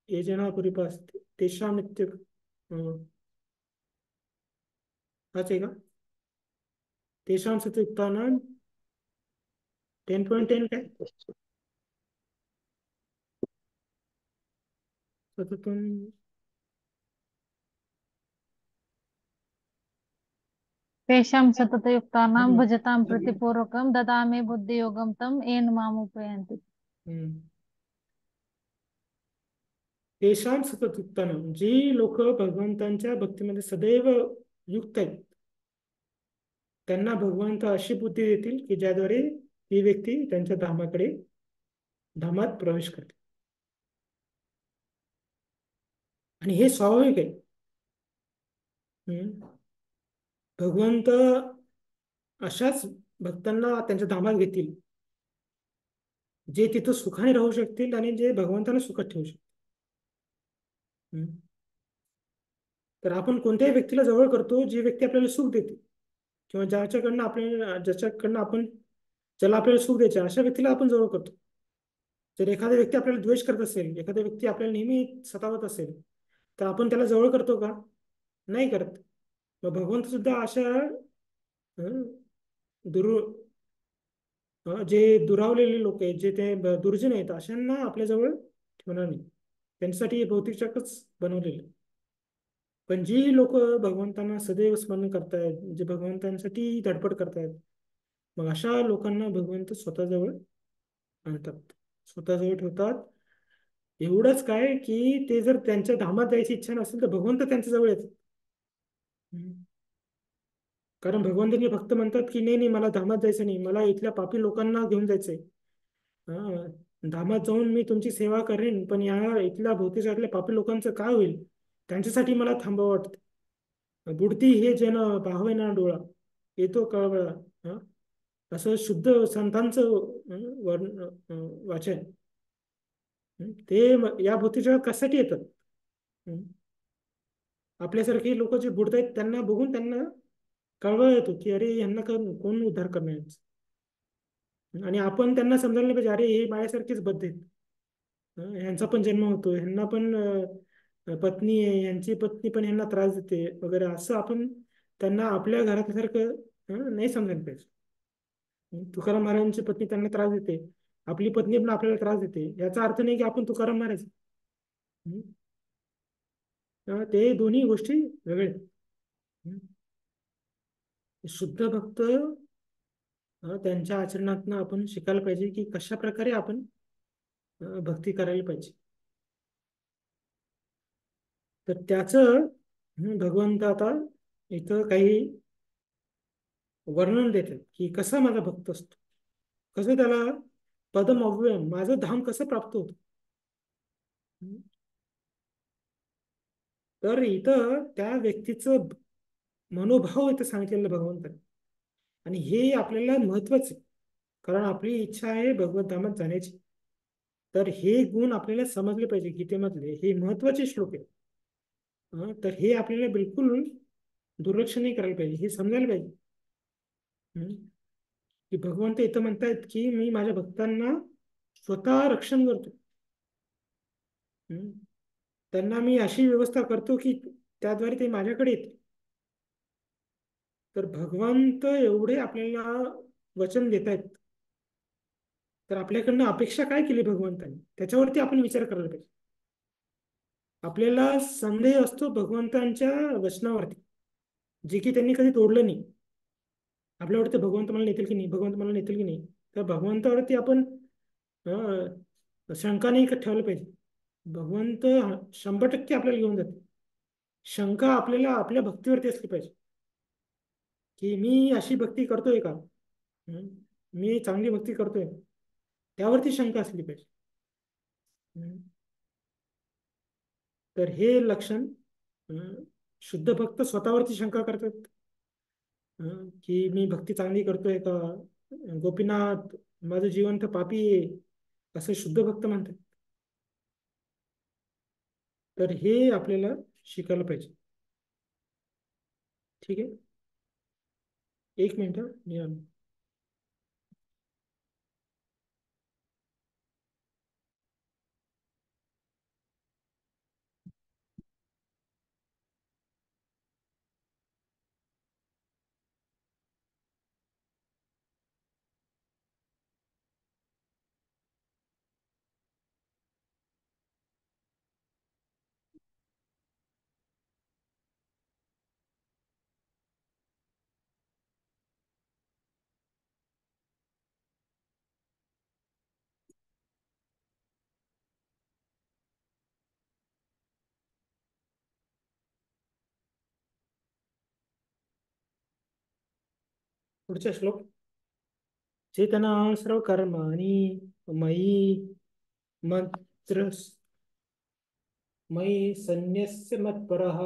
ये जना परिपास्ते तेषां नित्य हाच आहे का? तेषां सतयुक्तानां 10.10 काय सततम तेषां सततयुक्तानां भजतां प्रीतिपूर्वकं ददामि बुद्धियोगं तं येन मामुपयन्ति. तेषां सततयुक्तानां, जी लोक भगवंतांच्या भक्तीमध्ये सदैव युक्त आहेत त्यांना भगवंत अशी बुद्धी देतील की ज्याद्वारे ती व्यक्ती त्यांच्या धामात प्रवेश करते. आणि हे स्वाभाविक आहे. भगवंत अशाच भक्तांना त्यांच्या धामात घेतील जे तिथं सुखाने राहू शकतील आणि जे भगवंताला सुखात ठेवू शकतील. तर आपण कोणत्याही व्यक्तीला जवळ करतो जी व्यक्ती आपल्याला सुख देते किंवा ज्याच्याकडनं आपण ज्याला आपल्याला सुख द्यायचे अशा व्यक्तीला आपण जवळ करतो. जर एखादा व्यक्ती आपल्याला द्वेष करत असेल, एखादा व्यक्ती आपल्याला नेहमी सतावत असेल, तर आपण त्याला जवळ करतो का? नाही करत. मग भगवंत सुद्धा अशा जे दुरावलेले लोक आहेत, जे ते दुर्जन आहेत, अशांना आपल्याजवळ ठेवणार नाही. त्यांच्यासाठी हे भौतिक जगच बनवलेलं. पण जी लोक भगवंतांना सदैव स्मरण करतायत, जे भगवंतांसाठी धडपड करतायत, मग अशा लोकांना भगवंत स्वतःजवळ आणतात, स्वतःजवळ ठेवतात. एवढंच काय की ते जर त्यांच्या धामात जायची इच्छा नसेल तर भगवंत त्यांच्याजवळ येतात. कारण भगवंतांनी फक्त म्हणतात की नाही नाही मला धामात जायचं नाही, मला इथल्या पापी लोकांना घेऊन जायचंय. धामात जाऊन मी तुमची सेवा करेन, पण या इथल्या भोवतीच्या पापी लोकांचं काय होईल त्यांच्यासाठी मला थांबावं वाटतं. बुडती हे जन पाहावेना डोळा येतो कळवळा, असं शुद्ध संतांचं वाचन. ते या भोवतीच्या कशासाठी येतात? आपल्यासारखे लोक जे बुडत आहेत त्यांना बघून त्यांना कळवळ येतो की अरे यांना कोण उद्धार करणार. आणि आपण त्यांना समजायला पाहिजे अरे हे माझ्यासारखेच बद्ध आहेत, ह्यांचा पण जन्म होतो, ह्यांना पण पत्नी आहे, यांची पत्नी पण ह्यांना त्रास देते वगैरे, असं आपण त्यांना आपल्या घरातल्यासारखं नाही समजायला पाहिजे. तुकाराम महाराजांची पत्नी त्यांना त्रास देते, आपली पत्नी पण आपल्याला त्रास देते, याचा अर्थ नाही की आपण तुकाराम महाराज. ते दोन्ही गोष्टी वेगळे. शुद्ध भक्त त्यांच्या आचरणातनं आपण शिकायला पाहिजे की कशा प्रकारे आपण भक्ती करायला पाहिजे. तर त्याचं भगवंत आता इथं काही वर्णन देतात की कसा माझा भक्त असतो, कसं त्याला पदम अव्ययम माझं धाम कसं प्राप्त होतं. तर इथं त्या व्यक्तीचं मनोभाव इथं सांगितलेलं भगवंताने, आणि हे आपल्याला महत्वाचं आहे कारण आपली इच्छा आहे भगवत धामात जाण्याची. तर हे गुण आपल्याला समजले पाहिजे. गीतेमधले हे महत्वाचे श्लोक आहेत. तर हे आपल्याला बिलकुल दुर्लक्ष नाही करायला पाहिजे, हे समजायला पाहिजे की भगवंत इथं म्हणतायत की मी माझ्या भक्तांना स्वतः रक्षण करतो. हम्म. त्यांना मी अशी व्यवस्था करतो की त्याद्वारे ते माझ्याकडे येते. तर भगवंत एवढे आपल्याला वचन देत आहेत, तर आपल्याकडनं अपेक्षा काय केली भगवंतांनी त्याच्यावरती आपण विचार करायला पाहिजे. आपल्याला संदेह असतो भगवंतांच्या वचनावरती, जे की त्यांनी कधी तोडलं नाही. आपल्या वाटतं भगवंत मला नेतील की नाही, भगवंत मला नेतील की नाही. तर भगवंतावरती आपण शंका नाही ठेवलं पाहिजे. भगवंत 100% आपल्याला घेऊन जाते. शंका आपल्याला आपल्या भक्तीवरती असली पाहिजे, की मी अशी भक्ती करतोय का, हम्म, मी चांगली भक्ती करतोय, त्यावरती शंका असली पाहिजे. हम्म. तर हे लक्षण शुद्ध भक्त स्वतःवरती शंका करतात, की मी भक्ती चांगली करतोय का, गोपीनाथ माझं जीवन तर पापी आहे, असं शुद्ध भक्त म्हणतात. तर हे आपल्याला शिकायला पाहिजे. ठीक आहे, 1 मिनिट मी आलो. पुढचा श्लोक. चेतना सर्व कर्माणि मयि मंत्र मयि संन्यस्य मत्परः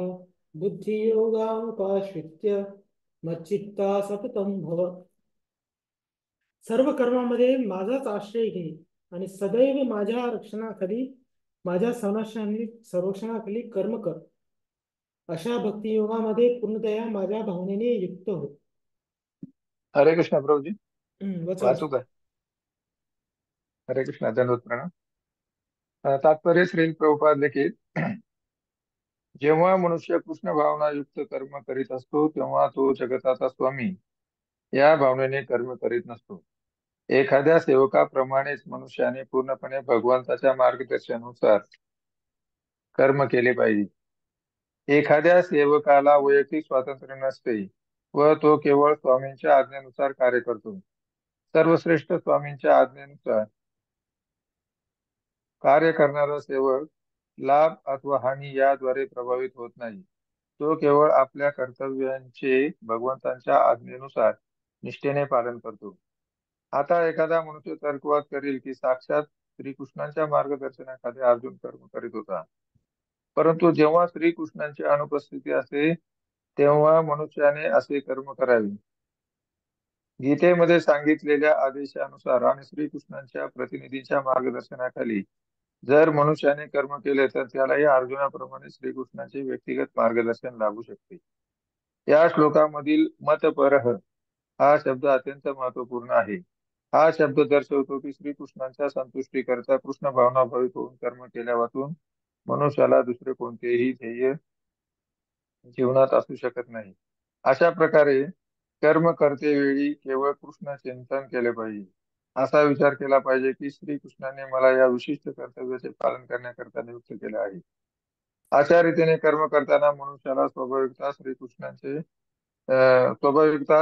बुद्धियोगामुपाश्रित्य मच्चित्ता सततं भव. सर्व कर्मामध्ये माझाच आश्रय घे आणि सदैव माझ्या रक्षणाखाली, माझ्या संरक्षणाखाली कर्म कर. अशा भक्तियोगामध्ये पूर्णतया माझ्या भावनेने युक्त हो. हरे कृष्ण प्रभुजी. वाचा वाचू का? हरे कृष्ण. दंडवत प्रणाम. तात्पर्य श्री प्रभुपाद लिखित. जेव्हा मनुष्य कृष्ण भावना युक्त कर्म करीत असतो तेव्हा तो जगताचा स्वामी या भावनेने कर्म करीत नसतो. एखाद्या सेवकाप्रमाणेच मनुष्याने पूर्णपणे भगवंताच्या मार्गदर्शनानुसार कर्म केले पाहिजे. एखाद्या सेवकाला वैयक्तिक स्वातंत्र्य नसते व तो केवळ स्वामींच्या आज्ञेनुसार कार्य करतो. सर्वश्रेष्ठ स्वामींच्या आज्ञेनुसार कार्य करणारा सेवक लाभ अथवा हानी याद्वारे प्रभावित होत नाही. तो केवळ आपल्या कर्तव्यांचे भगवंतांच्या आज्ञेनुसार निष्ठेने पालन करतो. आता एखादा मनुष्य तर्कवाद करेल की साक्षात श्रीकृष्णांच्या मार्गदर्शनाखाली अर्जुन कर्म करीत होता, परंतु जेव्हा श्रीकृष्णांची अनुपस्थिती असते तेव्हा मनुष्याने असे कर्म करावे. गीतेमध्ये सांगितलेल्या आदेशानुसार आणि श्रीकृष्णांच्या प्रतिनिधीच्या मार्गदर्शनाखाली जर मनुष्याने कर्म केले तर त्यालाही अर्जुनाप्रमाणे श्रीकृष्णाचे व्यक्तिगत मार्गदर्शन लाभू शकते. या श्लोकामधील मतपरह हा शब्द अत्यंत महत्वपूर्ण आहे. हा शब्द दर्शवतो की श्रीकृष्णांच्या संतुष्टीकरता कृष्ण भावना भावित होऊन कर्म केल्या वाचून मनुष्याला दुसरे कोणतेही ध्येय जीवनात असू शकत नाही. अशा प्रकारे कर्म करतेवेळी केवळ कृष्ण चिंतन केले पाहिजे. असा विचार केला पाहिजे की श्रीकृष्णाने मला या विशिष्ट कर्तव्याचे पालन करण्याकरता नियुक्त केले आहे. अशा रीतीने कर्म करताना मनुष्याला स्वाभाविकता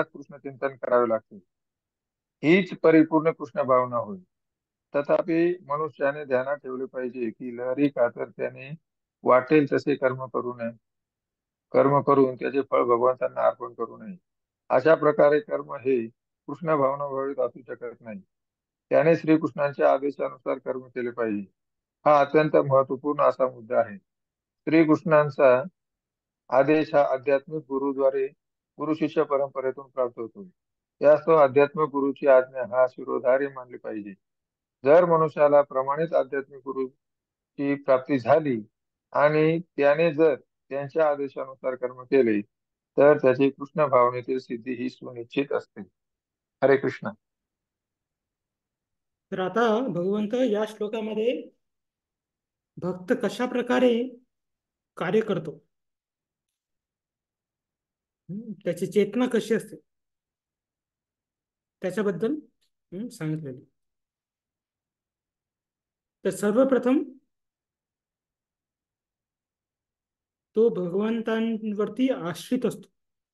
कृष्ण चिंतन करावे लागते. हीच परिपूर्ण कृष्ण भावना होय. तथापि मनुष्याने ध्यानात ठेवले पाहिजे की लहरी खातर त्याने वाटेल तसे कर्म करून त्याचे फळ भगवंतांना अर्पण करू नये. अशा प्रकारे कर्म हे कृष्ण भावना भावित असू शकत नाही. त्याने श्रीकृष्णांच्या आदेशानुसार कर्म केले पाहिजे. हा अत्यंत महत्वपूर्ण असा मुद्दा आहे. श्रीकृष्णांचा आदेश हा आध्यात्मिक गुरुद्वारे गुरु शिष्य परंपरेतून प्राप्त होतो. यास्तव आध्यात्मिक गुरुची आज्ञा हा शिरोधार्य मानली पाहिजे. जर मनुष्याला प्रमाणित आध्यात्मिक गुरुची प्राप्ती झाली आणि त्याने जर त्यांच्या आदेशानुसार कर्म केले तर त्याची कृष्ण भावनेतील सिद्धी ही सुनिश्चित असते. हरे कृष्ण. तर आता भगवंत या श्लोकामध्ये भक्त कशा प्रकारे कार्य करतो, त्याची चेतना कशी असते त्याच्याबद्दल सांगितलेले. तर सर्वप्रथम तो भगवंतांवरती आश्रित असतो.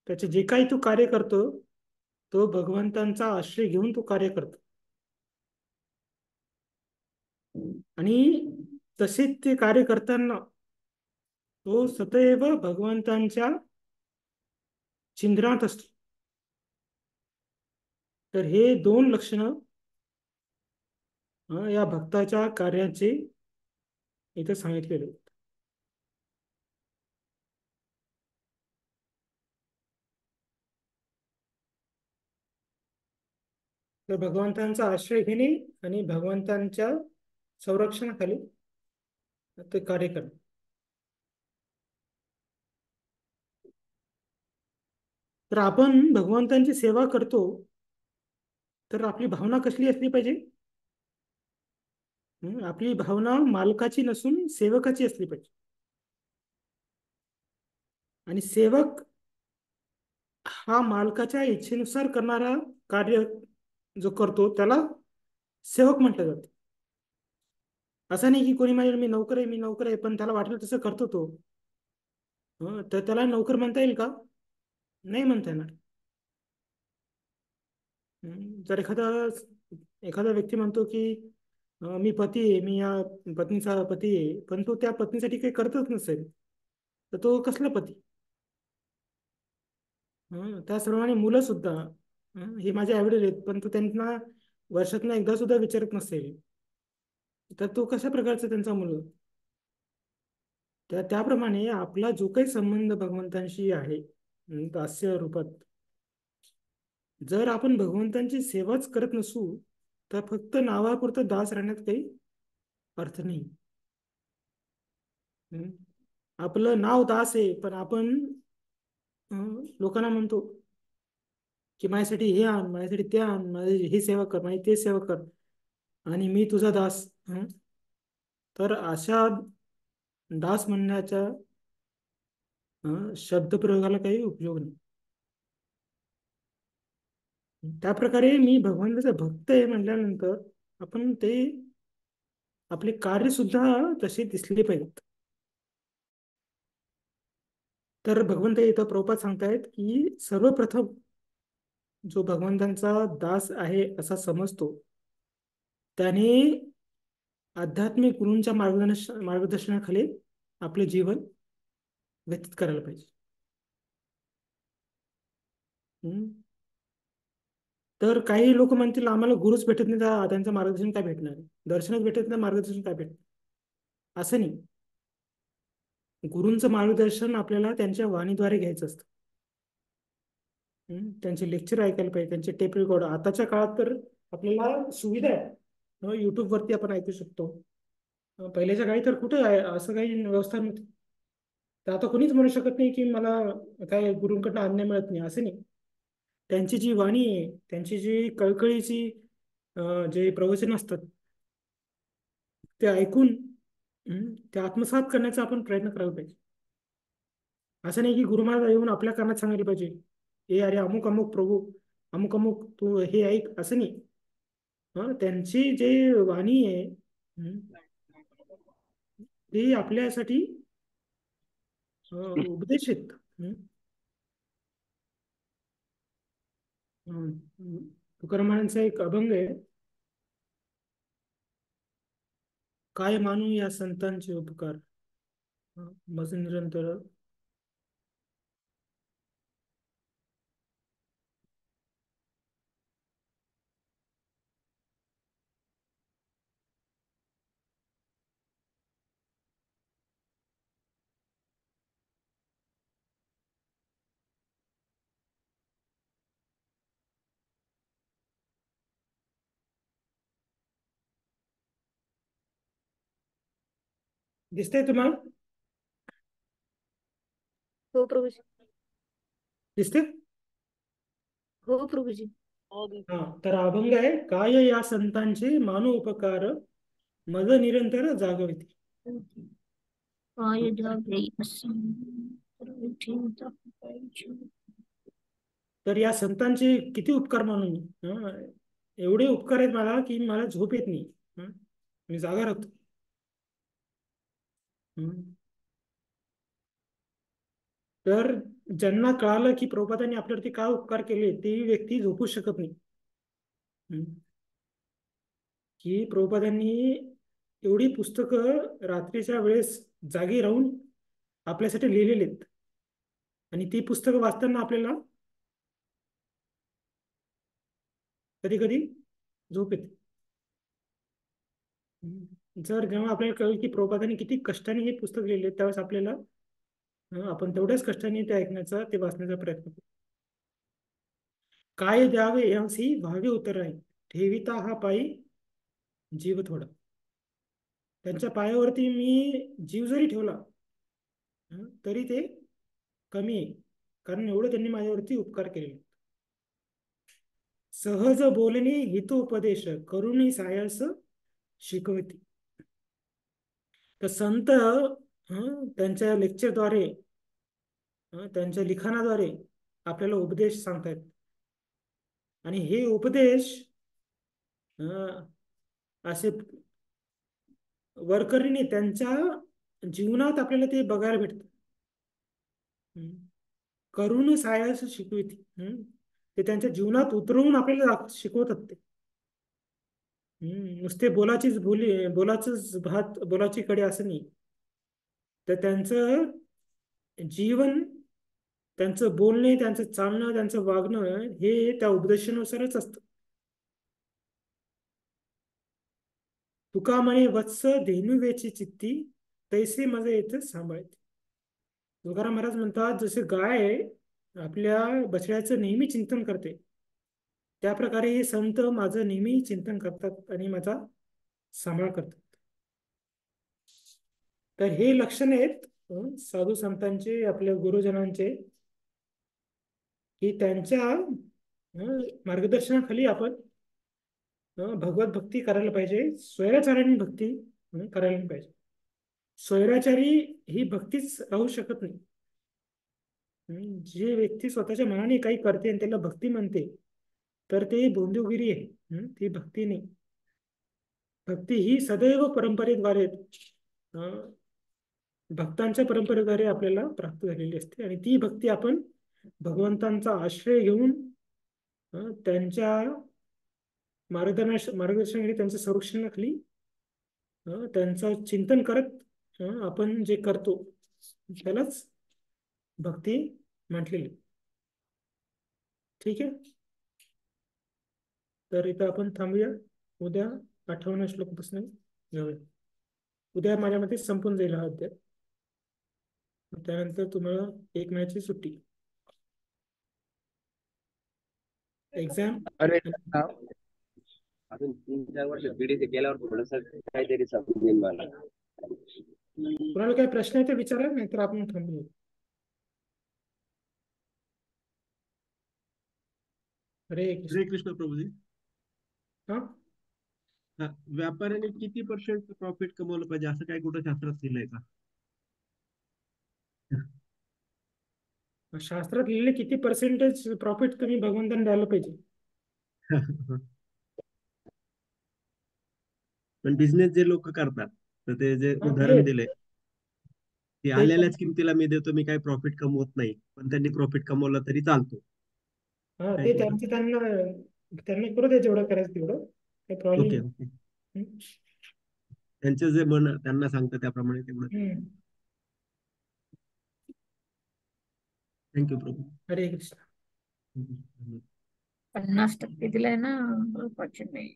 त्याचे जे काही तो कार्य करतो तो भगवंतांचा आश्रय घेऊन तो कार्य करतो. आणि तसेच ते कार्य करताना तो सदैव भगवंतांच्या चिंतनात असतो. तर हे दोन लक्षणं या भक्ताच्या कार्याचे इथे सांगितलेले आहेत. तर भगवंतांचा आश्रय घेणे आणि भगवंतांच्या संरक्षणाखाली ते कार्य करणे. तर आपण भगवंतांची सेवा करतो तर आपली भावना कसली असली पाहिजे? आपली भावना मालकाची नसून सेवकाची असली पाहिजे. आणि सेवक हा मालकाच्या इच्छेनुसार करणारा कार्य जो करतो त्याला सेवक म्हटलं जातं. असं नाही की कोणी म्हणजे मी नोकर आहे पण त्याला वाटलं तसं करतो तो, तर त्याला नोकर म्हणता येईल का? नाही म्हणता येणार. जर एखादा व्यक्ती म्हणतो की मी पती आहे, मी या पत्नीचा पती आहे, पण तो त्या पत्नीसाठी काही करतच नसेल तर तो कसला पती? त्याचप्रमाणे मुलं सुद्धा हे माझे आईवडील आहेत पण तो त्यांना वर्षातून एकदा सुद्धा विचारत नसेल तर तो कशा प्रकारचा त्यांचा मुलगा? त्याप्रमाणे आपला जो काही संबंध भगवंतांशी आहे दास्य रूपात, जर आपण भगवंतांची सेवाच करत नसू तर फक्त नावापुरतं दास राहण्यात काही अर्थ नाही. आपलं नाव दास आहे पण आपण लोकांना म्हणतो की माझ्यासाठी हे आण, माझ्यासाठी ते आण, माझी ही सेवा कर, माझी ते सेवा कर आणि मी तुझा दास. तर अशा दास म्हणण्याच्या शब्दप्रयोगाला काही उपयोग नाही. त्या प्रकारे मी भगवंताचा भक्त आहे म्हटल्यानंतर आपण ते आपले कार्य सुद्धा तसे दिसले पाहिजेत. तर भगवंत इथं प्रभुपाद सांगतायत की सर्वप्रथम जो भगवंतांचा दास आहे असा समजतो त्याने आध्यात्मिक गुरूंच्या मार्गदर्शनाखाली आपले जीवन व्यतीत करायला पाहिजे. तर काही लोक म्हणतील आम्हाला गुरुच भेटत नाही तर त्यांचं मार्गदर्शन काय भेटणार? दर्शनच भेटत नाही, मार्गदर्शन काय भेटणार? असं नाही. गुरूंचं मार्गदर्शन आपल्याला त्यांच्या वाणीद्वारे घ्यायचं असतं. त्यांचे लेक्चर ऐकायला पाहिजे, त्यांचे टेप रेकॉर्ड. आताच्या काळात तर आपल्याला सुविधा आहे, युट्यूबवरती आपण ऐकू शकतो. पहिल्याच्या काळी तर कुठं आहे असं काही व्यवस्था नव्हती. तर आता कोणीच म्हणू शकत नाही की मला काय गुरूंकडनं आज्ञा मिळत नाही, असं नाही. त्यांची जी वाणी आहे, त्यांची जी कळकळीची जे प्रवचन असतात ते ऐकून ते आत्मसात करण्याचा आपण प्रयत्न करायला पाहिजे. असं नाही की गुरु महाराज येऊन आपल्या कानात सांगितलं पाहिजे ए अरे अमुक अमुक प्रभू अमुक अमुक तू हे ऐक, असं नाही. त्यांची जे वाणी आहे ते आपल्यासाठी उपदेश आहेत. तुकाराम महाराजांचा एक अभंग आहे, काय मानू या संतांचे उपकार, मज निरंतर. दिसतंय तुम्हाला? हो प्रभूजी. दिसते? हो प्रभूजी. हा तर अभंग आहे, काय या संतांचे मानोपकार मज निरंतर जागविते. काय जागे असे विठीचा पाहिजे. तर या संतांचे किती उपकार मानून एवढे उपकार आहेत मला की मला झोप येत नाही. मी जागा राहतो. हं. तर ज्यांना कळालं की प्रभुपादांनी आपल्यावरती काय उपकार केले ती व्यक्ती झोपू शकत नाही. हं. की प्रभुपादांनी एवढी पुस्तकं रात्रीच्या वेळेस जागी राहून आपल्यासाठी लिहिलेली आहेत आणि ती पुस्तकं वाचताना आपल्याला कधी कधी झोप येते. जर जेव्हा आपल्याला कळेल की प्रभुपादांनी किती कष्टाने हे पुस्तक लिहिले त्यावेळेस आपल्याला आपण तेवढ्याच कष्टाने ते ऐकण्याचा ते वाचण्याचा प्रयत्न करू. काय द्यावे यांसी व्हावे उतराई ठेविता हा पायी जीव थोडा. त्यांच्या पायावरती मी जीव जरी ठेवला तरी ते कमी आहे, कारण एवढं त्यांनी माझ्यावरती उपकार केले. सहज बोलणे हितोपदेश करुणी सायास शिकवती. तर संत त्यांच्या लेक्चरद्वारे त्यांच्या लिखाणाद्वारे आपल्याला उपदेश सांगतायत आणि हे उपदेश असे वरकरीने त्यांच्या जीवनात आपल्याला ते बघायला भेटतं. करुण सायास शिकविती. ते त्यांच्या जीवनात उतरवून आपल्याला शिकवतात ते. नुसते बोलाचीच बोलाचंच भात बोलाची कडी असं नाही. तर त्यांचं जीवन, त्यांचं बोलणे, त्यांचं चालणं, त्यांचं वागणं हे त्या उपदेशानुसारच असतं. तुका म्हणे वत्स धेनुवेची चित्ती तैसे मजा येतं सांभाळते. तुकाराम महाराज म्हणतात जसे गाय आपल्या बछड्याचं नेहमी चिंतन करते त्या प्रकारे हे संत माझं नेहमी चिंतन करतात आणि माझा सांभाळ करतात. तर हे लक्षण आहेत साधू संतांचे, आपल्या गुरुजनांचे, की त्यांच्या मार्गदर्शनाखाली आपण भगवत भक्ती करायला पाहिजे. स्वैराचार्याने भक्ती करायला नाही पाहिजे. स्वैराचारी ही भक्तीच राहू शकत नाही. जे व्यक्ती स्वतःच्या मनाने काही करते आणि त्याला भक्ती म्हणते तर ते बोंदिवगिरी आहे, ती भक्ती नाही. भक्ती ही सदैव परंपरेद्वारे भक्तांच्या परंपरेद्वारे आपल्याला प्राप्त झालेली असते आणि ती भक्ती आपण भगवंतांचा आश्रय घेऊन त्यांच्या मार्गदर्शनाखाली, त्यांच्या संरक्षणाखाली त्यांचं चिंतन करत आपण जे करतो त्यालाच भक्ती म्हटलेली. ठीक आहे. तर इथं आपण थांबूया. उद्या 58 श्लोकापासून घेऊया. उद्या माझ्या मते संपून जाईल हा अध्याय. त्यानंतर तुम्हाला 1 महिन्याची सुट्टी. एक्झाम अरे अजून 3-4 वर्ष बीडीसी केल्यावर थोडस काहीतरी समजेल मला. कोणाला काही प्रश्न आहे ते विचारा, नाहीतर आपण थांबूया. हरे कृष्ण प्रभूजी. हा, व्यापाऱ्याने किती % प्रॉफिट कमवलं पाहिजे असं काय कुठं शास्त्रात दिलंय का? शास्त्रात लिहिले किती पर्सेंटेज प्रॉफिट तुम्ही भगवंतांना द्यायला पाहिजे. पण बिझनेस जे लोक करतात तर ते जे उदाहरण दिले की आलेल्याच किमतीला मी देतो, मी काही प्रॉफिट कमवत नाही, पण त्यांनी प्रॉफिट कमवलं तरी चालतो. हा, ते त्यांना करू द्या जेवढं करायचं तेवढं, काही ओके प्रॉब्लेम. ओके. त्यांचं जे मन त्यांना सांगतं त्याप्रमाणे तेवढं. थँक्यू प्रभू. हरे कृष्ण. 50% दिलाय ना, नाही